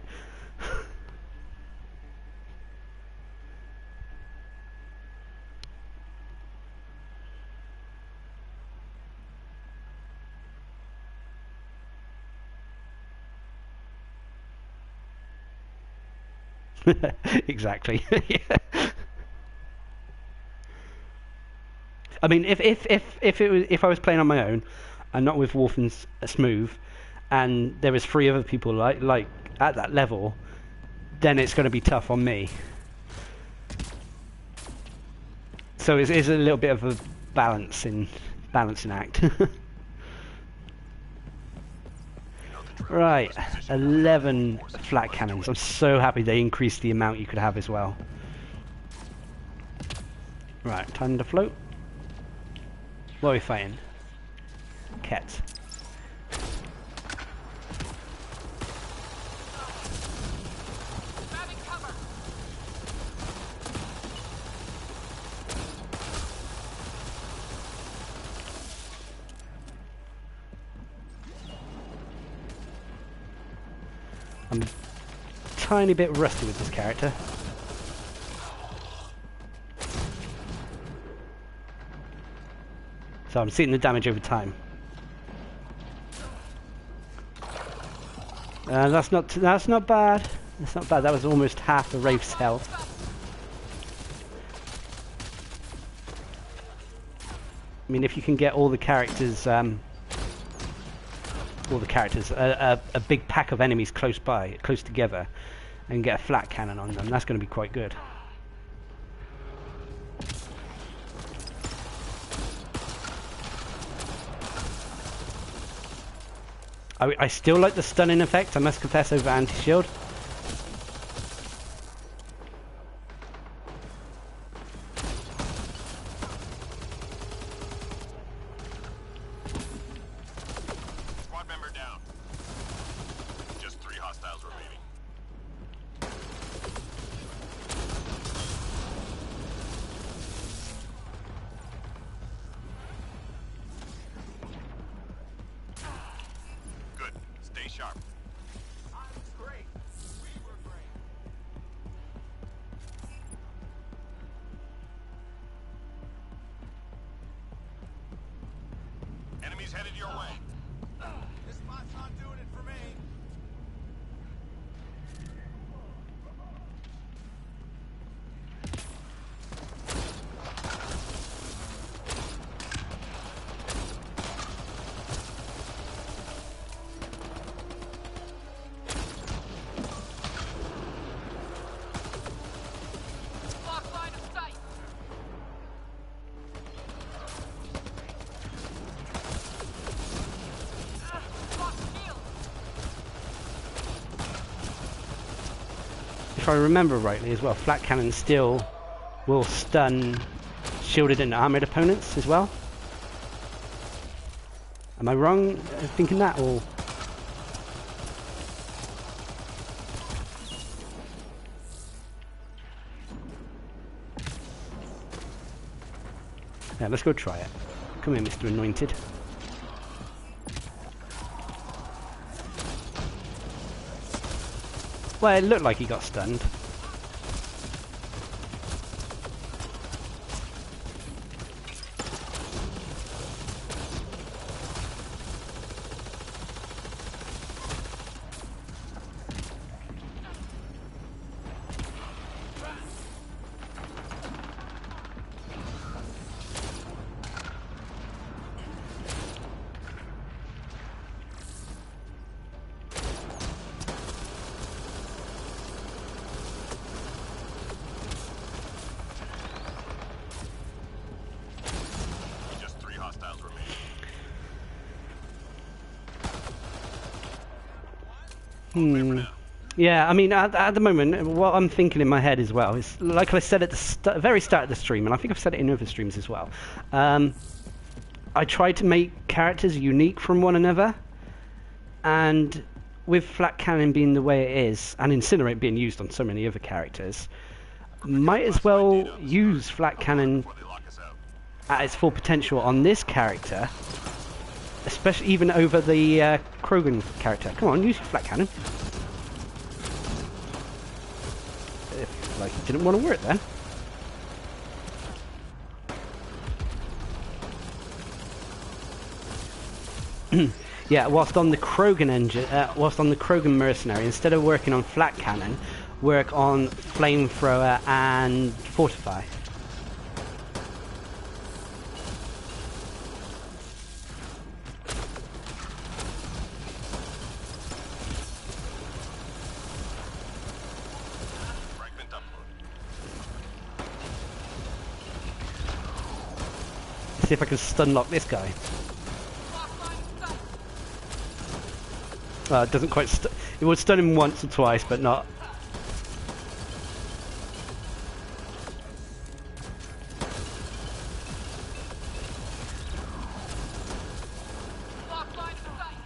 Exactly. Yeah. I mean, if I was playing on my own and not with Wolf and Smooth, and there was 3 other people like at that level, then it's going to be tough on me. So it's a little bit of a balancing act. Right, 11 flat cannons. I'm so happy they increased the amount you could have as well. Right, time to float. What are we fighting? Cats. Grabbing cover. I'm a tiny bit rusty with this character. So I'm seeing the damage over time. That's not bad. That's not bad. That was almost half the Wraith's health. I mean, if you can get all the characters, a big pack of enemies close together, and get a flat cannon on them, that's going to be quite good. I still like the stunning effect, I must confess, over anti-shield. Squad member down. Just 3 hostiles remaining. Enemies headed your way. This spot's not doing it for me. Lock line of sight. Lock shield. If I remember rightly as well, flat cannon still will stun shielded and armored opponents as well. Am I wrong thinking that, or? Yeah, let's go try it. Come here, Mr. Anointed. Well, it looked like he got stunned. Just 3 hostiles remain. Yeah, I mean, at the moment, what I'm thinking in my head as well is, like I said at the very start of the stream, and I think I've said it in other streams as well, I try to make characters unique from one another, and with Flat Cannon being the way it is, and Incinerate being used on so many other characters, might as well use Flat Cannon Before they lock us out. at its full potential on this character, especially even over the Krogan character. Come on, use your Flat Cannon. If, like, it didn't want to work then. Yeah, whilst on the Krogan engine, whilst on the Krogan mercenary, instead of working on Flat Cannon, work on Flamethrower and Fortify. Fragment upload. See if I can stun lock this guy. Lock line of sight. Well, it doesn't quite. It would stun him once or twice, but not. Lock line of sight.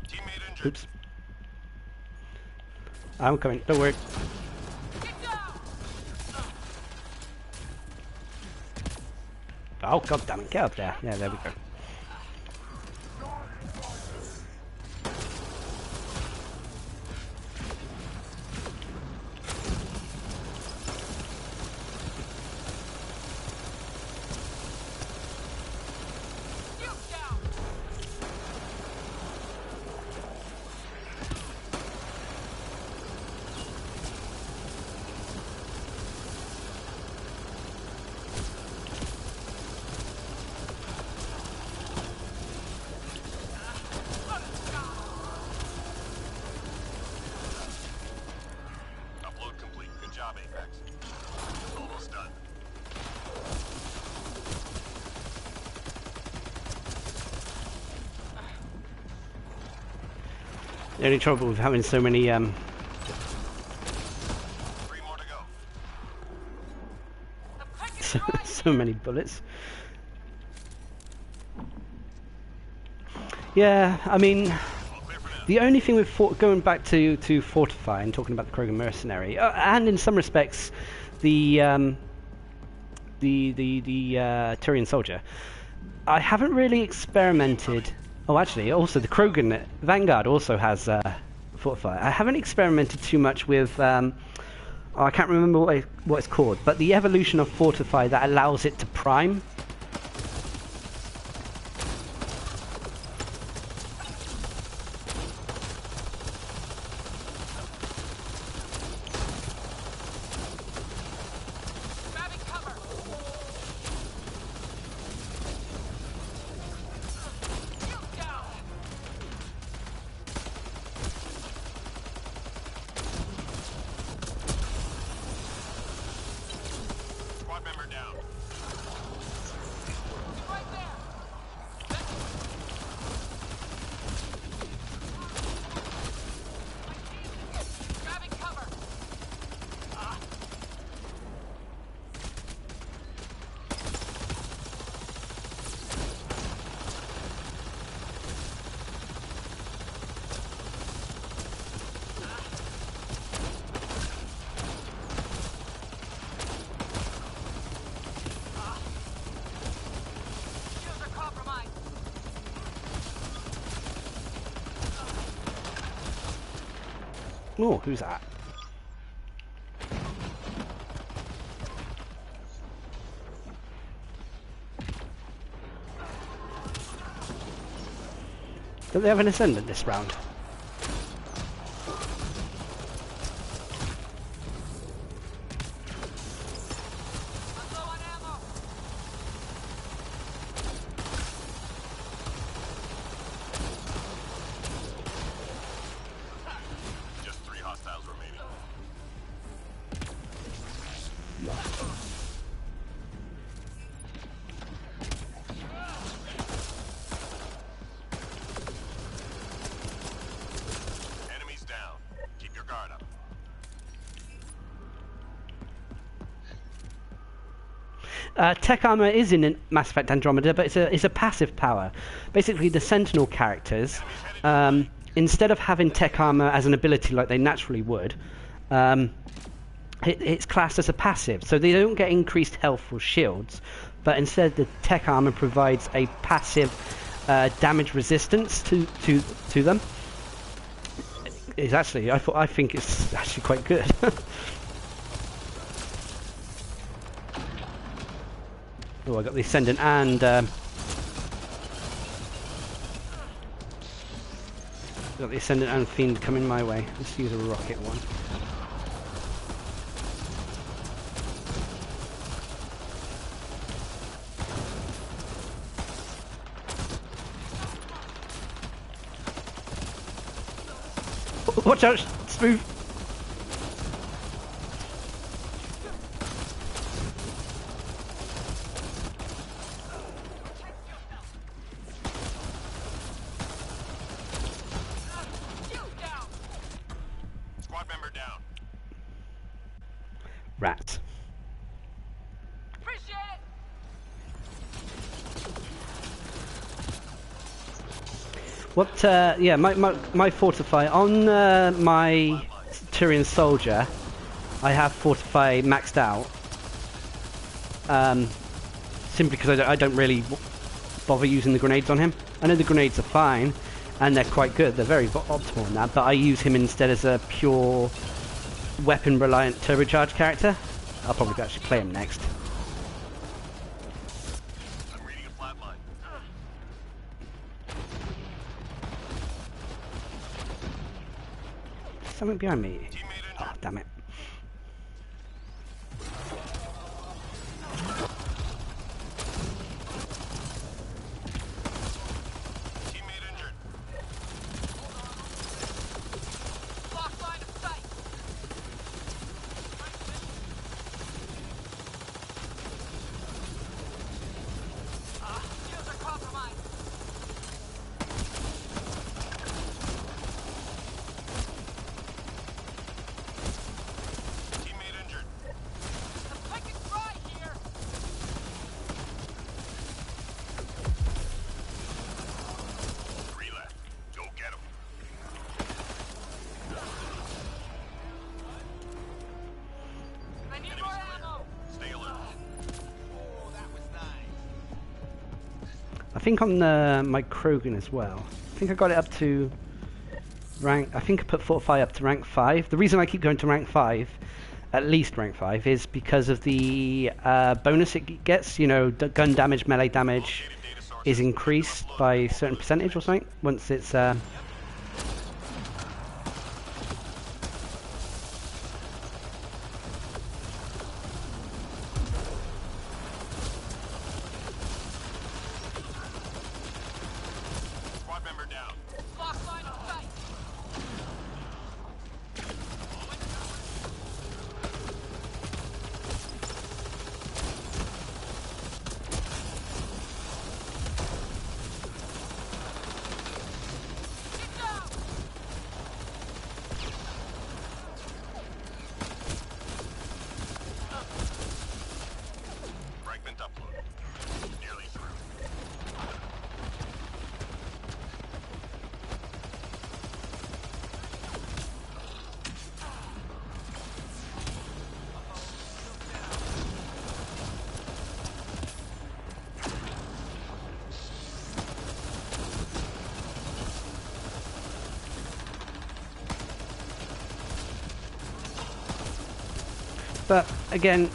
Teammate injured. Oops. I'm coming. Don't worry. Get down. Oh, god damn it. Get up there. Yeah, there we go. Shield down. Upload complete. Good job, Apex. Almost done. The only trouble with having so many 3 more to go. The pick is right. so many bullets. Yeah, I mean, All clear for now. the only thing with going back to Fortify and talking about the Krogan mercenary, and in some respects, the Turian soldier, I haven't really experimented. Oh, actually, also the Krogan Vanguard also has Fortify. I haven't experimented too much with. I can't remember what it's called, but the evolution of Fortify that allows it to prime. Grabbing cover. You down. Squad member down. Right there. Grabbing cover. Shields are compromised. Oh, who's that? Don't they have an ascendant this round? I'm low on ammo. Just 3 hostiles remaining. Enemies down. Keep your guard up. Tech armor is in Mass Effect Andromeda, but it's a passive power. Basically, the Sentinel characters, instead of having tech armor as an ability like they naturally would, it's classed as a passive. So they don't get increased health or shields, but instead the tech armor provides a passive damage resistance to them. It's actually, I think it's actually quite good. Oh, I got the Ascendant and got the Ascendant and Fiend coming my way. Let's use a rocket one. Watch out, Smooth! Squad member down. Rat. Appreciate it. What, yeah, my Fortify, on my Turian Soldier, I have Fortify maxed out. Simply because I don't really bother using the grenades on him. I know the grenades are fine, and they're quite good, they're very optimal in that, but I use him instead as a pure weapon-reliant turbocharged character. I'll probably actually play him next. I'm reading a flat line. Something behind me. Teammate injured. Oh, damn it. Teammate injured. Lock line of sight. Shields are compromised. Teammate injured. The pick is dry here. Three left. Go get him. I need more ammo. Stay alert. I think on my Krogan as well. I think I got it up to rank. I think I put Fortify up to rank 5. The reason I keep going to rank 5, at least rank 5, is because of the bonus it gets. You know, gun damage, melee damage is increased by a certain percentage or something once it's. Squad member down. Lock line of sight. Get down. Fragment upload. Nearly through. But again,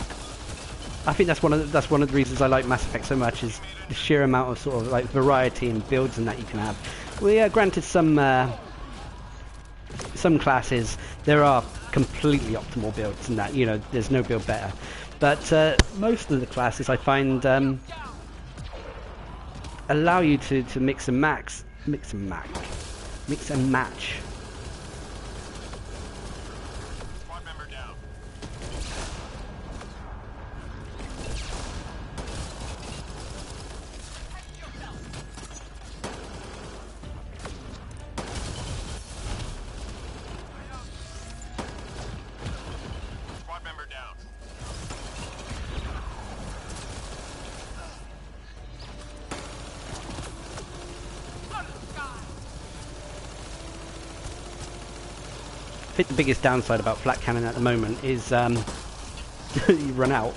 I think that's one of the reasons I like Mass Effect so much, is the sheer amount of sort of like variety and builds and that you can have. Well, yeah, granted some classes there are completely optimal builds and that, you know, there's no build better. But most of the classes I find allow you to mix and match. Squad member down. Squad member down. Go to the sky. I think the biggest downside about flat cannon at the moment is you run out.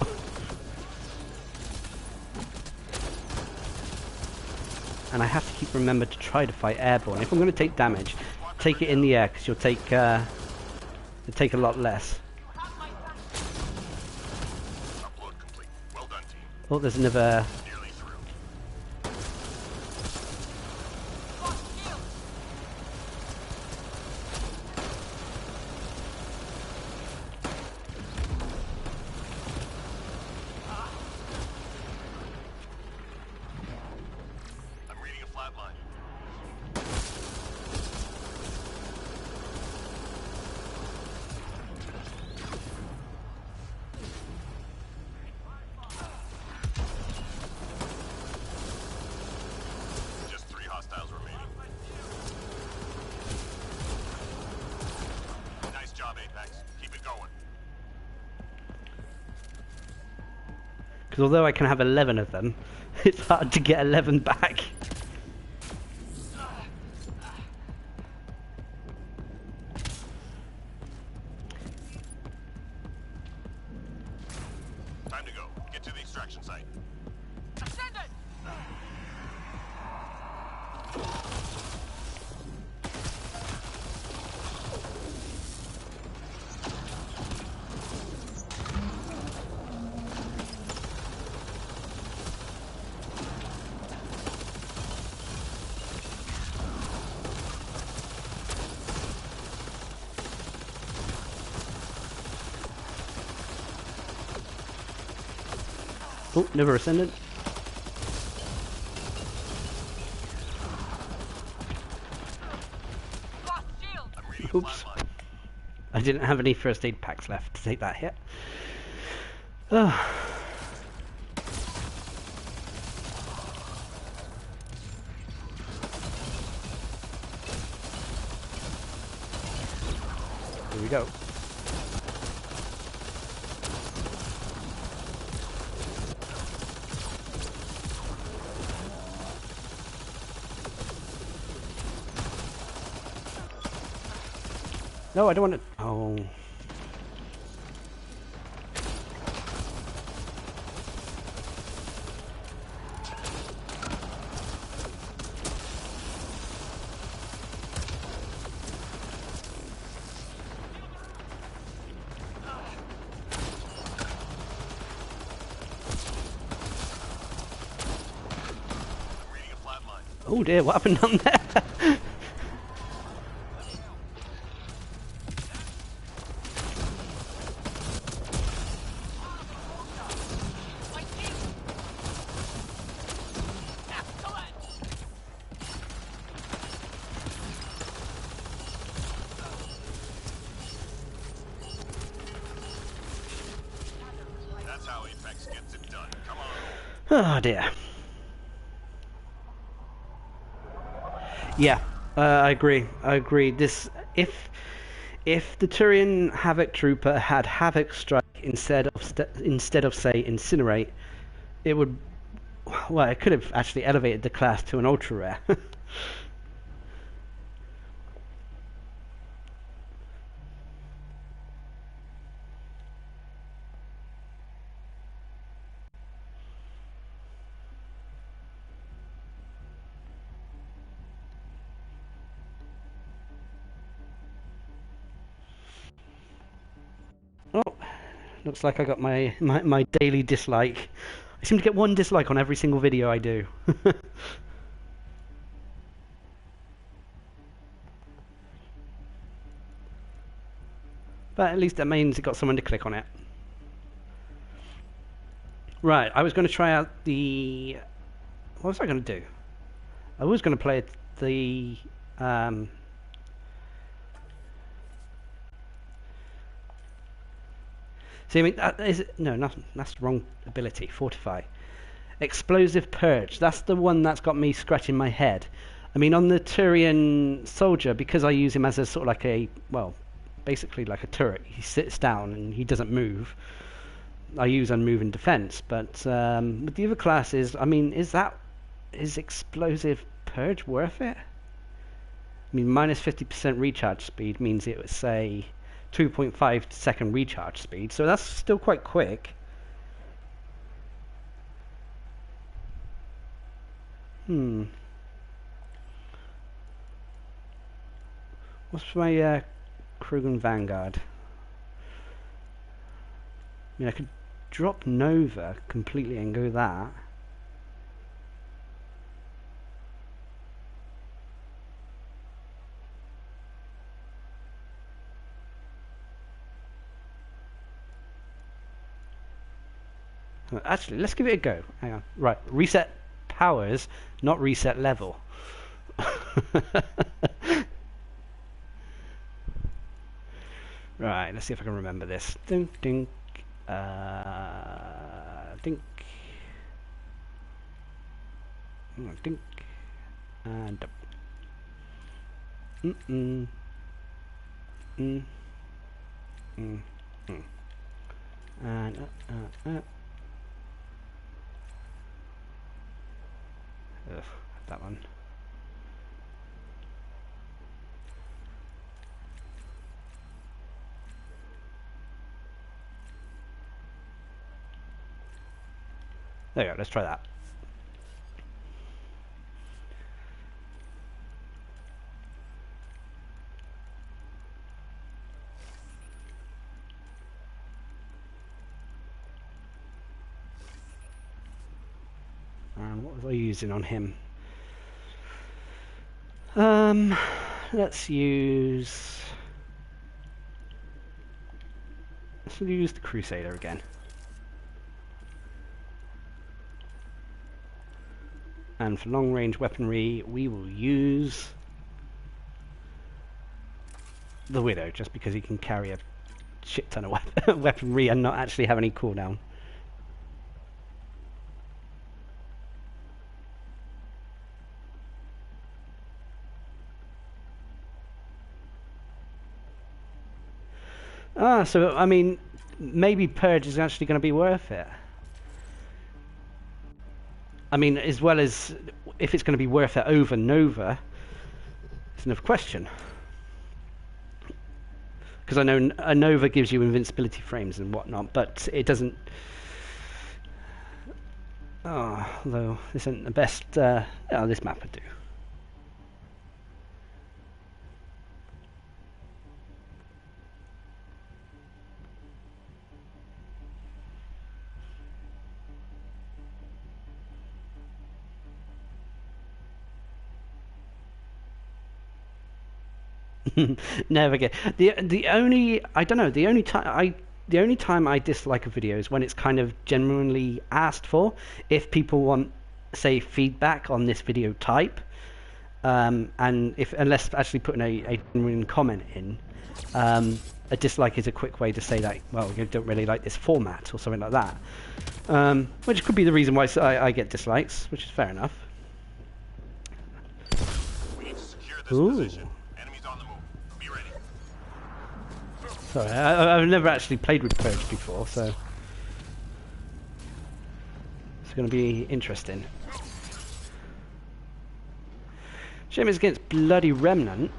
And I have to keep remember to try to fight airborne. If I'm going to take damage, take it in the air, because you'll take a lot less. Upload complete. Well done, team. Oh, there's another. Nearly through. Lock shield. I'm reading a flat line. Just 3 hostiles remaining. Nice job, Apex. Keep it going. Because although I can have 11 of them, it's hard to get 11 back. Time to go. Get to the extraction site. Ascendant. Oh, never ascended. Lock shield. I'm reading Oops. a flat line. I didn't have any first aid packs left to take that hit. Oh. Here we go. No, I don't want to. Oh. Oh dear, what happened down there? My shield! Excellent! That's how Apex gets it done. Come on. Oh dear. Yeah, I agree. I agree. This, if the Turian Havoc Trooper had Havoc Strike instead of say Incinerate, it would, well, it could have actually elevated the class to an ultra rare. Oh, looks like I got my daily dislike. I seem to get one dislike on every single video I do. But at least that means it got someone to click on it. Right, I was going to try out the... What was I going to do? I was going to play the... See, I mean, that's the wrong ability. Fortify. Explosive Purge. That's the one that's got me scratching my head. I mean, on the Turian soldier, because I use him as a sort of like a, well, basically like a turret. He sits down and he doesn't move. I use unmove in defense, but with the other classes, I mean, is Explosive Purge worth it? I mean, minus 50% recharge speed means it would say 2.5 second recharge speed, so that's still quite quick. What's my Krogan Vanguard? I mean, I could drop Nova completely and go that. Actually, let's give it a go. Hang on. Right, reset powers, not reset level. Right, let's see if I can remember this. Dink, dink, dink, dink, and up. Mm-mm. Mm. Mm. Mm. And ugh, that one. There you go, let's try that. And what was I using on him? Let's use the Crusader again. And for long range weaponry, we will use the Widow, just because he can carry a shit ton of weaponry and not actually have any cooldown. Ah, so I mean, maybe Purge is actually going to be worth it. I mean, as well as if it's going to be worth it over Nova, it's another question. Because I know a Nova gives you invincibility frames and whatnot, but it doesn't. Oh, although this isn't the best. This map would do. Never again. The only I don't know the only time I dislike a video is when it's kind of genuinely asked for. If people want, say, feedback on this video type, and if unless actually putting a genuine comment in, a dislike is a quick way to say that, well, you don't really like this format or something like that, which could be the reason why I get dislikes, which is fair enough. We need to secure this Ooh. position. Enemies on the move. Be ready. Sorry, I've never actually played with Purge before, so it's going to be interesting. Shame it's against bloody Remnant.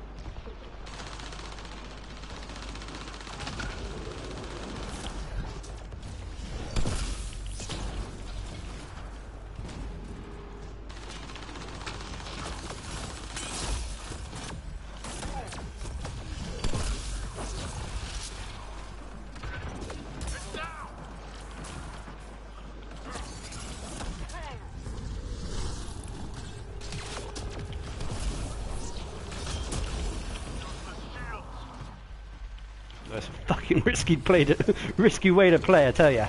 That's a fucking risky way to play, I tell ya.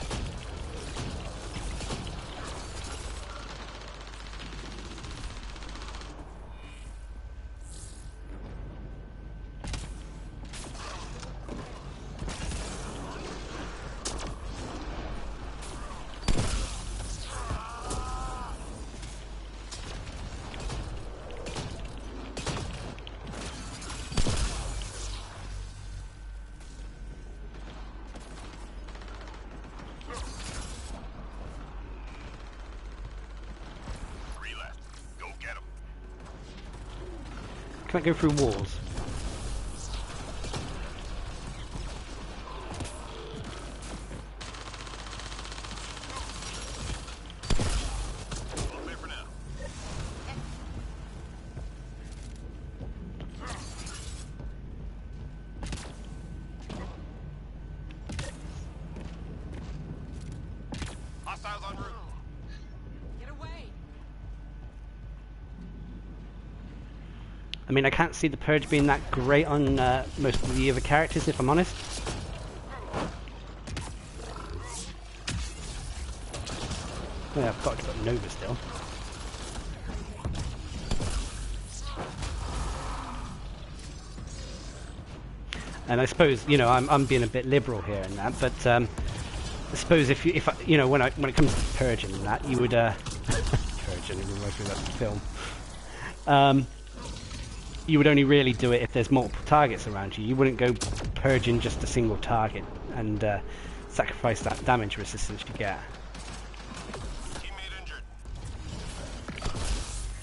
Can't go through walls. Clear for now. Hostiles en route. Get away! I mean, I can't see the Purge being that great on most of the other characters, if I'm honest. Oh, yeah, I've got to put Nova still. And I suppose, you know, I'm being a bit liberal here in that, but I suppose if you know, when it comes to Purging and that, you would Purging, even working that film. You would only really do it if there's multiple targets around you. You wouldn't go purging just a single target and sacrifice that damage resistance you get. Teammate injured. Teammate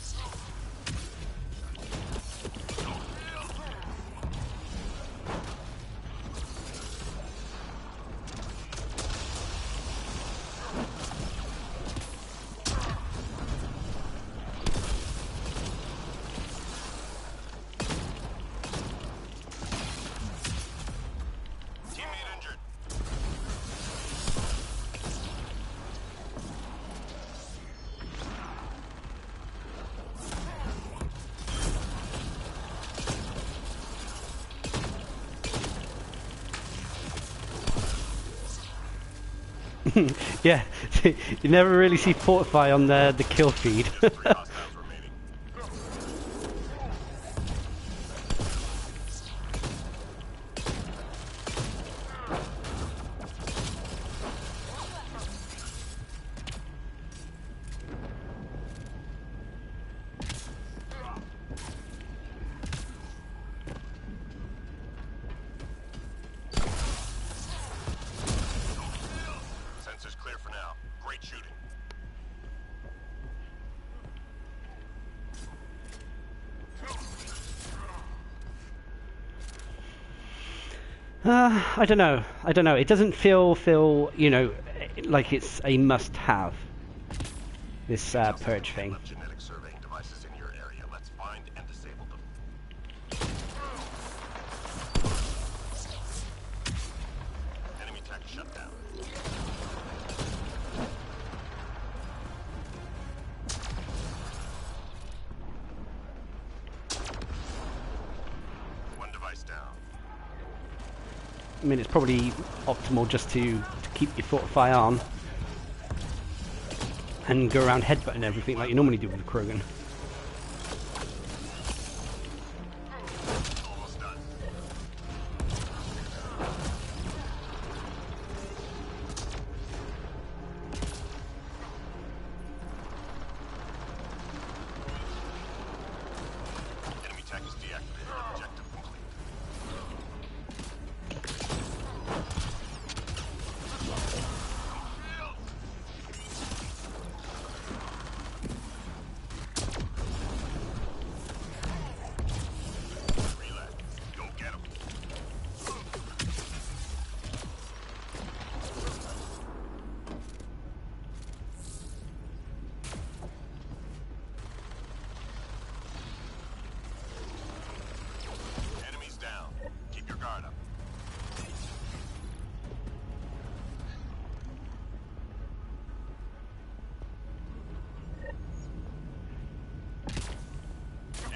injured. Yeah, you never really see Fortify on the kill feed. 3 hostiles remaining. Sensors clear for now. Great shooting. I don't know. It doesn't feel, you know, like it's a must-have. This Purge thing. Left genetic surveying devices in your area. Let's find and disable them. Enemy tech shut down. One device I mean, it's probably optimal just to keep your Fortify on and go around headbutting everything like you normally do with the Krogan. Almost done. Enemy tech is deactivated. Objective complete. Relax. Go get him. Enemies down. Keep your guard up.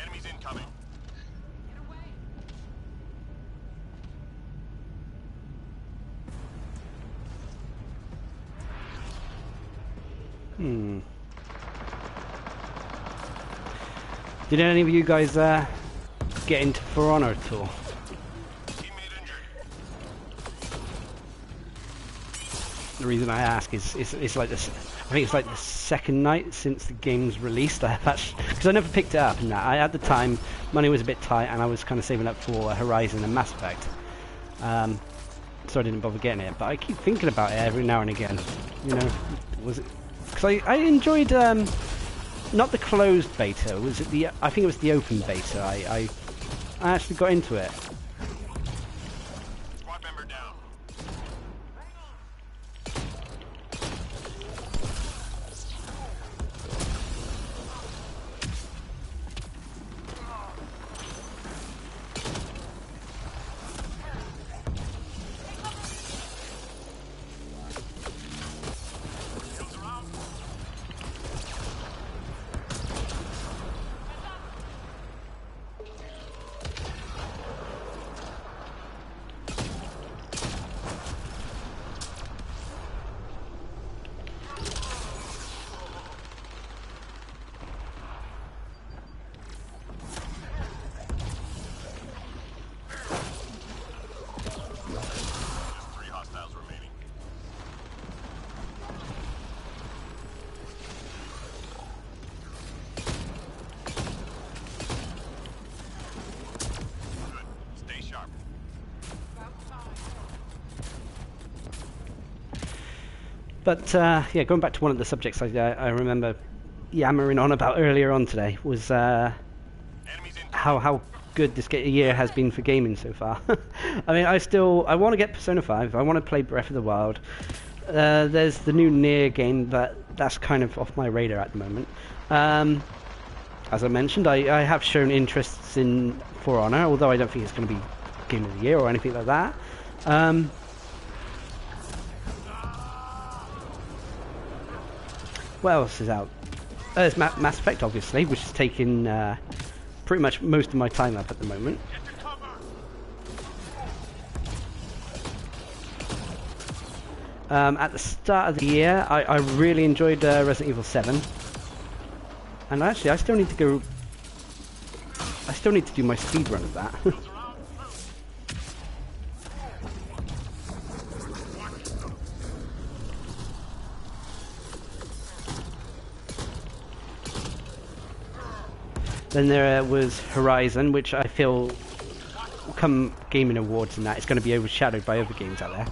Enemies incoming. Get away. Did any of you guys get into For Honor at all? Teammate injured. The reason I ask is it's like this. I think it's like the second night since the game's released. Because I never picked it up, and that at the time money was a bit tight, and I was kind of saving up for Horizon and Mass Effect. So I didn't bother getting it. But I keep thinking about it every now and again. You know, was it? Because I enjoyed not the closed beta. Was it the? I think it was the open beta. I actually got into it. Squad member down. Shields are out. Just 3 hostiles remaining. Good. Stay sharp. But yeah, going back to one of the subjects I remember yammering on about earlier on today was Enemies in. how good this year has been for gaming so far. I mean, I want to get Persona 5. I want to play Breath of the Wild. There's the new Nier game, but that's kind of off my radar at the moment. As I mentioned, I have shown interests in For Honor, although I don't think it's going to be Game of the Year or anything like that. What else is out? There's Mass Effect, obviously, which is taking pretty much most of my time up at the moment. Get to cover. At the start of the year, I really enjoyed Resident Evil 7. And actually, I still need to do my speed run of that. Then there was Horizon, which I feel, come gaming awards and that, it's going to be overshadowed by other games out there.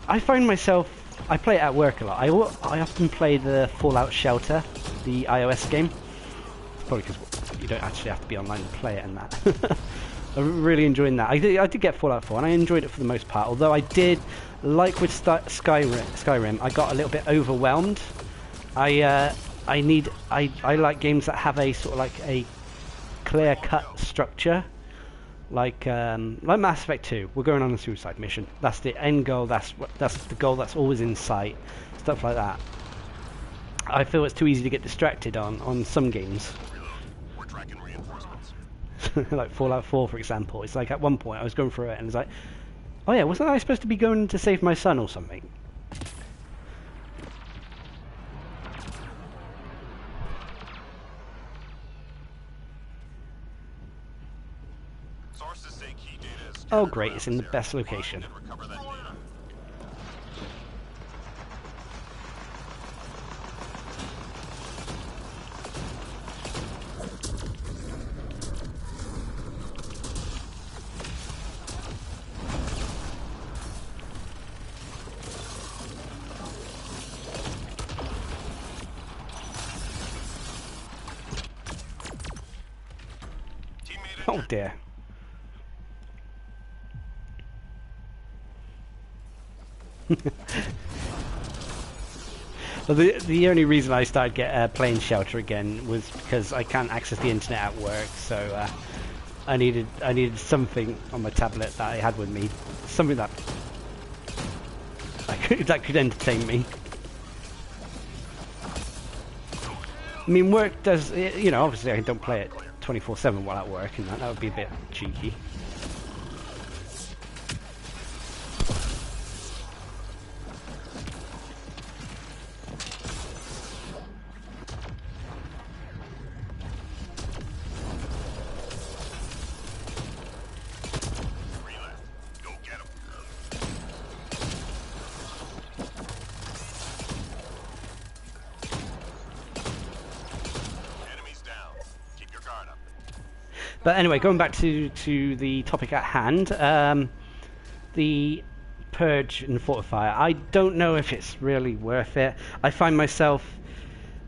I find myself, I play it at work a lot. I often play the Fallout Shelter, the iOS game. It's probably because you don't actually have to be online to play it and that. I'm really enjoying that. I did get Fallout 4 and I enjoyed it for the most part, although I did, like with Skyrim, I got a little bit overwhelmed. I I like games that have a sort of like a clear-cut structure, like Mass Effect 2. We're going on a suicide mission. That's the end goal. That's the goal that's always in sight. Stuff like that. I feel it's too easy to get distracted on some games. We're tracking reinforcements. Like Fallout 4, for example. It's like at one point I was going through it and it's like, oh yeah, wasn't I supposed to be going to save my son or something? Sources say key data is Oh great, it's in the best location. recover that data. Teammate Oh injured. dear. Well, the only reason I started playing Shelter again was because I can't access the internet at work, so I needed something on my tablet that I had with me, something that that could entertain me. I mean, work does, you know, obviously I don't play it 24/7 while at work, and that would be a bit cheeky. Three left. Go get 'em. Enemies down. Keep your guard up. But anyway, going back to the topic at hand, the Purge and Fortify. I don't know if it's really worth it. I find myself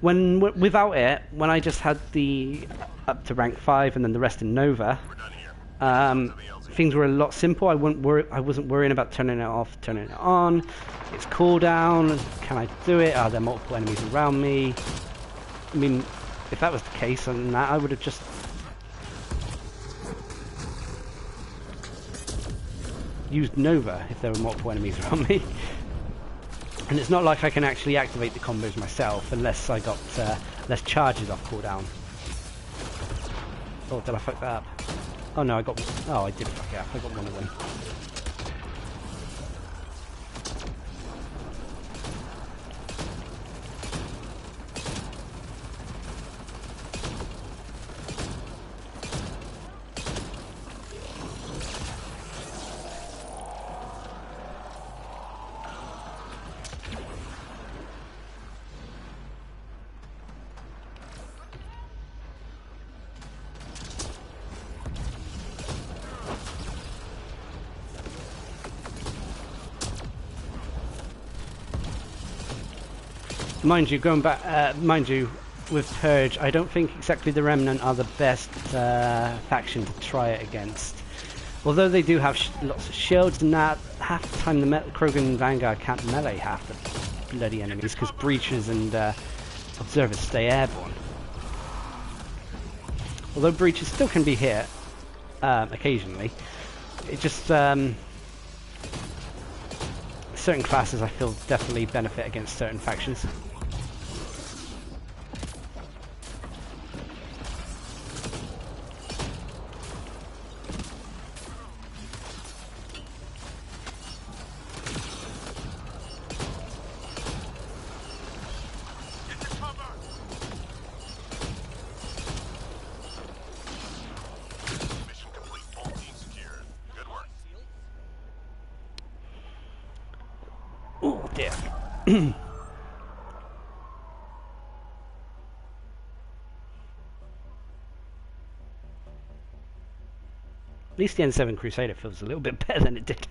without it, when I just had the up to rank 5 and then the rest in Nova, We're done here. things were a lot simple. I wasn't worrying about turning it off, turning it on. It's cooldown. Can I do it? Are there multiple enemies around me? I mean, if that was the case, then I would have just used Nova if there were multiple enemies around me. And it's not like I can actually activate the combos myself unless I got less charges off cooldown. Oh, did I fuck that up? Oh no, I did fuck it up. I got one of them. Mind you, with Purge, I don't think exactly the Remnant are the best faction to try it against. Although they do have lots of shields and that, half the time the Krogan Vanguard can't melee half the bloody enemies because Breaches and Observers stay airborne. Although Breaches still can be hit occasionally, it just certain classes I feel definitely benefit against certain factions. Get to cover. Mission complete. All teams secured. Good work. Oh dear. At least the N7 Crusader feels a little bit better than it did.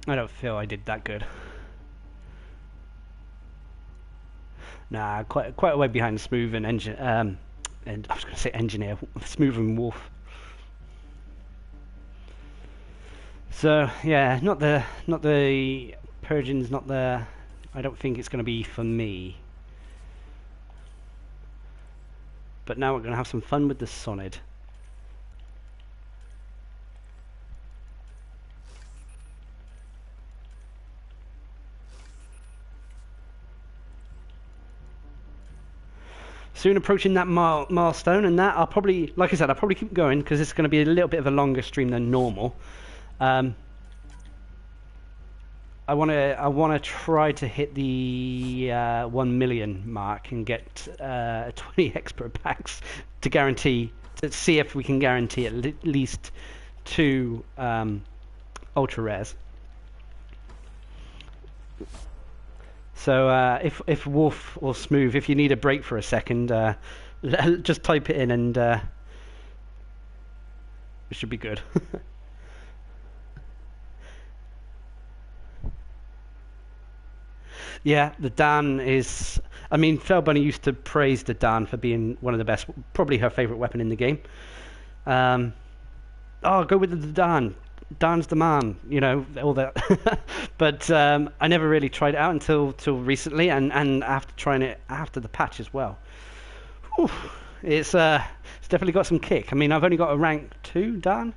I don't feel I did that good. Nah, quite a way behind Smooth and Engine. And I was going to say Engineer, Smooth and Wolf. So yeah, not the Purgeon's not the. I don't think it's going to be for me. But now we're going to have some fun with the Sonid. Soon approaching that milestone, and that I'll probably, like I said, I'll probably keep going because it's going to be a little bit of a longer stream than normal. I want to try to hit the 1 million mark and get 20 expert packs to see if we can guarantee at least 2 ultra rares. So if Wolf or Smooth, if you need a break for a second, just type it in and it should be good. Yeah, the Dan is... I mean, Felbunny used to praise the Dan for being one of the best, probably her favourite weapon in the game. Oh, go with the Dan. Dan's the man, you know, all that. But I never really tried it out until recently, and after trying it after the patch as well. Whew, it's definitely got some kick. I mean, I've only got a rank 2 Dan.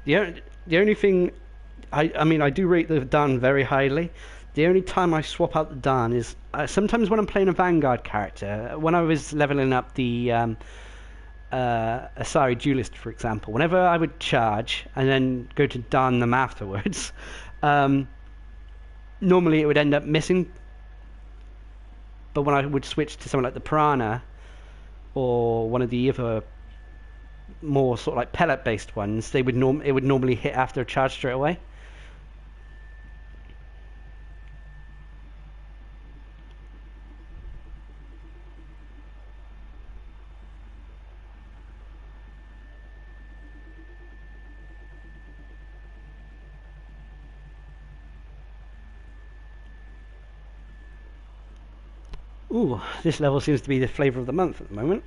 The only thing, I mean, I do rate the Dan very highly. The only time I swap out the Dan is sometimes when I'm playing a Vanguard character. When I was leveling up the Asari Duelist, for example, whenever I would charge and then go to Dan them afterwards, normally it would end up missing. But when I would switch to something like the Piranha or one of the other more sort of like pellet based ones, it would normally hit after a charge straight away. Ooh, this level seems to be the flavour of the month at the moment.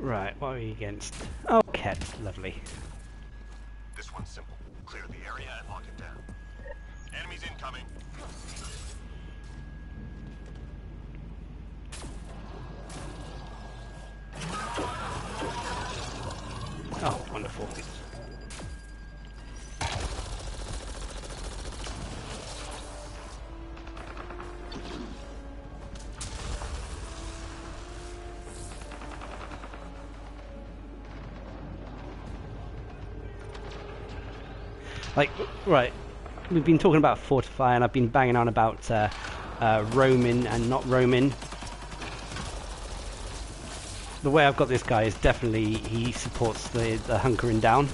Right, what are we against? Oh, Ket, lovely. This one's simple. Clear the area and lock it down. Enemies incoming. Oh, wonderful. Like, right, we've been talking about Fortify, and I've been banging on about roaming and not roaming. The way I've got this guy is definitely he supports the hunkering down.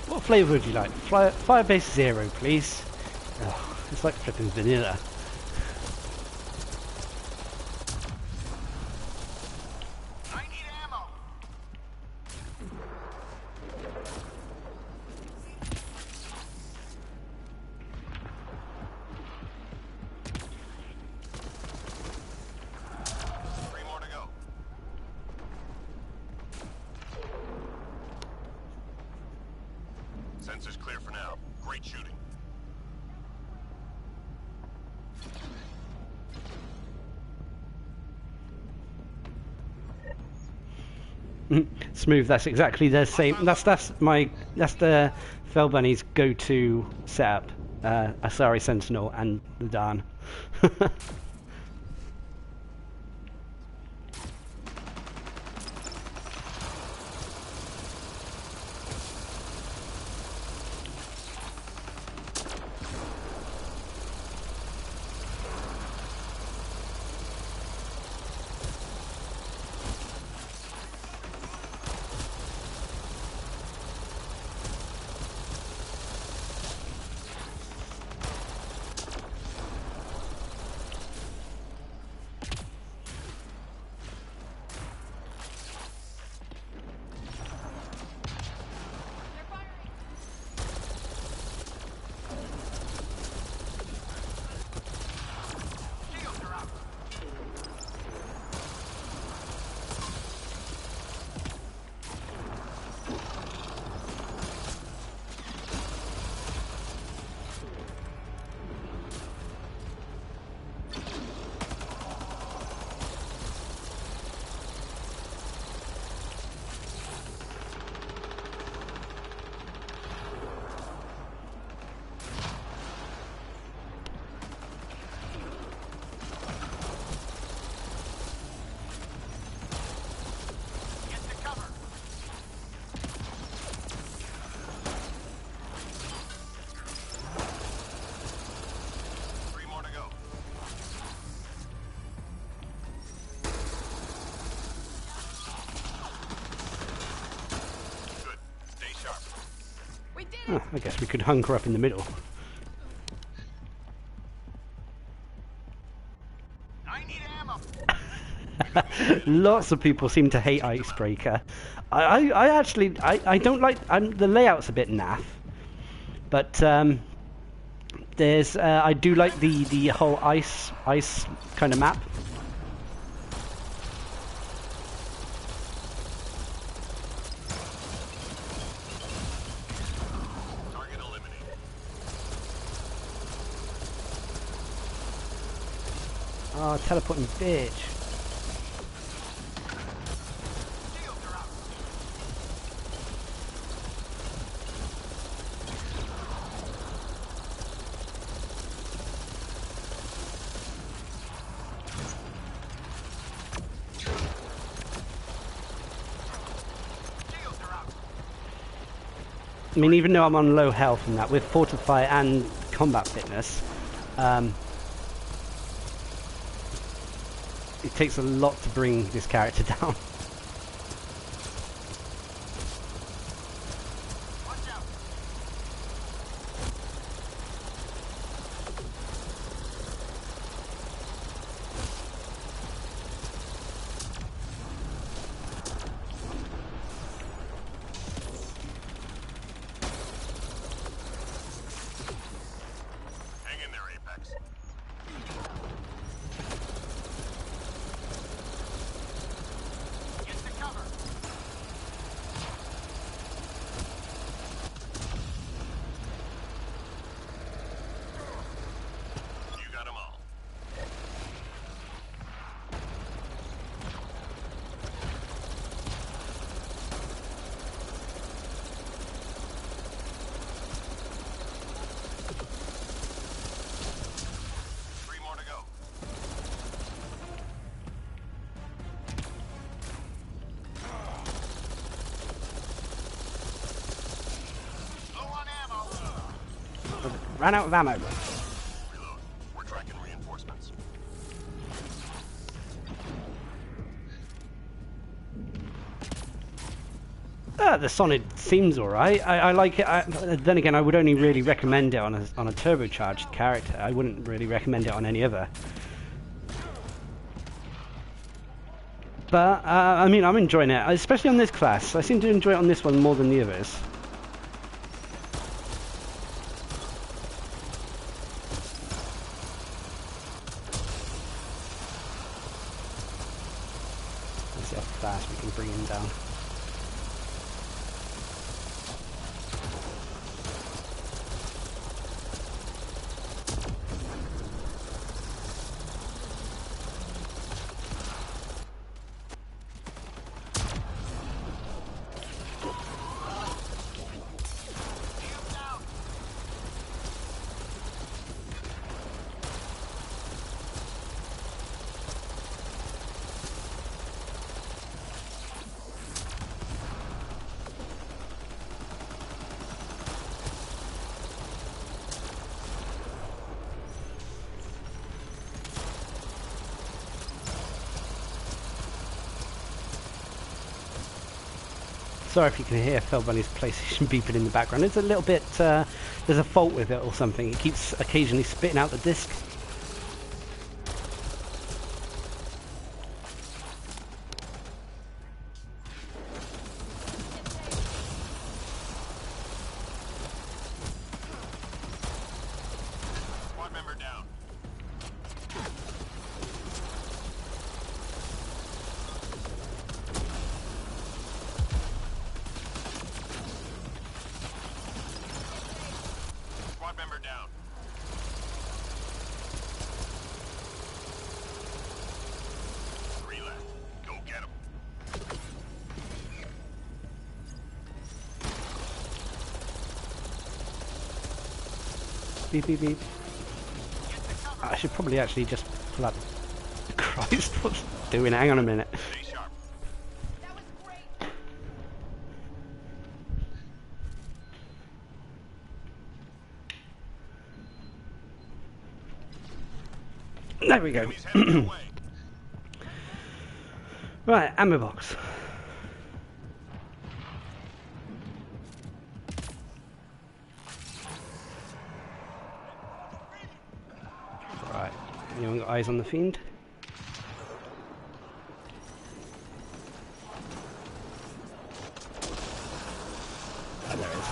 What flavour would you like? Firebase Zero, please. Oh, it's like flipping vanilla. I need ammo. Three more to go. Sensors clear for now. Great shooting. Smooth. That's exactly the same. That's the Fell Bunny's go-to setup. Asari Sentinel and the Darn. Oh, I guess we could hunker up in the middle. I need ammo. Lots of people seem to hate Icebreaker. I actually I don't like. The layout's a bit naff, but there's I do like the whole ice kind of map. Target eliminated. Oh, teleporting bitch. Shields are up. Shields are up. I mean, even though I'm on low health and that, with Fortify and combat fitness, it takes a lot to bring this character down. Watch out. Hang in there, Apex. Get to cover. You got them all. Three more to go. Low on ammo. Ran out of ammo. Reload. We're tracking reinforcements. The Sonid seems alright. I like it. Then again, I would only really recommend it on a turbocharged character. I wouldn't really recommend it on any other. But I mean, I'm enjoying it, especially on this class. I seem to enjoy it on this one more than the others. Let's see how fast we can bring him down. Sorry if you can hear Phil Bunny's PlayStation beeping in the background. It's a little bit, there's a fault with it or something. It keeps occasionally spitting out the disc. Squad member down. Squad member down. Three left. Go get 'em. Beep, beep, beep. I should probably actually just pull up. Christ, what's doing? Hang on a minute. Stay sharp. That was great. There we go. Enemies heading your way. Right, ammo box. Right, anyone got eyes on the fiend? Oh, there it is.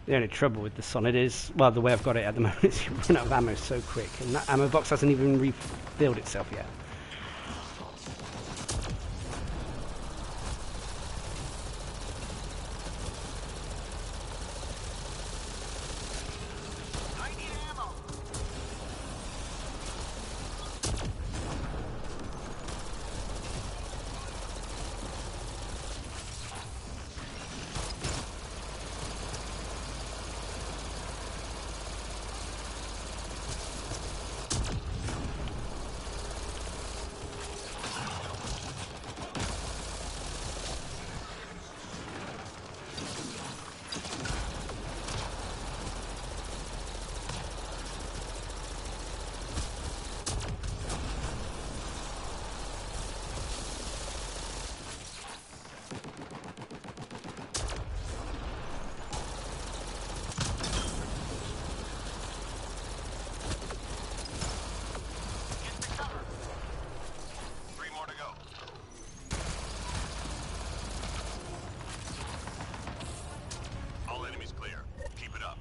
The only trouble with the Sonid is, well, the way I've got it at the moment is you run out of ammo so quick, and that ammo box hasn't even refilled itself yet. I need ammo. Get to cover. 3 more to go. All enemies clear. Keep it up.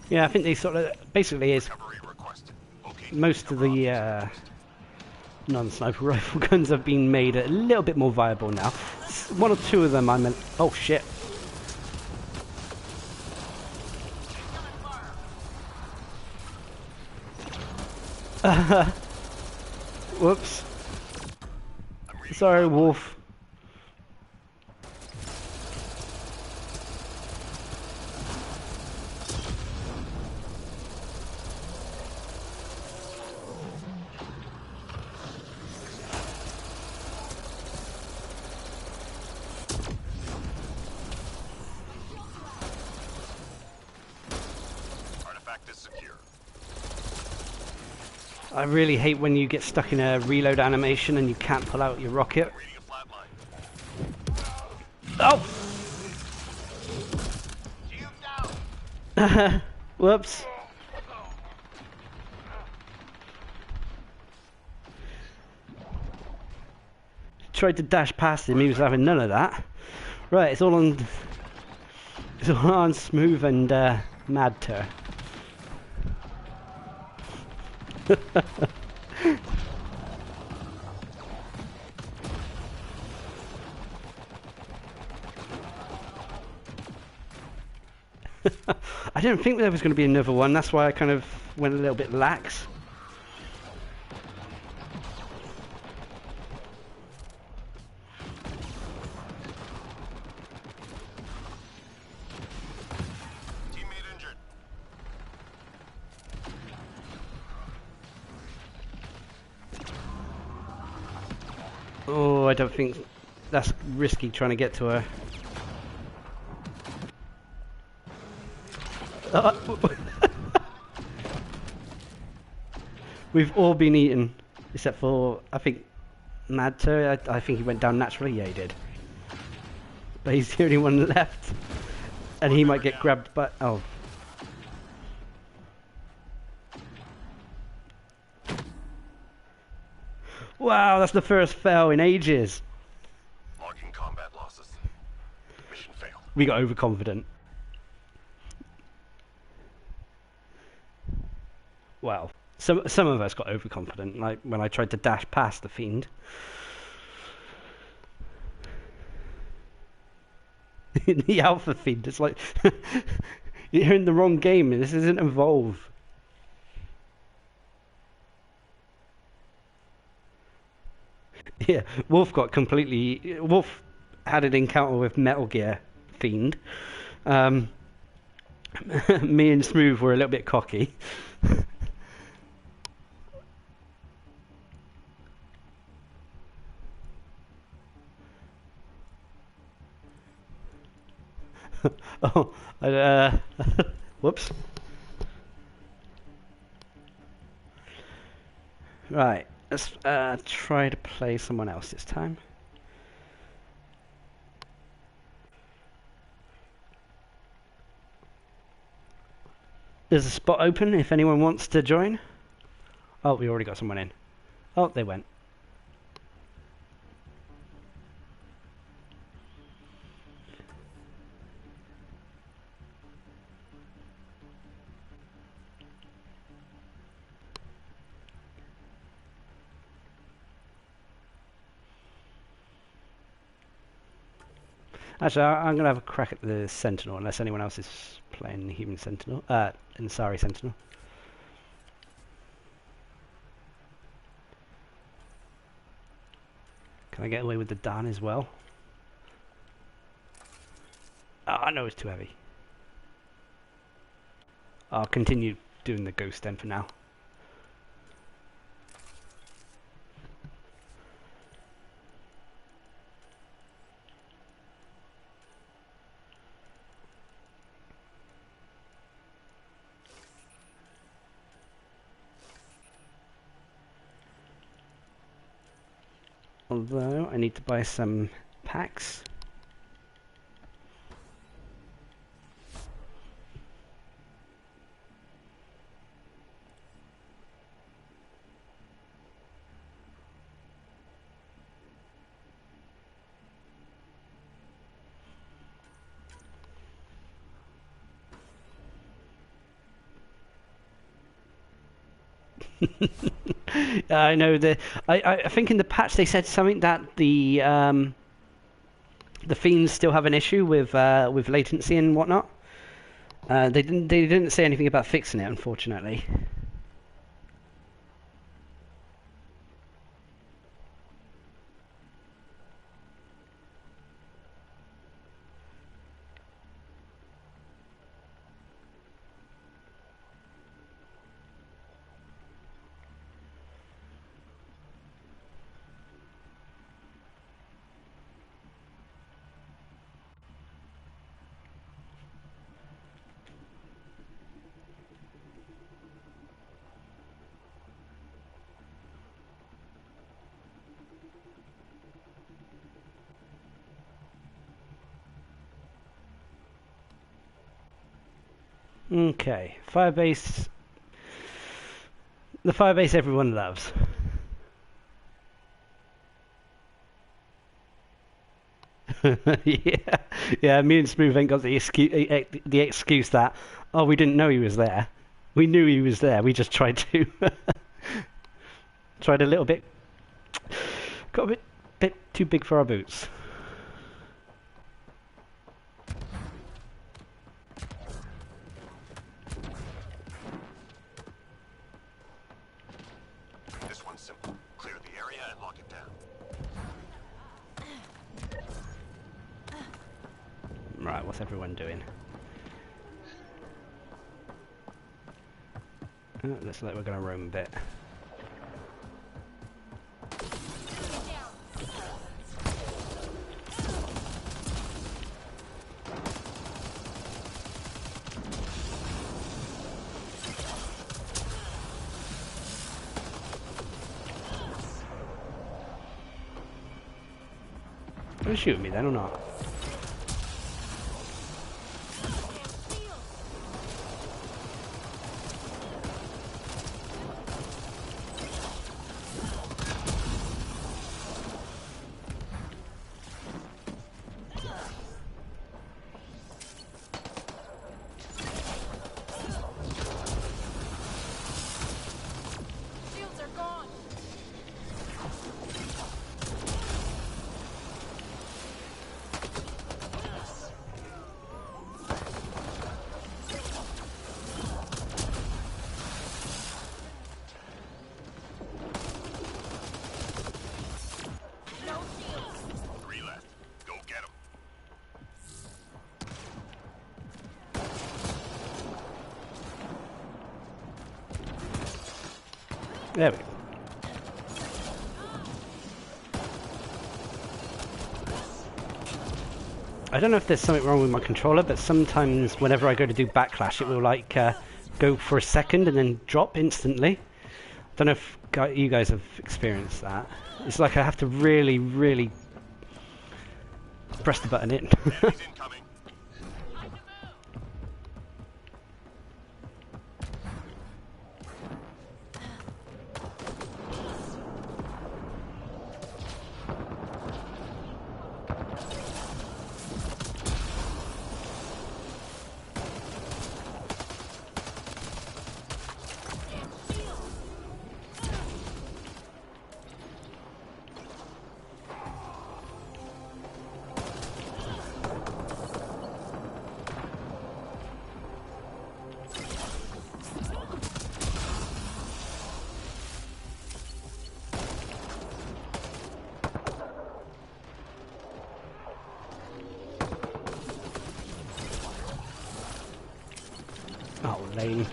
Yeah, I think they sort of, basically is Recovery requested. Okay. most of the non-sniper rifle guns have been made a little bit more viable now. One or two of them I meant... Oh shit. Whoops. Sorry, Wolf. Artifact is secure. I really hate when you get stuck in a reload animation and you can't pull out your rocket. Reading a flat line. Oh! Shield down. Whoops. Tried to dash past him, he was having none of that. Right, it's all on smooth and mad tour. I didn't think there was going to be another one, that's why I kind of went a little bit lax. Teammate injured. Oh, I don't think that's risky trying to get to her. We've all been eaten, except for, I think, Mad Tur. I think he went down naturally. Yeah, he did. But he's the only one left. And he might get grabbed by... Oh. Wow, that's the first fail in ages. Logging combat losses. Mission failed. We got overconfident. Well, some of us got overconfident, like when I tried to dash past the fiend. The alpha fiend, it's like you're in the wrong game. This isn't Evolve. Yeah, Wolf had an encounter with Metal Gear Fiend. Me and Smooth were a little bit cocky. Oh, whoops. Right, let's try to play someone else this time. There's a spot open if anyone wants to join. Oh, we already got someone in. Oh, they went. Actually, I'm going to have a crack at the Sentinel, unless anyone else is playing the Human Sentinel. Ansari Sentinel. Can I get away with the Dan as well? Oh, I know it's too heavy. I'll continue doing the Ghost then for now. Although I need to buy some packs. I know I think in the patch they said something that the fiends still have an issue with latency and whatnot. They didn't say anything about fixing it, unfortunately. Okay, Firebase. The Firebase everyone loves. Yeah, yeah. Me and Smooth ain't got the excuse that we didn't know he was there. We knew he was there. We just tried to tried a little bit. Got a bit too big for our boots. This one's simple. Clear the area and lock it down. Right, what's everyone doing? Oh, looks like we're going to roam a bit. Are you shooting me then or not? Shields are gone. No shields. 3 left. Go get 'em. There we go. I don't know if there's something wrong with my controller, but sometimes whenever I go to do backlash, it will like go for a second and then drop instantly. Don't know if you guys have experienced that. It's like I have to really, really press the button in. Enemies incoming. Oh, lame.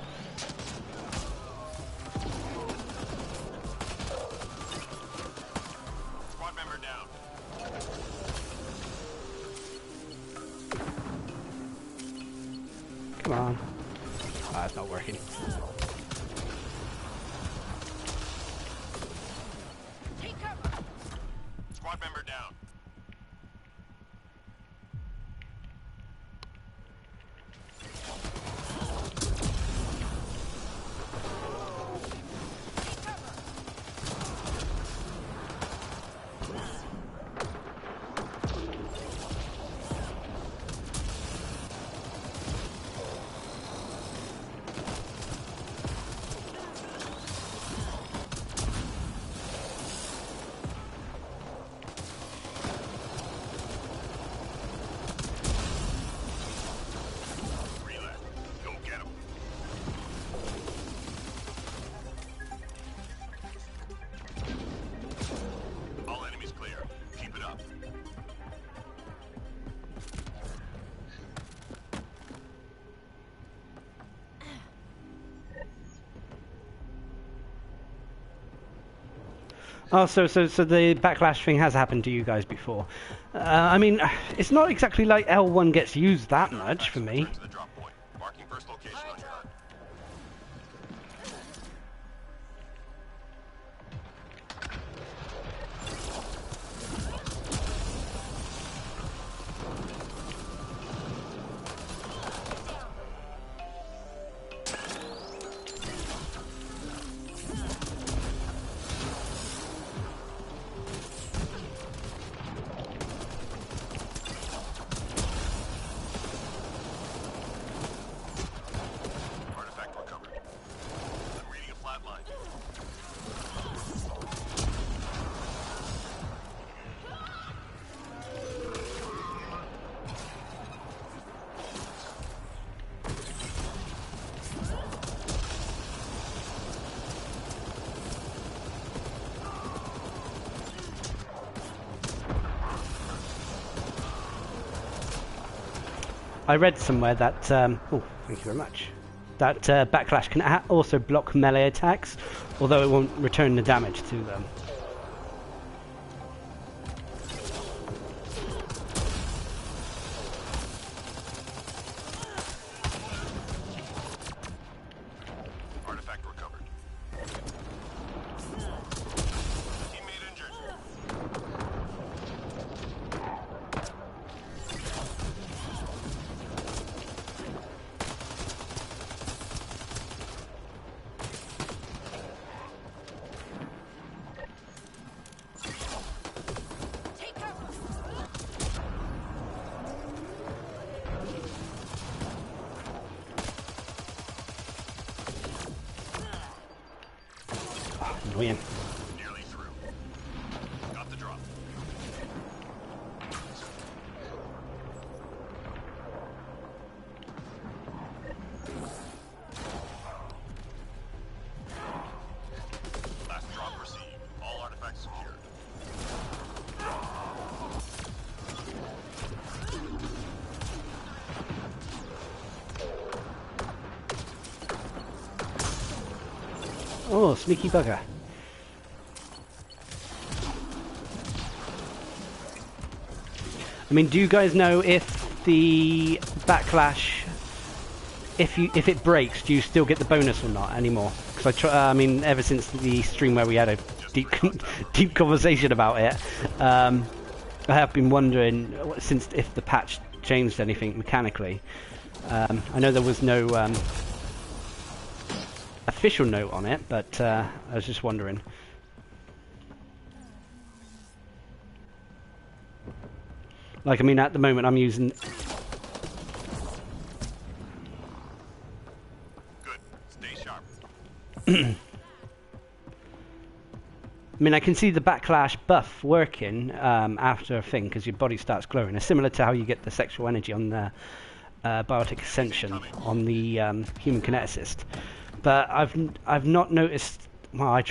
Squad member down. Come on. Ah, it's not working. Take cover. Squad member down. Oh, so the backlash thing has happened to you guys before. I mean, it's not exactly like L1 gets used that much for me. Return to the drop point. Marking first location on your HUD. Artifact recovered. I'm reading a flat line. I read somewhere that, oh, thank you very much, that backlash can also block melee attacks, although it won't return the damage to them. Artifact recovered. Teammate injured. Take cover. Annoying. Nearly through. Got the drop. Last drop received. All artifacts secured. Oh, sneaky bugger. I mean, do you guys know if the backlash, if it breaks, do you still get the bonus or not anymore? Because I mean, ever since the stream where we had a deep deep conversation about it, I have been wondering since if the patch changed anything mechanically. I know there was no official note on it, but I was just wondering. Like, I mean, at the moment I'm using... Good. Stay sharp. I mean, I can see the backlash buff working after a thing, because your body starts glowing. It's similar to how you get the sexual energy on the Biotic Ascension on the human kineticist. But I've not noticed... Well,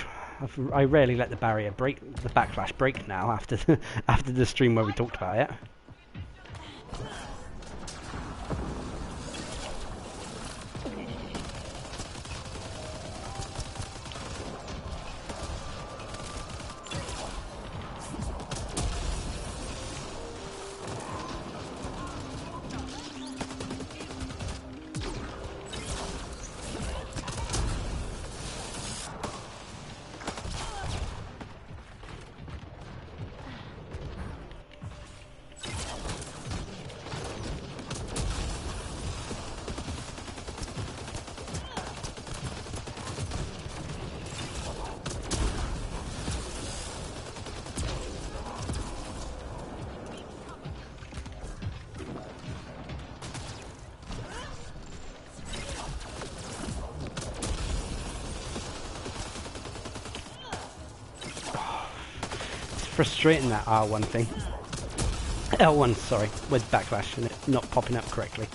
I rarely let the barrier break, the backlash break now after after the stream where we talked about it. Frustrating, that R1 thing. L1, sorry, with backlash and it not popping up correctly.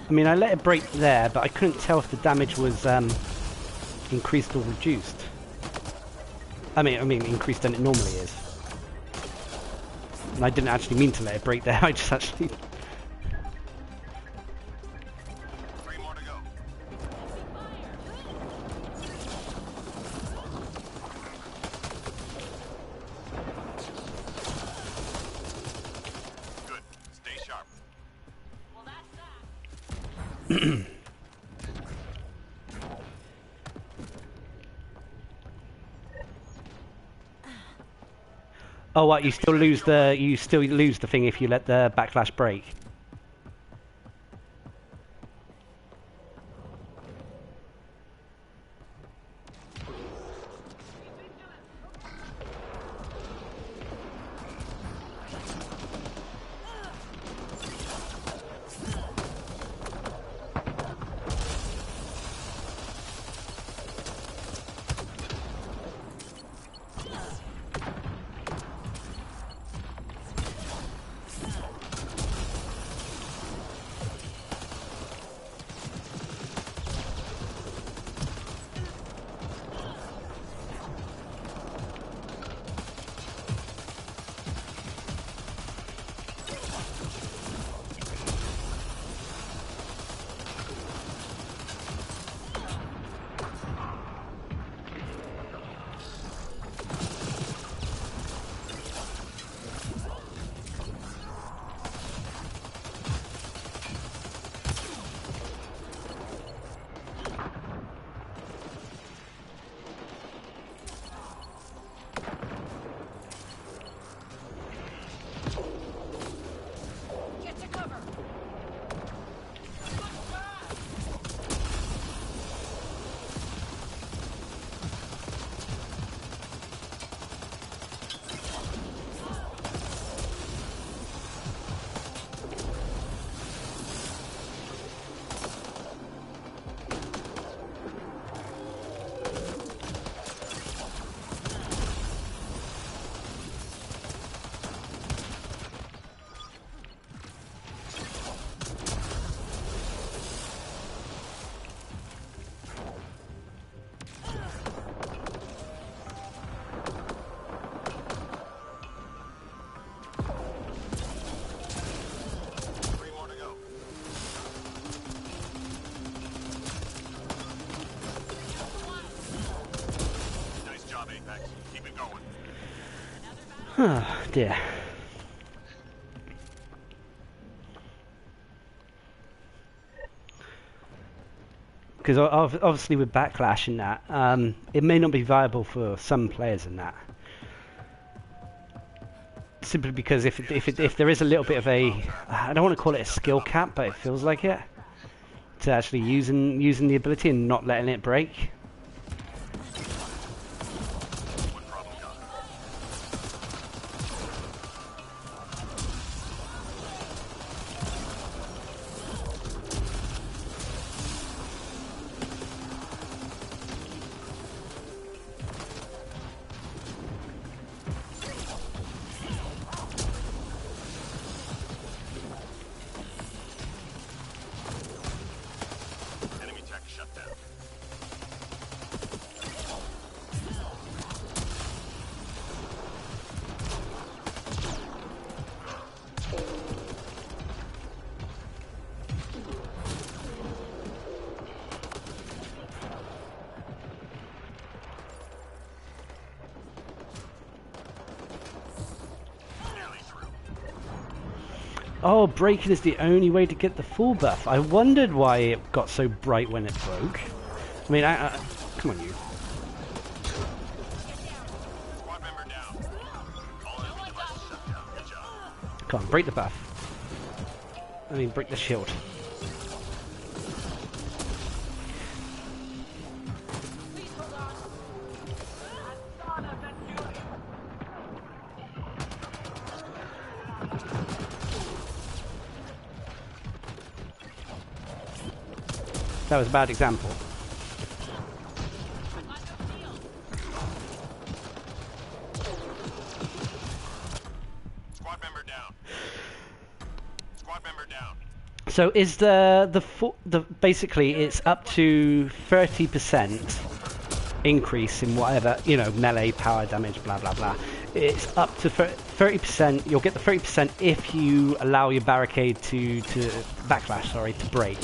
I mean, I let it break there, but I couldn't tell if the damage was increased or reduced. I mean, increased than it normally is. And I didn't actually mean to let it break there. I just actually. 3 more to go. Good. Stay sharp. Well, that's that. Oh, what? You still lose the thing if you let the backlash break. Get to cover. Oh dear. Because obviously with backlash and that, it may not be viable for some players in that. Simply because if there is a little bit of a, I don't want to call it a skill cap, but it feels like it, to actually using the ability and not letting it break. Enemy tech shut down. Nearly through. Oh, breaking is the only way to get the full buff. I wondered why it got so bright when it broke. I mean, come on, you. Squad member down. All enemy devices shut down. Good job. Come on, break the buff. I mean, break the shield. Please hold on. That was a bad example. Squad member down. Squad member down. So is the basically it's up to 30% increase in whatever, melee power damage, blah blah blah. It's up to 30%. You'll get the 30% if you allow your barricade to backlash, sorry, to break.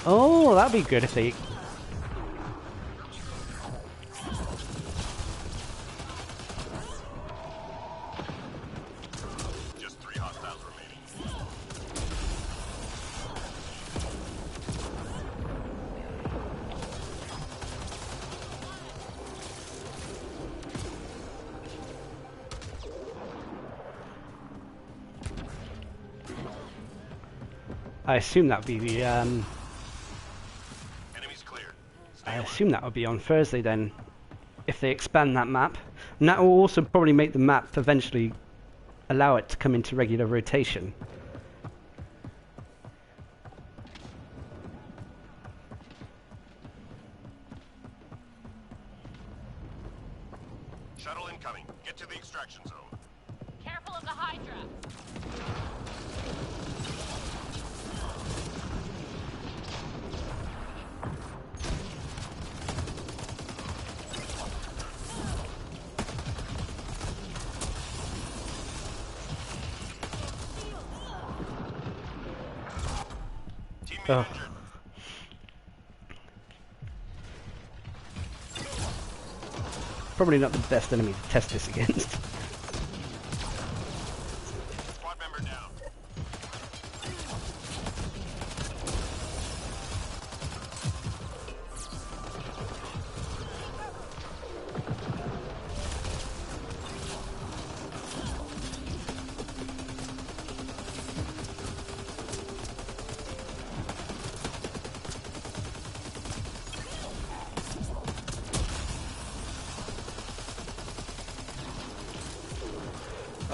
Oh, that'd be good if they. Just 3 hostiles remaining. I assume that would be the. Enemies cleared. I assume that would be on Thursday then, if they expand that map. And that will also probably make the map eventually allow it to come into regular rotation. Shuttle incoming. Get to the extraction zone. Careful of the Hydra. Teammate Oh. injured. Probably not the best enemy to test this against. Squad member down.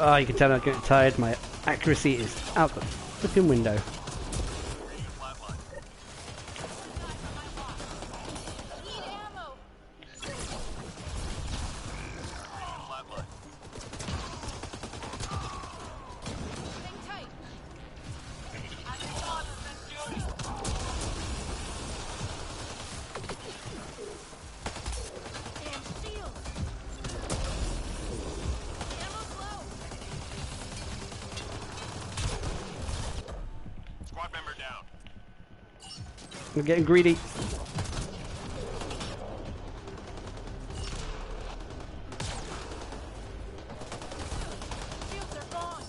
Oh, you can tell I'm getting tired. My accuracy is out the flipping window. Flatline. Need ammo. Flatline. Hang tight. Damn shield. Ammo's low. Squad member down. I'm getting greedy. Shields are gone.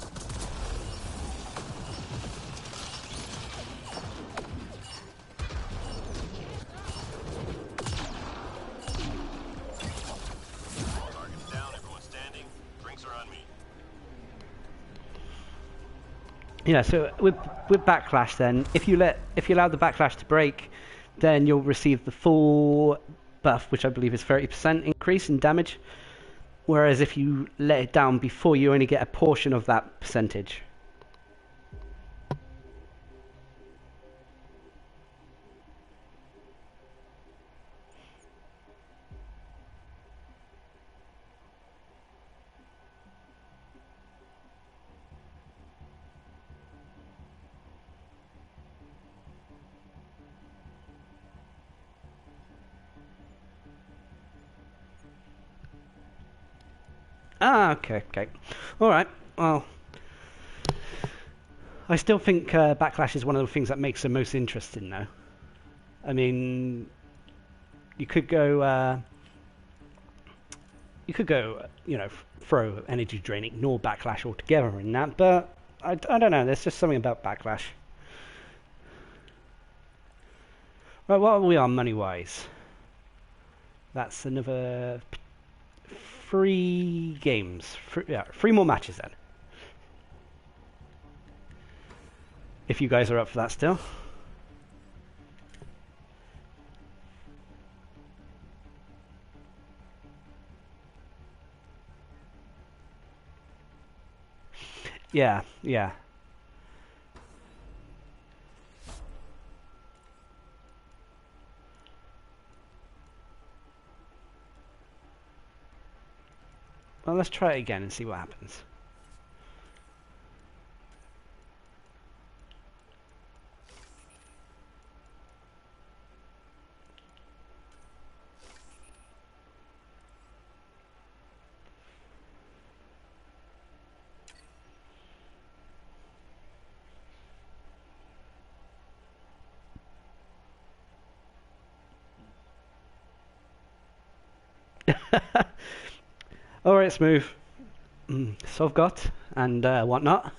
Targets down. Everyone standing. Drinks are on me. Yeah, so with backlash then, if you allow the backlash to break, then you'll receive the full buff, which I believe is 30% increase in damage. Whereas if you let it down before, you only get a portion of that percentage. Ah, okay. All right. Well, I still think backlash is one of the things that makes it most interesting, though. I mean, you could go, throw energy drain, ignore backlash altogether in that, but I don't know. There's just something about backlash. Right, what are we on money-wise? That's another 3 games. 3 more matches then. If you guys are up for that still. Yeah. Well, let's try it again and see what happens. All right, Smooth. So I've got and whatnot.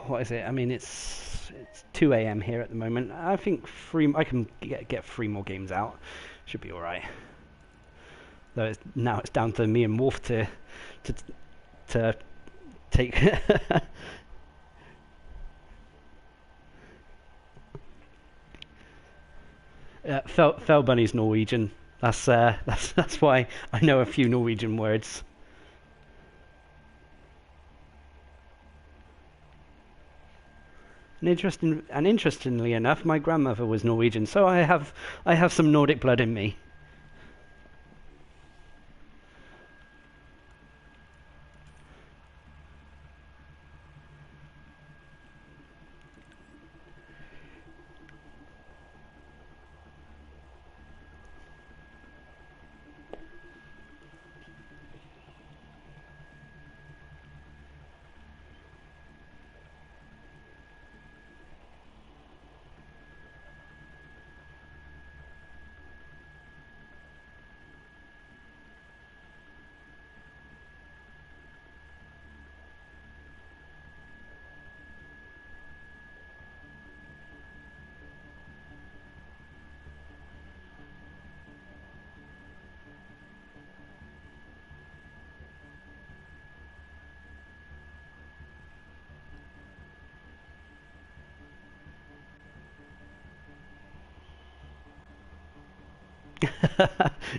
What is it? I mean, it's 2 a.m. here at the moment. I think I can get 3 more games out. Should be all right. Though now it's down to me and Wolf to take. Fell Bunny's Norwegian. That's why I know a few Norwegian words. And interestingly enough, my grandmother was Norwegian, so I have some Nordic blood in me.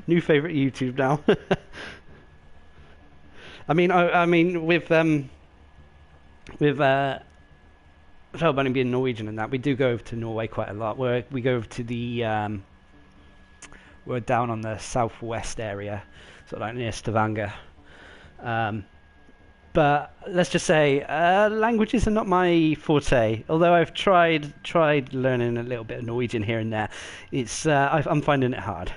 New favorite YouTube now. I mean, with Felbunny being Norwegian and that, we do go over to Norway quite a lot. We go over to the we're down on the southwest area, sort of like near Stavanger. But let's just say languages are not my forte. Although I've tried learning a little bit of Norwegian here and there, I'm finding it hard.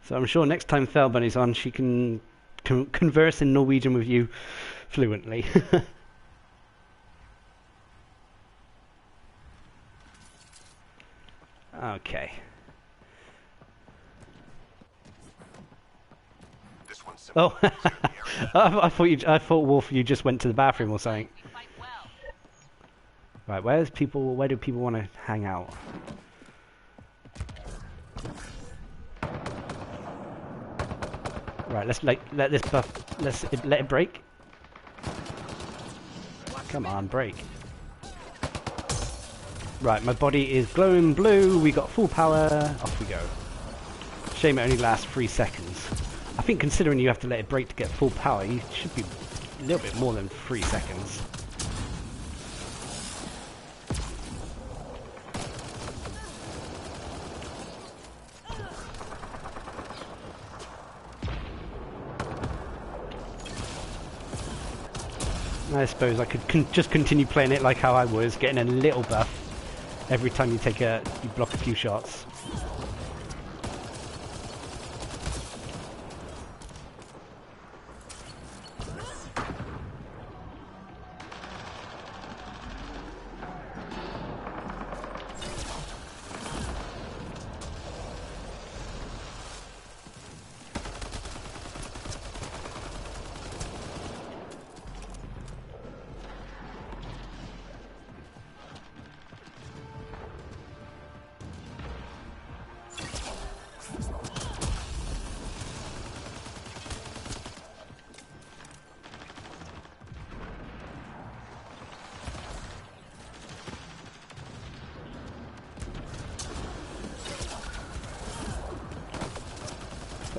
So I'm sure next time Felbunny's on, she can converse in Norwegian with you fluently. Okay. This one's simple. Oh, I thought Wolf, you just went to the bathroom or something. You fight well. Right, where do people want to hang out? Right, let's let this buff. Let it break. Come on, break. Right, my body is glowing blue. We got full power. Off we go. Shame it only lasts 3 seconds. I think considering you have to let it break to get full power, you should be a little bit more than 3 seconds. I suppose I could just continue playing it like how I was, getting a little buff every time you block a few shots.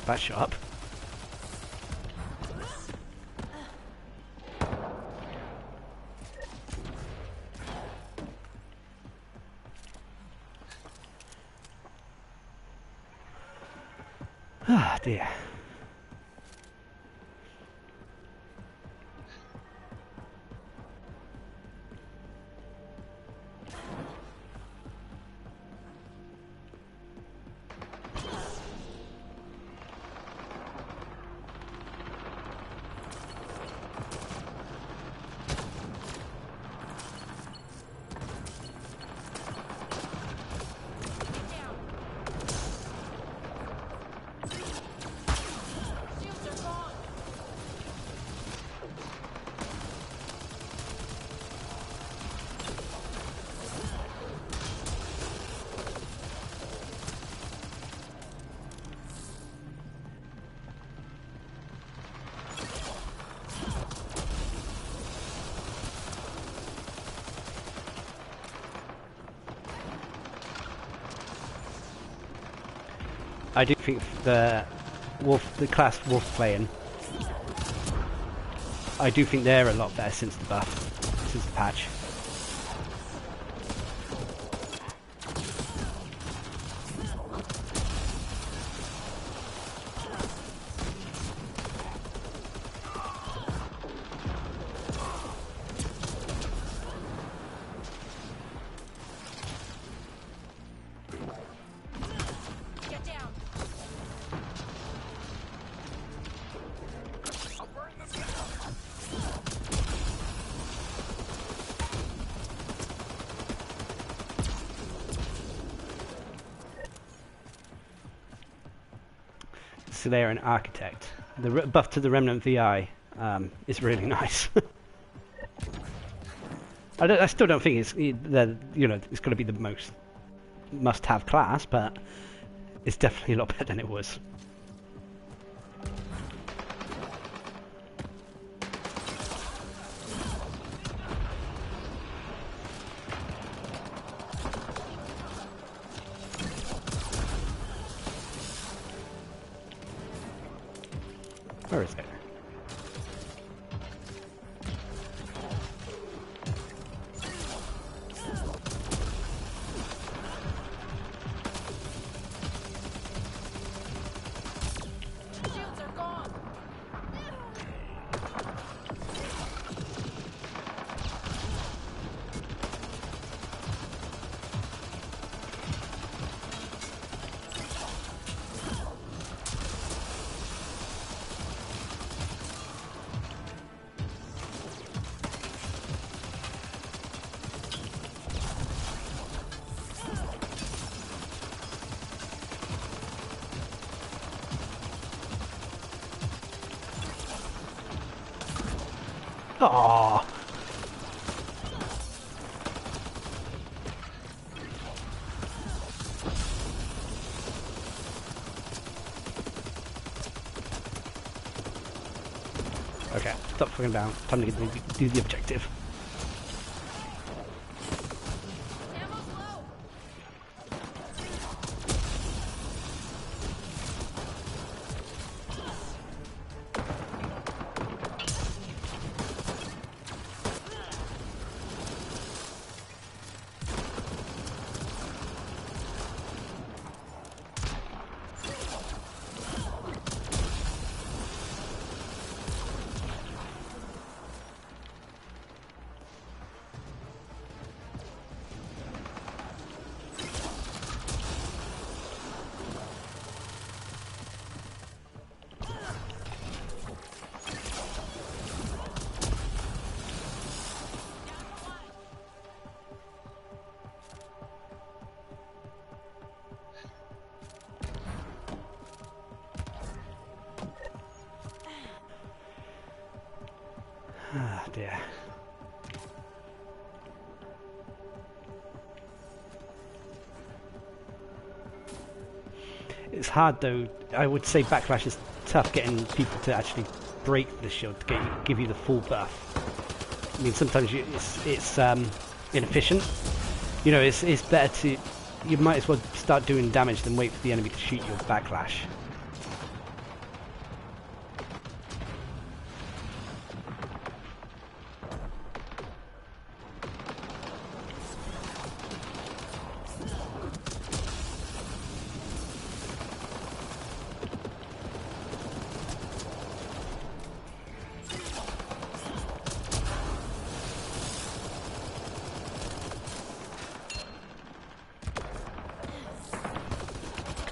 that shot up. Ah, dear. Shields are gone. I do think the class wolf playing, I do think they're a lot better since the buff, since the patch. Get down. I'll burn them down. So they're an architect. The buff to the Remnant VI is really nice. I still don't think it's it's going to be the most must-have class, but it's definitely a lot better than it was. Where is it? Shields are gone. Aww. Okay, stop fucking down. Time to do the objective. Ammo's low. Ah, dear. It's hard though. I would say Backlash is tough getting people to actually break the shield to give you the full buff. I mean, sometimes it's inefficient. You know, it's better to. You might as well start doing damage than wait for the enemy to shoot your Backlash.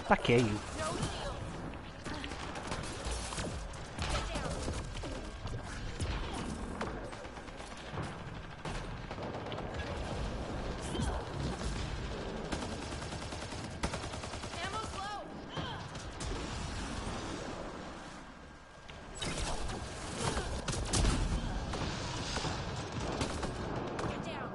Back here, you. No shield. Get down. Ammo's low. Get down.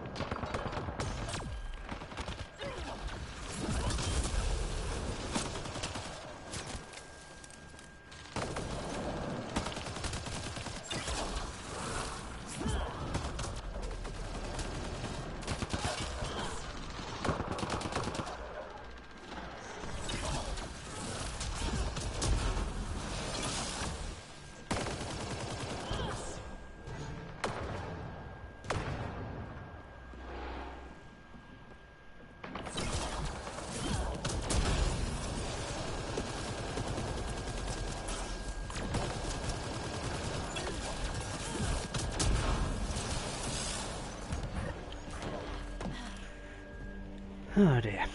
Oh dear.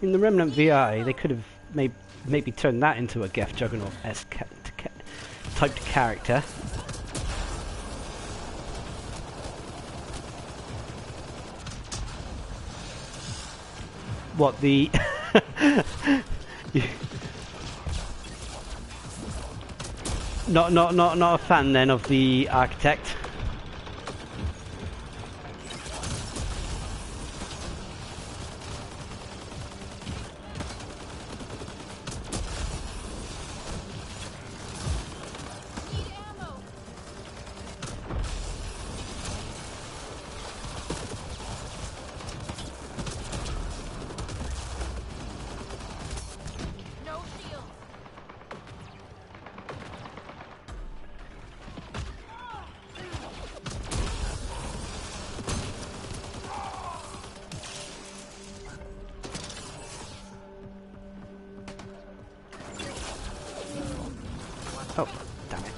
In the Remnant VI, they could have maybe turned that into a Geth Juggernaut-esque typed character. What the... Not a fan then of the architect. Need ammo. No shield. Oh, damn it.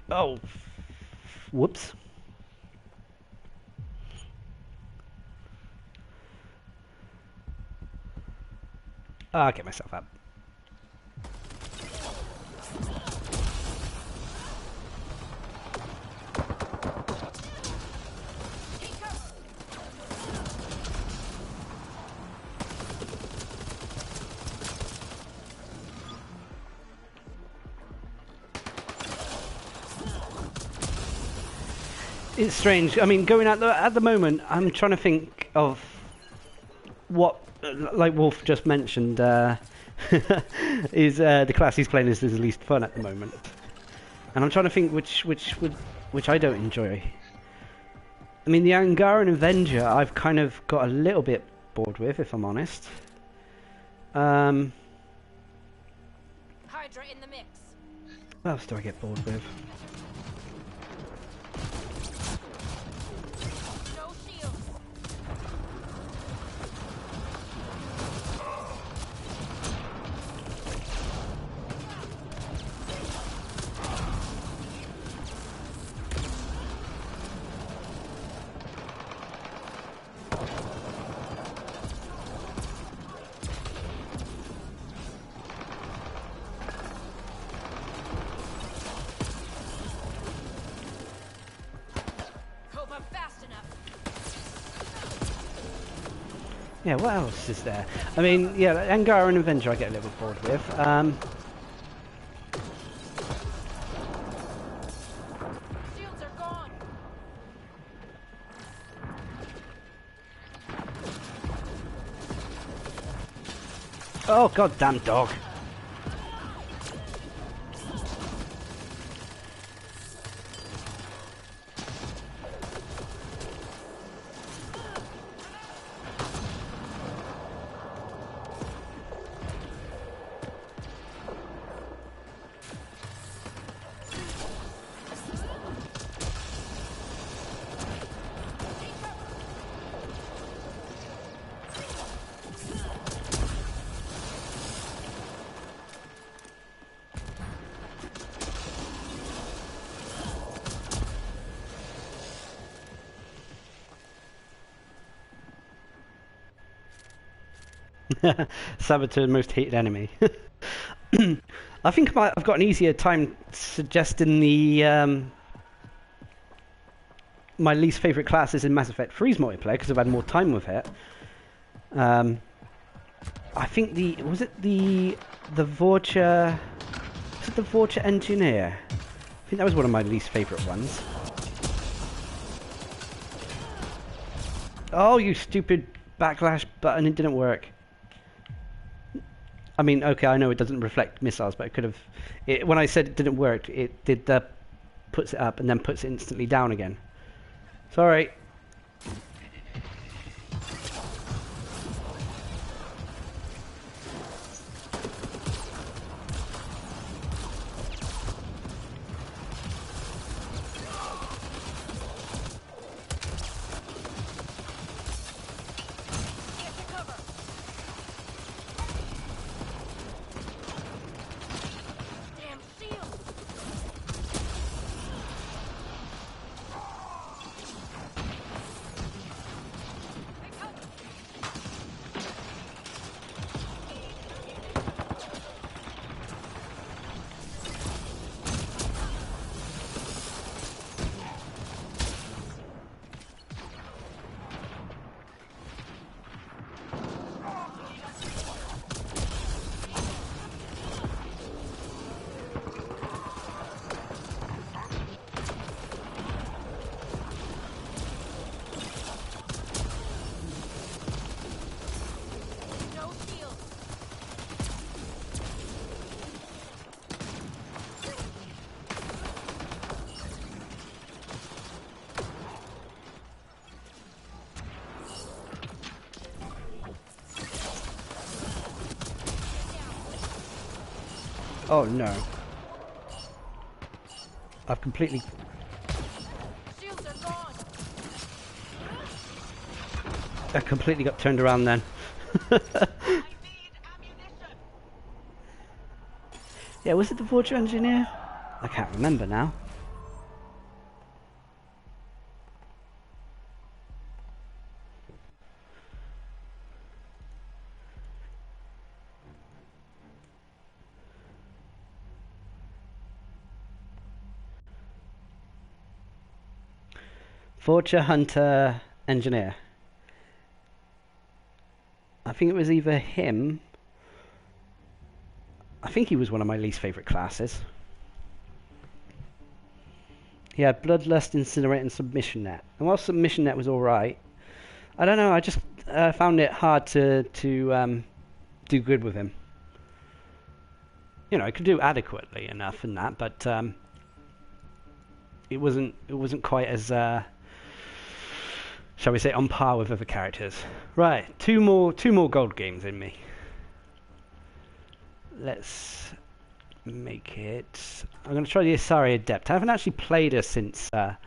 Oh, whoops. I'll get myself up. Take cover. It's strange. I mean, going at the moment, I'm trying to think of what, like Wolf just mentioned, is the class he's playing is the least fun at the moment, and I'm trying to think which I don't enjoy. I mean, the Angaran Avenger, I've kind of got a little bit bored with, if I'm honest. Hydra in the mix. What else do I get bored with? No shield. Hope I'm fast enough. Yeah, what else is there? I mean, yeah, Angaran Avenger I get a little bit bored with. Oh, goddamn dog. Saboteur, most hated enemy. I think I've got an easier time suggesting the my least favourite classes in Mass Effect 3's multiplayer because I've had more time with it. I think the Vorcha, was it the Vorcha Engineer? I think that was one of my least favourite ones. Oh, you stupid backlash button! It didn't work. I mean, okay, I know it doesn't reflect missiles, but it could have. When I said it didn't work, it did the puts it up and then puts it instantly down again. Sorry. Oh no. I've completely... Shields are gone. I completely got turned around then. I need ammunition. Yeah, was it the Vorcha Engineer? I can't remember now. Vorcha Hunter Engineer. I think it was either him. I think he was one of my least favourite classes. He had Bloodlust, Incinerate and Submission Net. And while Submission Net was alright, I don't know, I just found it hard to do good with him. You know, I could do adequately enough in that, but it wasn't quite as shall we say, on par with other characters. Right, two more gold games in me. Let's make it. I'm going to try the Asari Adept. I haven't actually played her since the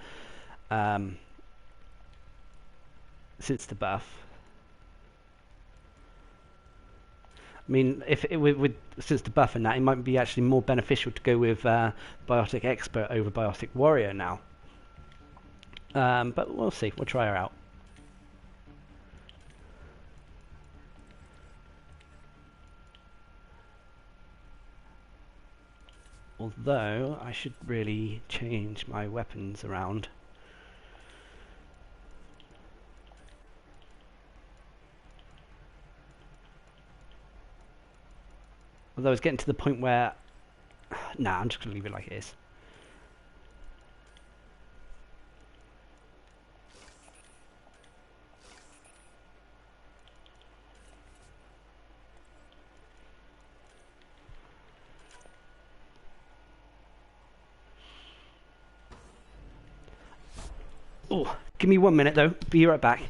buff. I mean, if it with since the buff and that, it might be actually more beneficial to go with Biotic Expert over Biotic Warrior now. But we'll see. We'll try her out. Although I should really change my weapons around. Although it's getting to the point where... Nah, I'm just going to leave it like it is. Oh, give me 1 minute though. Be right back.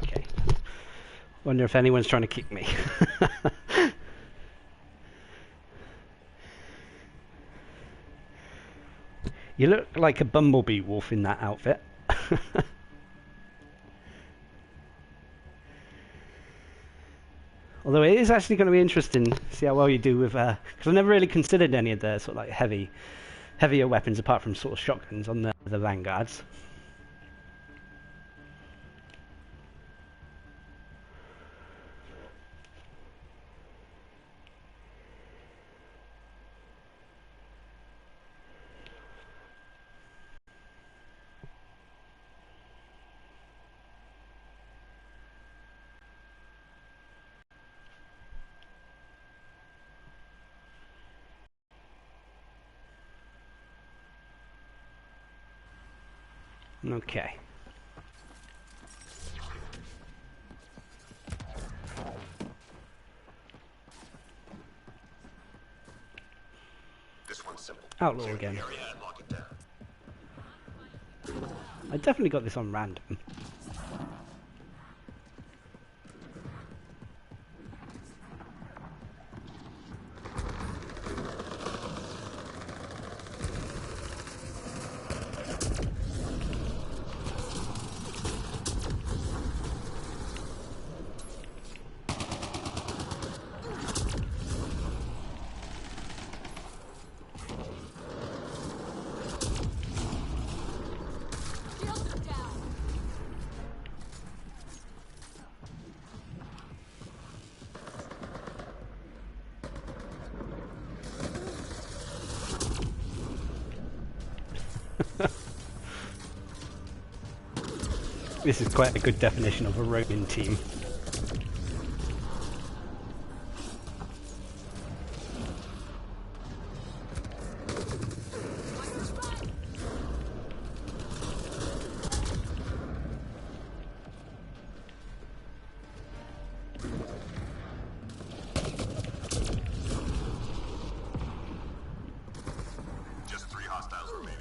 Okay. Wonder if anyone's trying to kick me. You look like a bumblebee wolf in that outfit. Although it is actually going to be interesting to see how well you do with, because I've never really considered any of the sort of like heavier weapons apart from sort of shotguns on the vanguards. Okay. This one's simple. Outlaw Clear the again. area and lock it down. I definitely got this on random. Shields are down. This is quite a good definition of a Roman team. Just 3 hostiles remaining.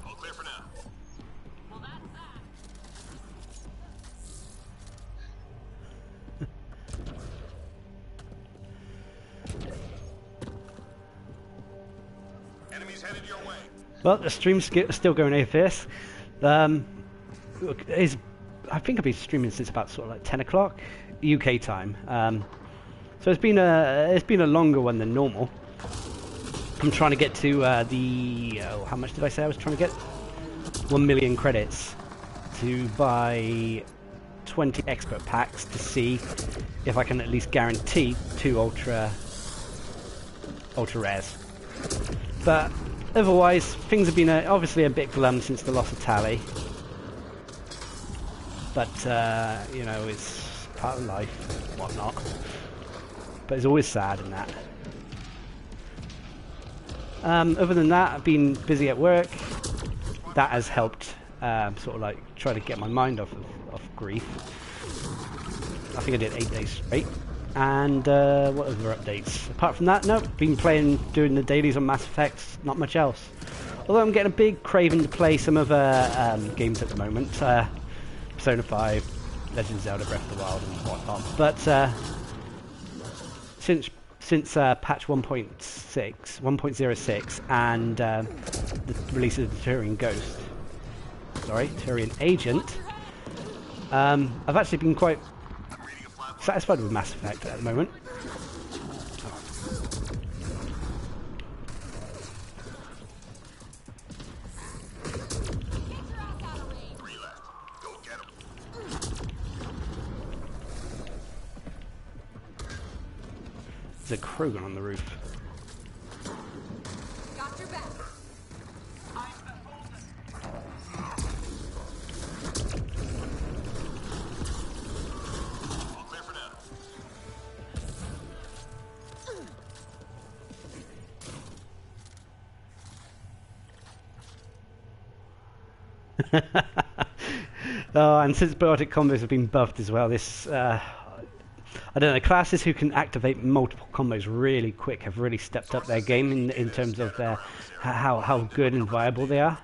All clear for now. Well, that's that. Enemies headed your way. Well, the stream's still going AFS. I think I've been streaming since about sort of like 10 o'clock UK time. So it's been a longer one than normal. I'm trying to get to how much did I say I was trying to get? 1 million credits to buy 20 expert packs to see if I can at least guarantee 2 ultra rares. But otherwise, things have been obviously a bit glum since the loss of Tally. but you know, it's part of life, whatnot. But it's always sad in that. Other than that, I've been busy at work. That has helped sort of like try to get my mind off grief. I think I did 8 days straight. And what other updates? Apart from that, nope. Been doing the dailies on Mass Effect, not much else. Although I'm getting a big craving to play some other games at the moment. Persona 5, Legend of Zelda Breath of the Wild and whatnot. But since patch 1.06 and the release of the Turian Agent, I've actually been quite satisfied with Mass Effect at the moment. There's a Krogan on the roof. Got your back. All clear for now. Oh, and since biotic combos have been buffed as well, this I don't know, classes who can activate multiple combos really quick have really stepped up their game in terms of their how good and viable they are.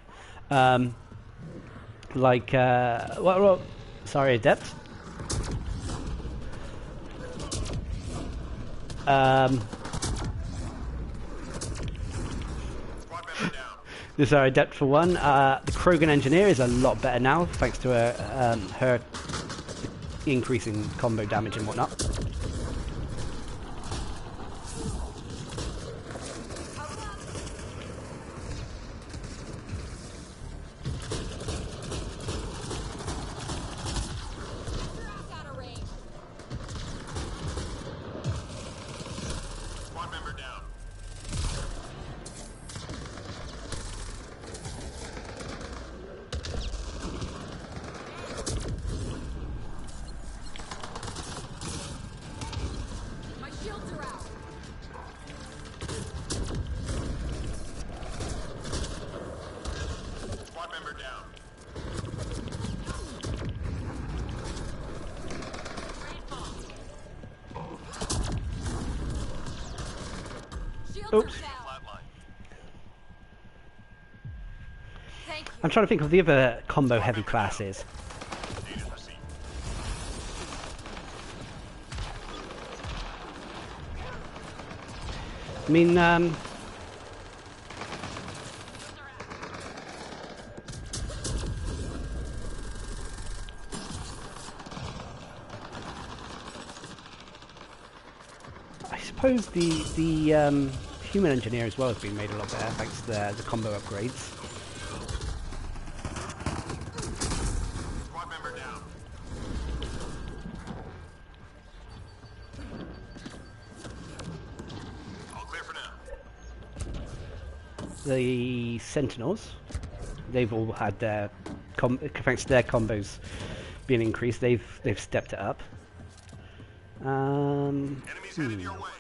Sorry, Adept. Sorry, Adept for one. The Krogan Engineer is a lot better now, thanks to her increasing combo damage and whatnot. Out of range. Squad member down. My shields are out. Squad member down. Shields Oops. are down. Flatline. Thank you. I'm trying to think of the other combo heavy classes. Data received. I mean, I suppose the human engineer as well has been made a lot better thanks to the combo upgrades. Squad member down. All clear for now. The Sentinels, they've all had their thanks to their combos being increased, they've stepped it up. Enemies headed your way.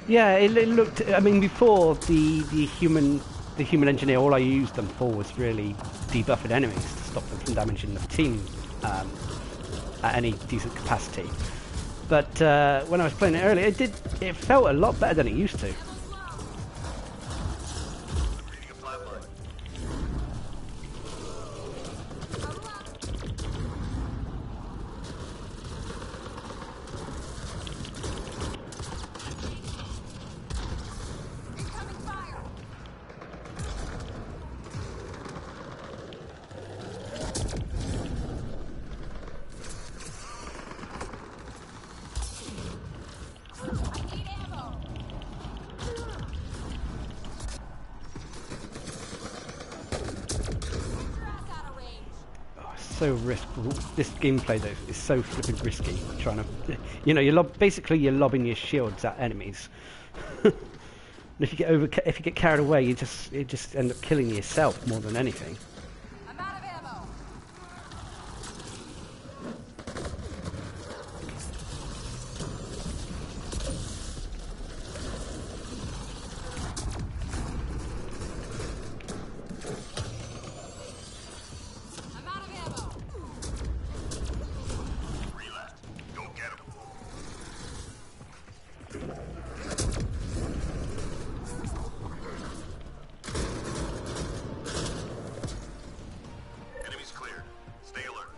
Yeah, it looked. I mean, before the human engineer, all I used them for was really debuffing enemies to stop them from damaging the team at any decent capacity. But when I was playing it earlier, it felt a lot better than it used to. Reading a flatline. Incoming fire. I need ammo. so this gameplay though is so flippin' risky. Trying to, you know, basically you're lobbing your shields at enemies. And if you get carried away, you just end up killing yourself more than anything. I'm out of ammo. I'm out of ammo. 3 left. Go get 'em. Enemies cleared. Stay alert.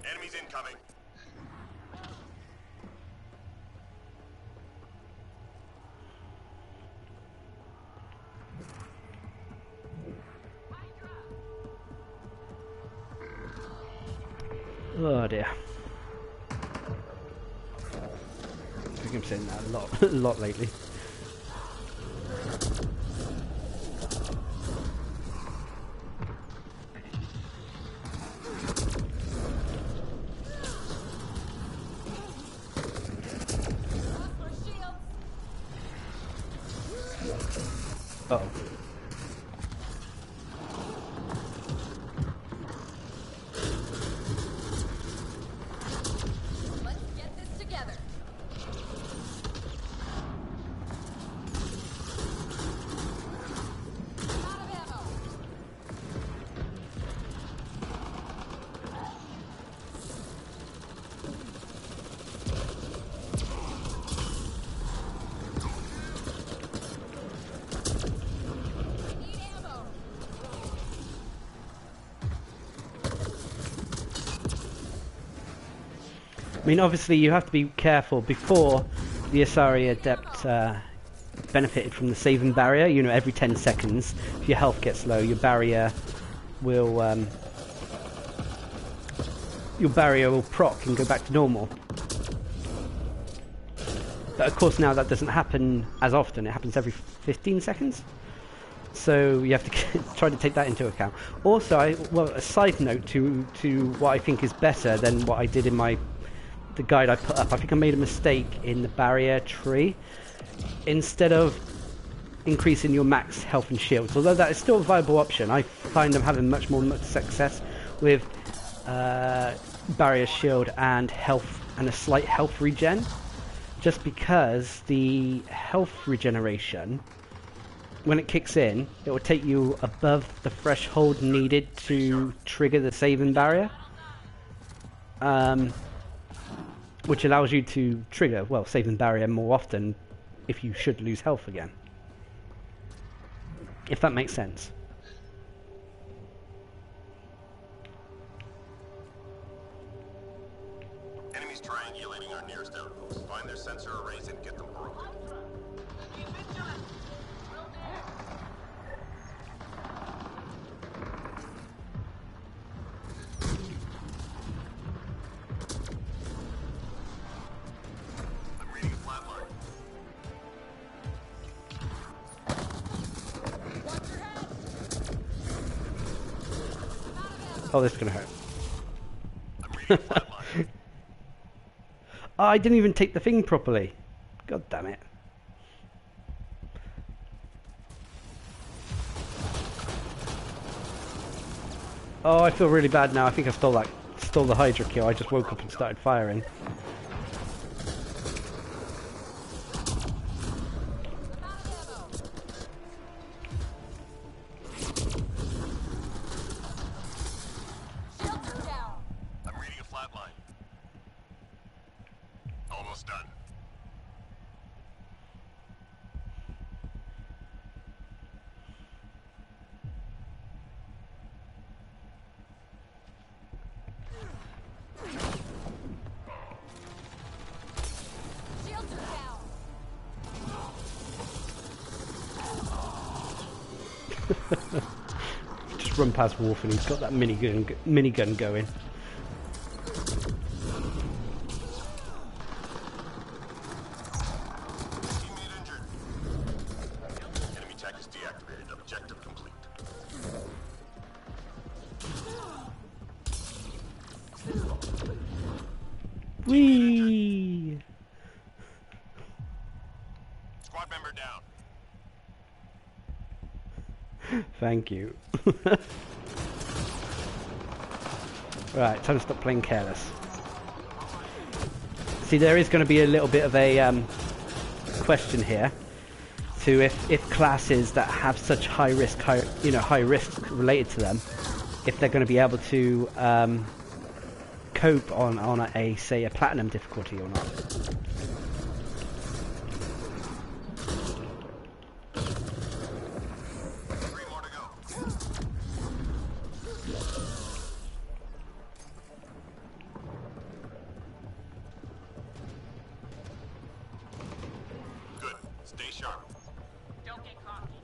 Enemies incoming. Oh dear. I think I'm saying that a lot, a lot lately. Lost my shields. Uh-oh. Let's get this together. I'm out of ammo. Need ammo. I mean, obviously you have to be careful. Before, the Asari Adept benefited from the saving barrier. You know, every 10 seconds, if your health gets low, your barrier will proc and go back to normal. But of course now that doesn't happen as often. It happens every 15 seconds. So you have to try to take that into account. Also, a side note to what I think is better than what I did in the guide I put up. I think I made a mistake in the barrier tree. Instead of increasing your max health and shields, although that is still a viable option, I find I'm having much more success with barrier shield and health and a slight health regen, just because the health regeneration, when it kicks in, it will take you above the threshold needed to trigger the saving barrier, which allows you to trigger, well, saving barrier more often if you should lose health again. If that makes sense. Enemies triangulating our nearest outpost. Find their sensor arrays and get them broken. I'm reading a flatline. Watch your head. I'm out of ammo. Oh, this is gonna hurt. I'm reading a flatline. Oh, I didn't even take the thing properly. God damn it. Oh, I feel really bad now. I think I stole the Hydra kill. I just woke up and started firing. I'm out of ammo. Shields are down. I'm reading a flatline. Almost done. Shields are down. Just run past Wolf and he's got that minigun going. Whee! Squad member down. Thank you. Right, time to stop playing careless. See, there is going to be a little bit of a question here to if classes that have such high risk related to them, if they're going to be able to cope on a say a platinum difficulty or not. Three more to go. Good. Stay sharp. Don't get cocky.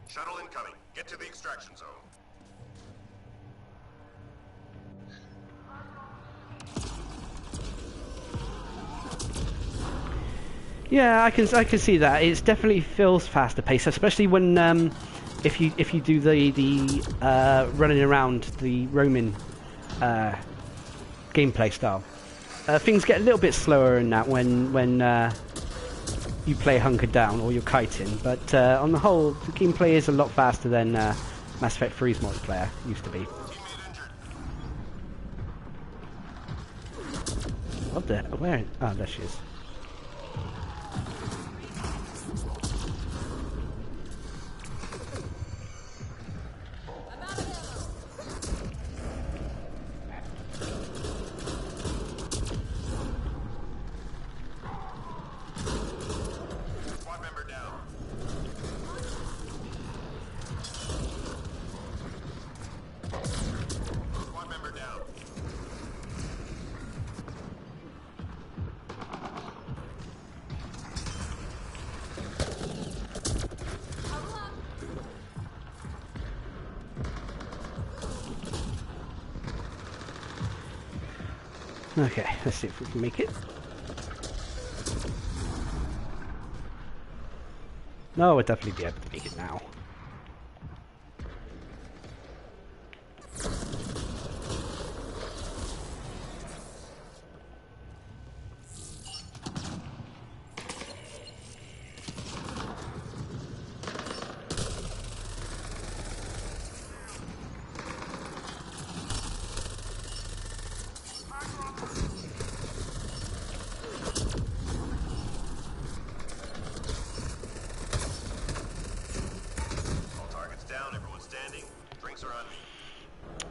Shuttle incoming. Get to the extraction zone. Yeah, I can see that. It definitely feels faster paced, especially when if you do the running around the roaming gameplay style. Things get a little bit slower in that when you play hunkered down or you're kiting, but on the whole, the gameplay is a lot faster than Mass Effect 3's multiplayer used to be. Teammate injured. What the? Where? Oh, there she is. I'm out of ammo. Squad member down. Squad member down. Cover up. Okay, let's see if we can make it. No, we'll definitely be able to make it now. All targets down. Everyone standing. Drinks are on me.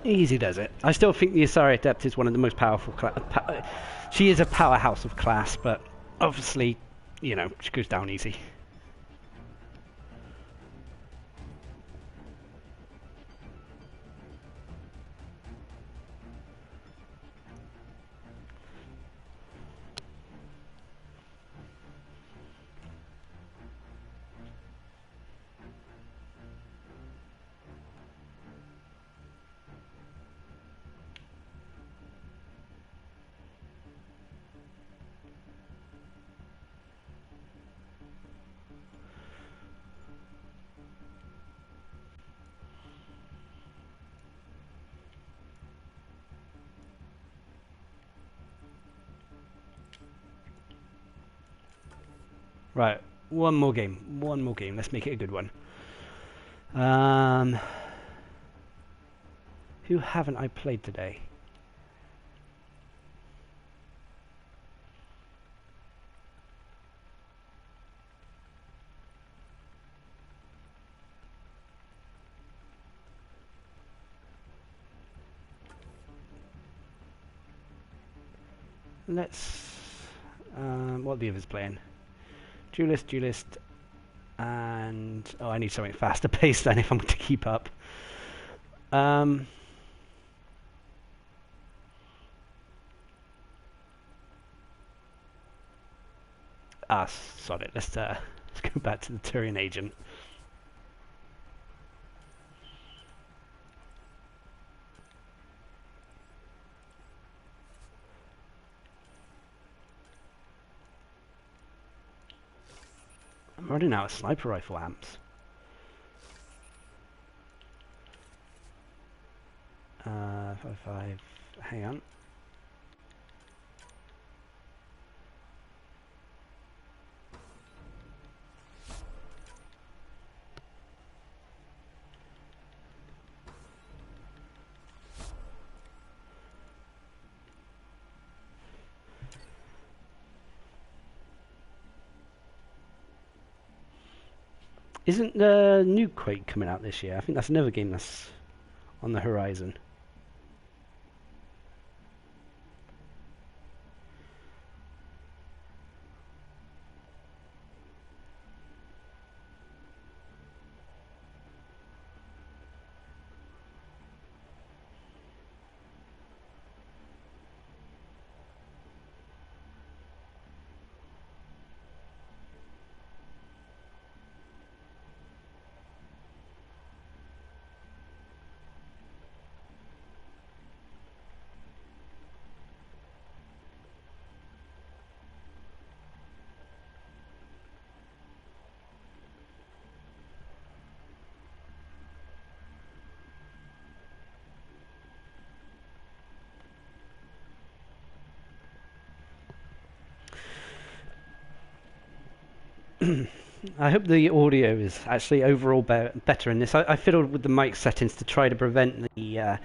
Easy does it. I still think the Asari Adept is one of the most powerful she is a powerhouse of class, but obviously, you know, she goes down easy. Right, one more game. One more game. Let's make it a good one. Who haven't I played today? Let's... what are the others playing? Duelist, and... Oh, I need something faster paced then if I'm going to keep up. Sod it. Let's go back to the Turian Agent. running out of sniper rifle amps. Five. Hang on. Isn't the new Quake coming out this year? I think that's another game that's on the horizon. I hope the audio is actually overall better in this. I fiddled with the mic settings to try to prevent the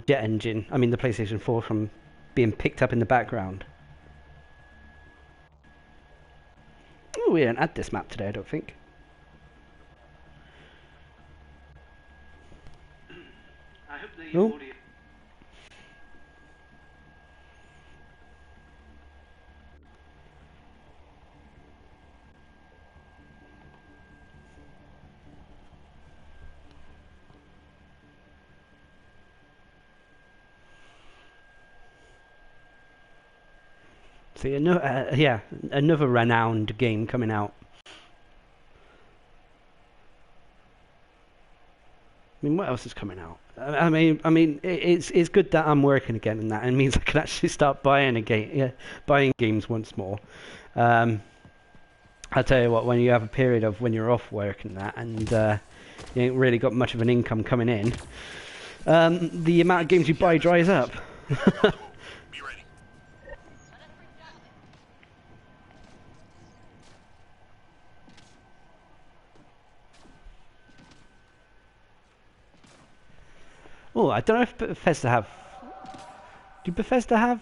jet engine, I mean the PlayStation 4, from being picked up in the background. Oh, we didn't add this map today, I don't think. I hope the audio... See, yeah, another renowned game coming out. I mean, what else is coming out? I mean, it's good that I'm working again, and that it means I can actually start buying buying games once more. I'll tell you what, when you have a period of when you're off work and that, and you ain't really got much of an income coming in, the amount of games you buy dries up. Be ready. Oh, I don't know if Bethesda have... Do Bethesda have...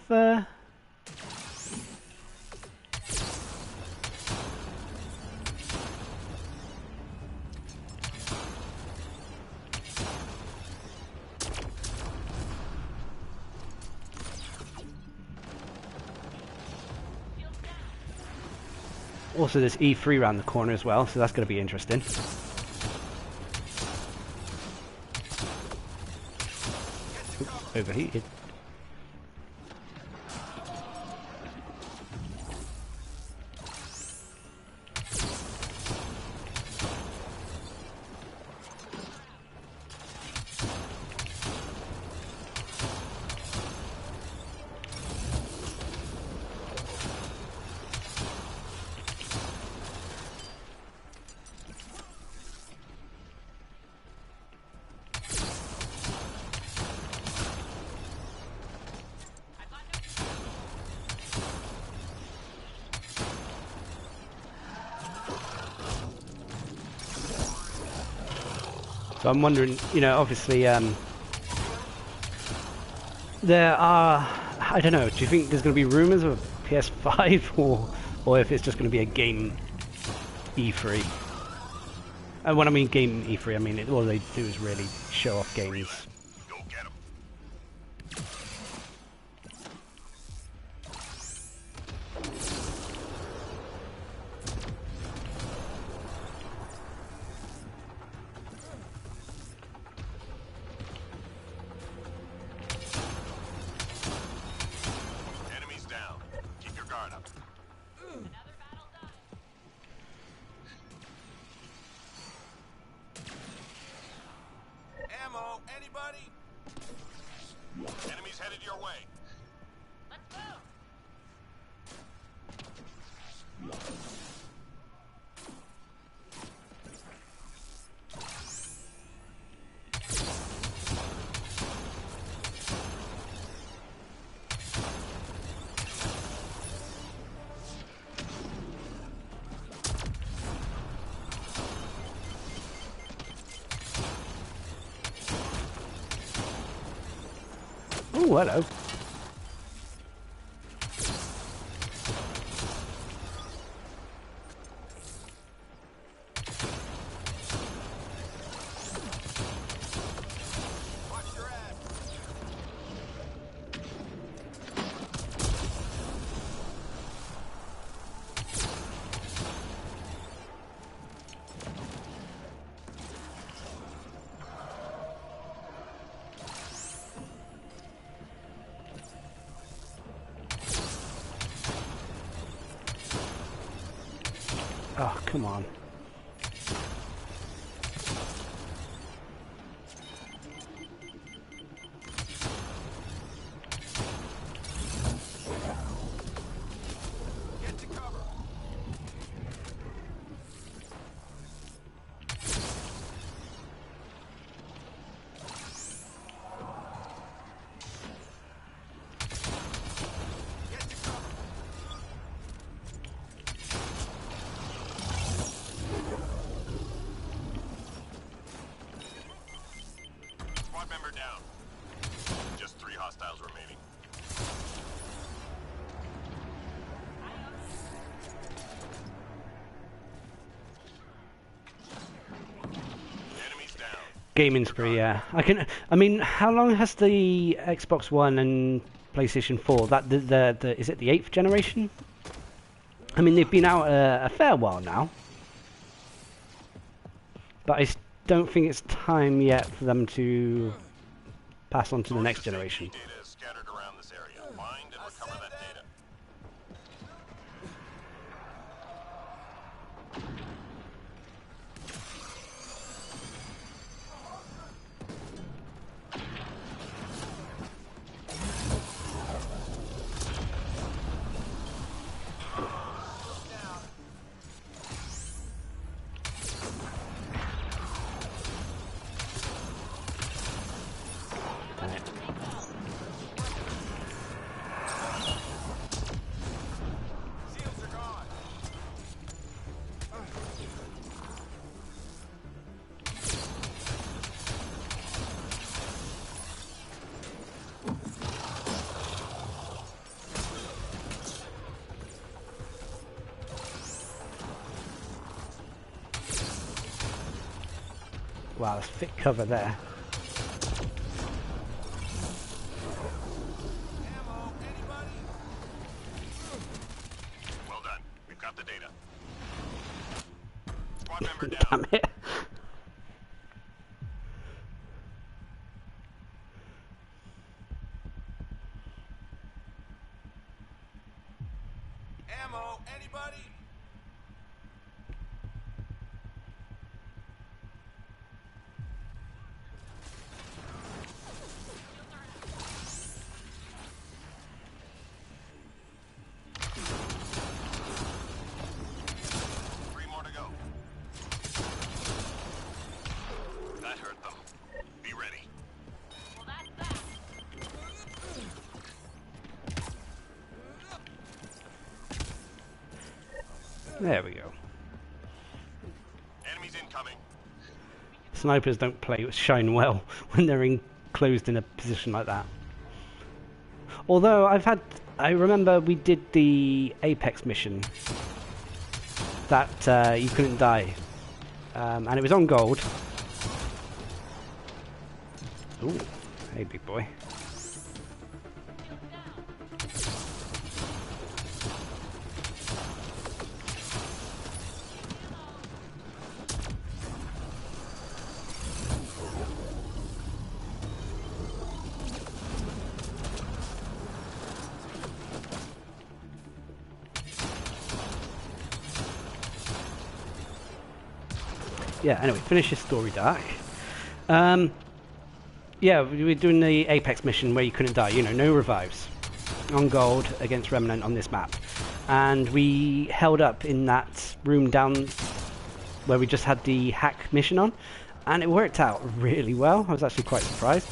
Also, there's E3 around the corner as well, so that's going to be interesting. Overheated. So I'm wondering, you know, obviously there are, I don't know, do you think there's going to be rumours of a PS5 or if it's just going to be a game E3? And when I mean game E3, I mean all they do is really show off games. Go get him. Enemies down. Keep your guard up. Another battle done. Ammo, anybody? Enemies headed your way. Let's go. Oh, hello. Watch your ass. Oh, come on. Get to cover. Get to cover. Squad member down. Just 3 hostiles remaining. Enemies down. Gaming spree, yeah. I mean, how long has the Xbox One and PlayStation 4? That the is it the 8th generation? I mean, they've been out a fair while now, but don't think it's time yet for them to pass on to the next generation. Data is scattered around this area. Find and recover that data. Shields are gone. Wow, that's thick cover there. Ammo, anybody? Well done. We've got the data. Squad member down. Damn it. Ammo, anybody? Three more to go. That hurt them. Be ready. Well, that's that. There we go. Enemies incoming. Snipers don't shine well when they're enclosed in a position like that. Although I remember we did the Apex mission that you couldn't die, and it was on gold. Ooh, hey big boy. Yeah, anyway, finish your story, Dark. Yeah, we were doing the Apex mission where you couldn't die, you know, no revives. On gold against Remnant on this map. And we held up in that room down where we just had the hack mission on. And it worked out really well. I was actually quite surprised.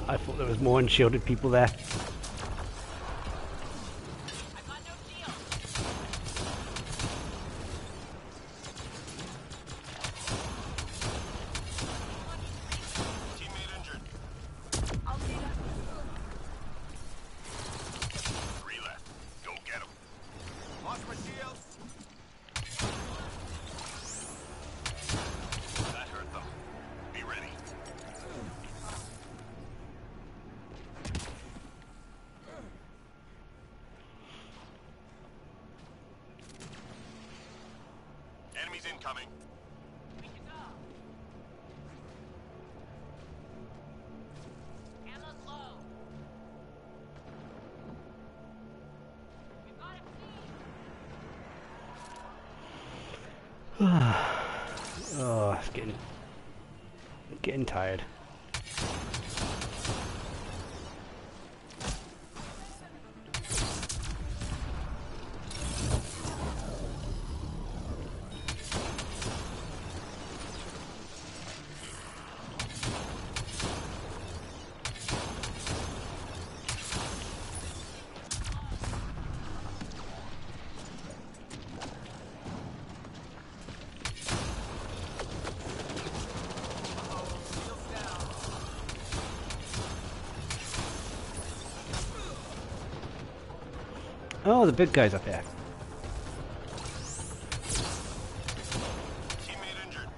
I thought there was more unshielded people there. I've got no shield. Teammate injured. I'll do that. 3 left. Go get him. Lost my shields. That hurt them. Be ready. Enemies incoming. We can go. Ammo's low. We've got a team. Oh, it's getting tired. Oh, the big guy's up here. Teammate injured.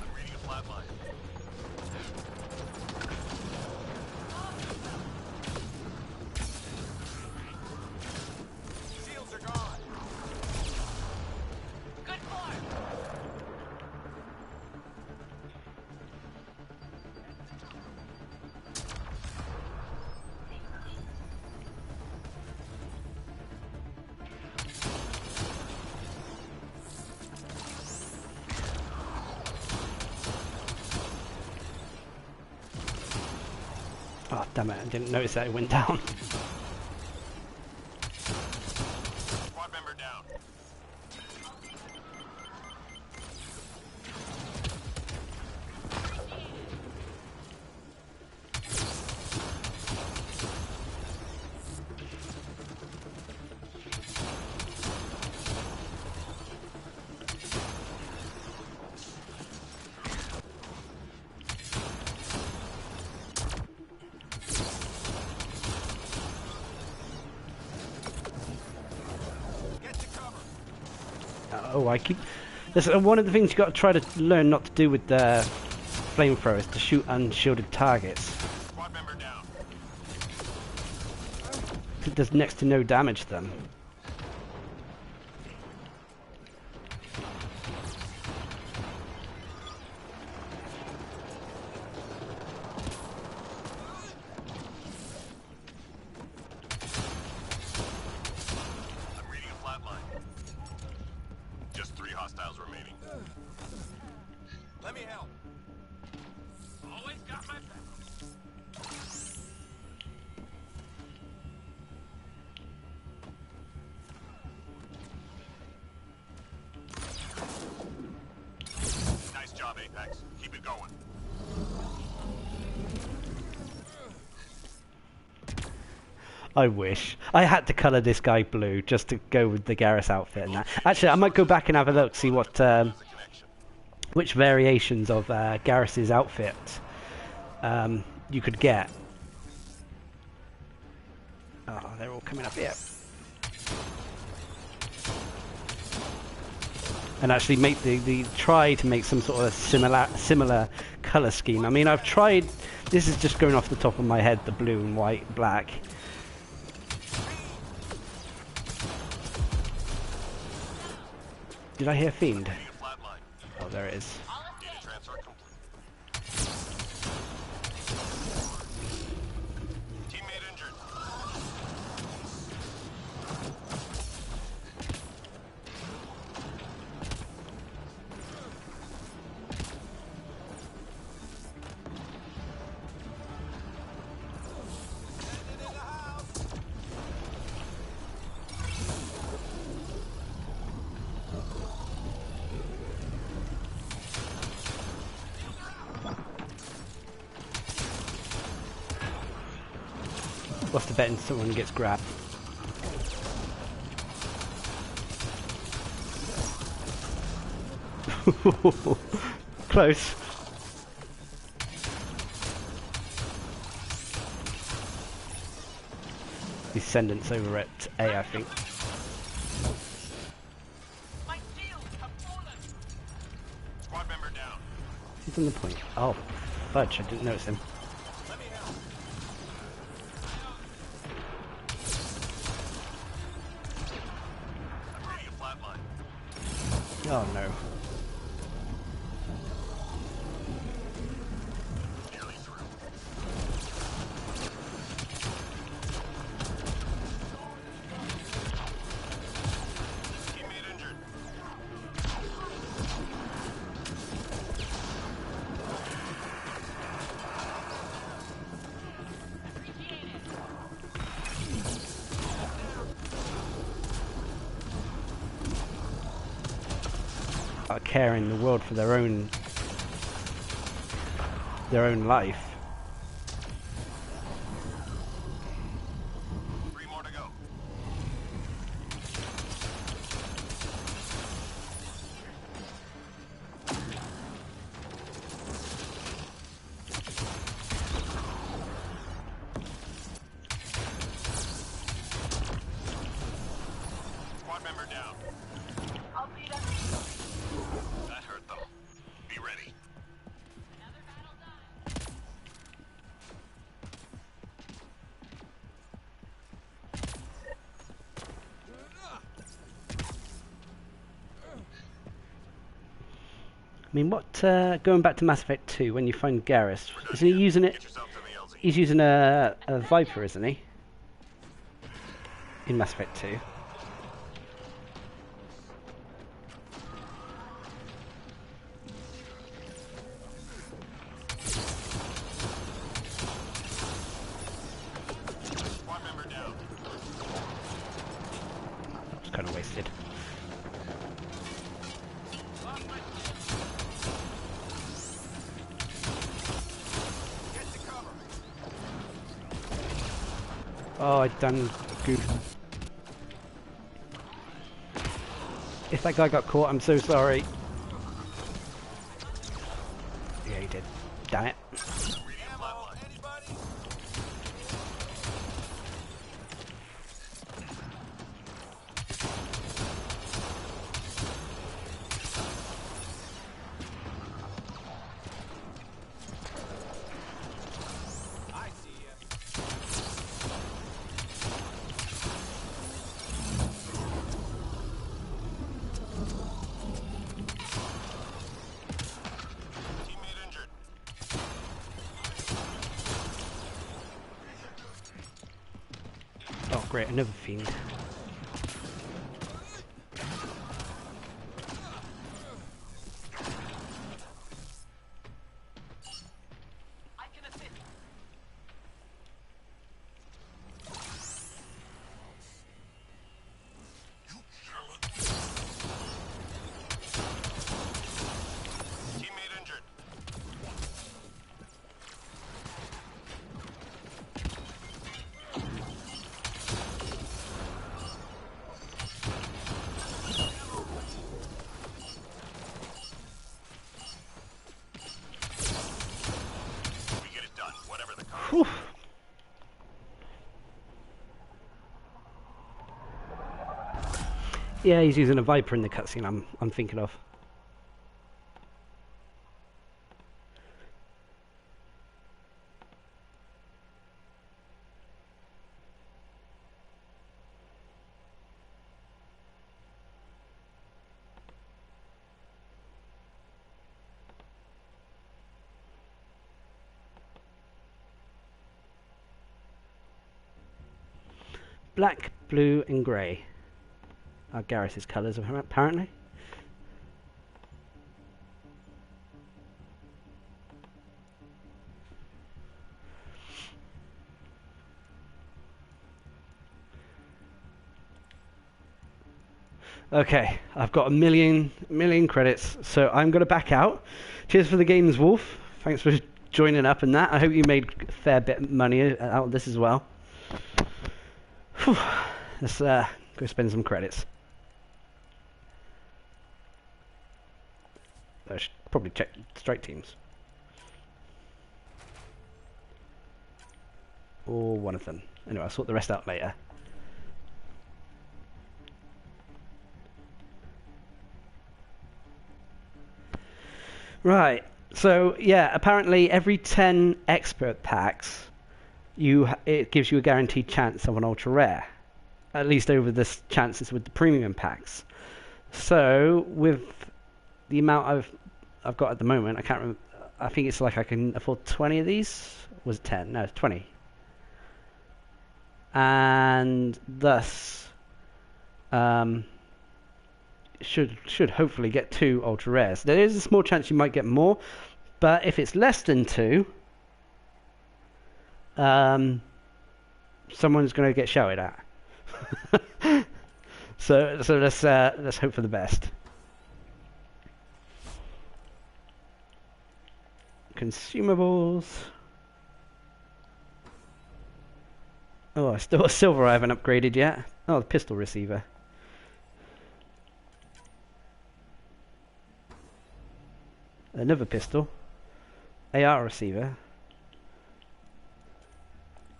I'm reading a flatline. Shields are gone. Good form. Oh, damn it, I didn't notice that it went down. Squad member down. Get to cover. Oh, I keep... That's one of the things you got to try to learn not to do with the flamethrowers, to shoot unshielded targets. Squad member down. It does next to no damage to them. I'm reading a flatline. Just 3 hostiles remaining. Let me help. Always got my back. Nice job, Apex. Keep it going. I wish. I had to colour this guy blue just to go with the Garrus outfit and that. Actually, I might go back and have a look, see what There's a connection. which variations of Garrus's outfit you could get. Oh, they're all coming up here. And actually make the try to make some sort of similar colour scheme. I mean, I've tried. This is just going off the top of my head, the blue and white, black. Did I hear Fiend? Reading a flatline. Oh, there it is. Data transfer complete. Teammate injured. Landed in the house. What's the bet in someone gets grabbed? Close. Descendants over at A, I think. My shields have fallen. Squad member down. He's on the point. Oh, fudge! I didn't notice him. Let me help. I'm ready to flatline. Oh no. Nearly through. Teammate injured. Are caring the world for their own life. 3 more to go. Squad member down. I'll beat up. That hurt them. Be ready. Another battle done. I mean, what? Going back to Mass Effect 2, when you find Garrus, isn't he using it? Get yourself to the LZ. He's using a Viper, isn't he? In Mass Effect 2. Squad member down. That was kind of wasted. Get to cover. Oh, I done goof. If that guy got caught, I'm so sorry. Yeah, he did. Damn it. Ready to flatline. Anybody? I see ya. Teammate injured. Oh, great, another fiend. I can assist. Teammate injured. We get it done, whatever the cost. Whew. Yeah, he's using a Viper in the cutscene I'm thinking of. Black, blue, and grey are Garrus's colours, apparently. Okay, I've got a million credits, so I'm going to back out. Cheers for the games, Wolf. Thanks for joining up in that. I hope you made a fair bit of money out of this as well. Whew. Let's go spend some credits. I should probably check strike teams. Or one of them. Anyway, I'll sort the rest out later. Right, so yeah, apparently every 10 expert packs, it gives you a guaranteed chance of an ultra rare. At least over the chances with the premium packs. So with the amount I've got at the moment, I can't remember. I think it's like I can afford 20 of these. Was it 10? No, it's 20. And thus, should hopefully get 2 ultra rares. There is a small chance you might get more, but if it's less than 2, someone's going to get shouted at. so let's hope for the best. Consumables. Oh, still a silver I haven't upgraded yet. Oh, the pistol receiver. Another pistol. AR receiver.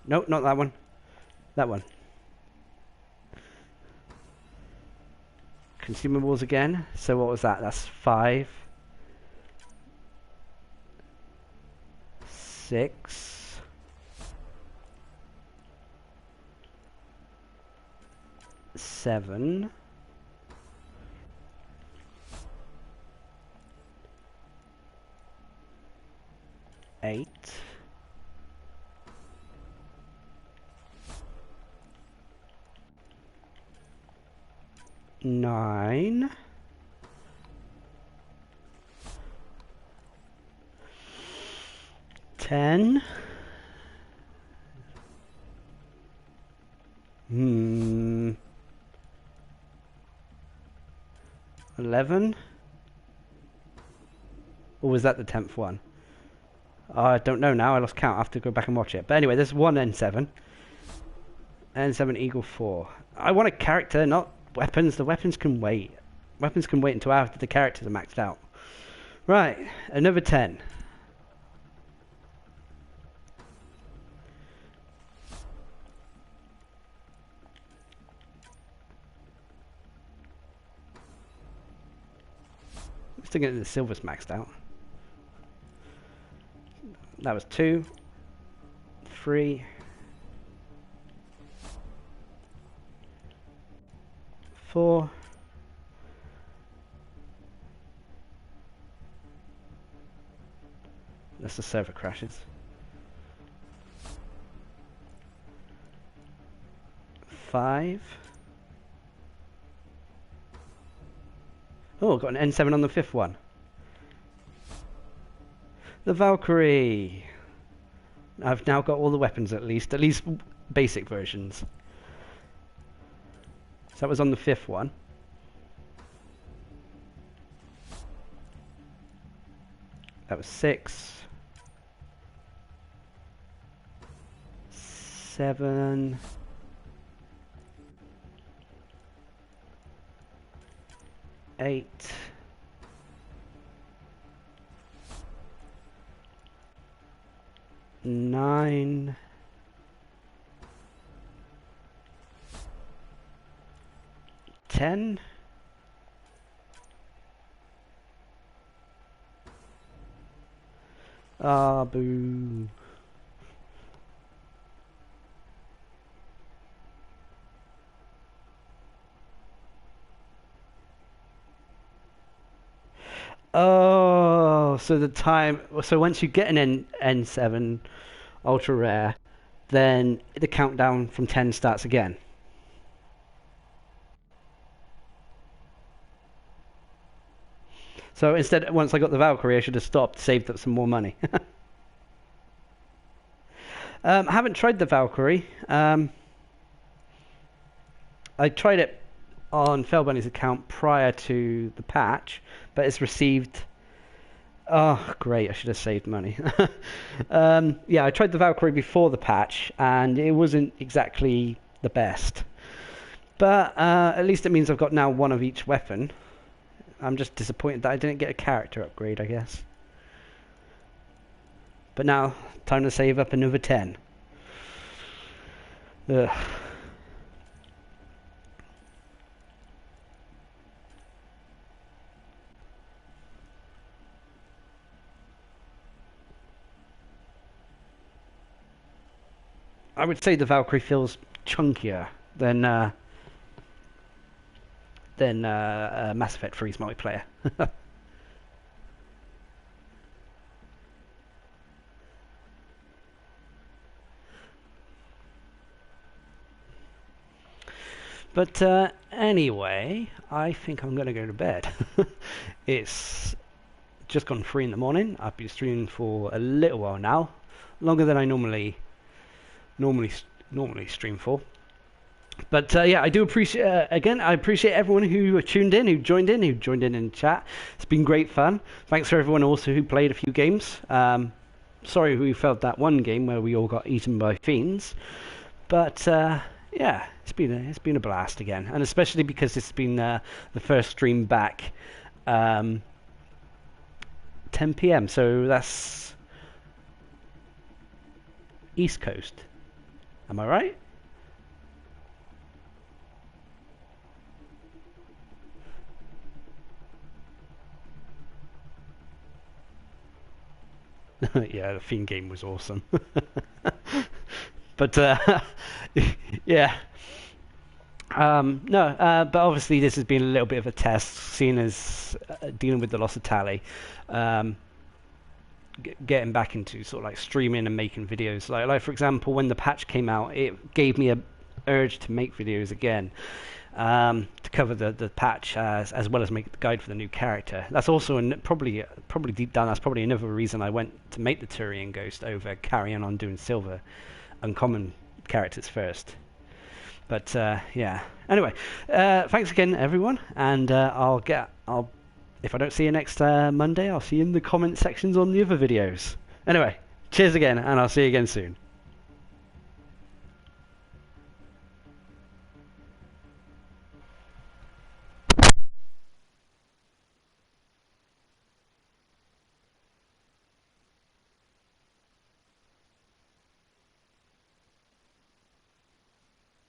Nope, not that one. That one. Consumables again. So what was that? That's 5. 6. 7. 8. 9. 10. 11. Or was that the 10th one? I don't know now. I lost count. I have to go back and watch it. But anyway, there's one N7. N7 Eagle 4. I want a character, not weapons. The weapons can wait. Weapons can wait until after the characters are maxed out. Right, another 10. Still getting the silvers maxed out. That was 2, 3, 4, 'That's the server crashes. 5. Oh, got an N7 on the 5th one. The Valkyrie. I've now got all the weapons at least basic versions. So that was on the 5th one. That was 6. 7. 8. 9. 10. Ah, boo. Oh, so so once you get an N7 ultra rare, then the countdown from 10 starts again. So instead, once I got the Valkyrie, I should have stopped, saved up some more money. I haven't tried the Valkyrie. I tried it on Fellbunny's account prior to the patch, but it's received Oh, great! I should have saved money. Yeah, I tried the Valkyrie before the patch, and it wasn't exactly the best. But at least it means I've got now one of each weapon. I'm just disappointed that I didn't get a character upgrade, I guess. But now, time to save up another 10. Ugh. I would say the Valkyrie feels chunkier than Mass Effect 3's multiplayer. But anyway, I think I'm going to go to bed. It's just gone 3 in the morning. I've been streaming for a little while now, longer than I normally stream for. But yeah, I do appreciate again. I appreciate everyone who tuned in, who joined in chat. It's been great fun. Thanks for everyone also who played a few games. Sorry we failed that one game where we all got eaten by fiends, but yeah, it's been a blast again, and especially because it's been the first stream back 10 p.m. So that's East Coast. Am I right? Yeah, the Fiend game was awesome. But yeah. No, but obviously this has been a little bit of a test, seeing as dealing with the loss of Tally, getting back into sort of like streaming and making videos. Like for example, when the patch came out, it gave me a urge to make videos again, to cover the patch as well as make the guide for the new character. That's also probably deep down. That's probably another reason I went to make the Turian Ghost over carrying on doing silver uncommon characters first. But yeah. Anyway, thanks again, everyone, and if I don't see you next Monday, I'll see you in the comment sections on the other videos. Anyway, cheers again, and I'll see you again soon.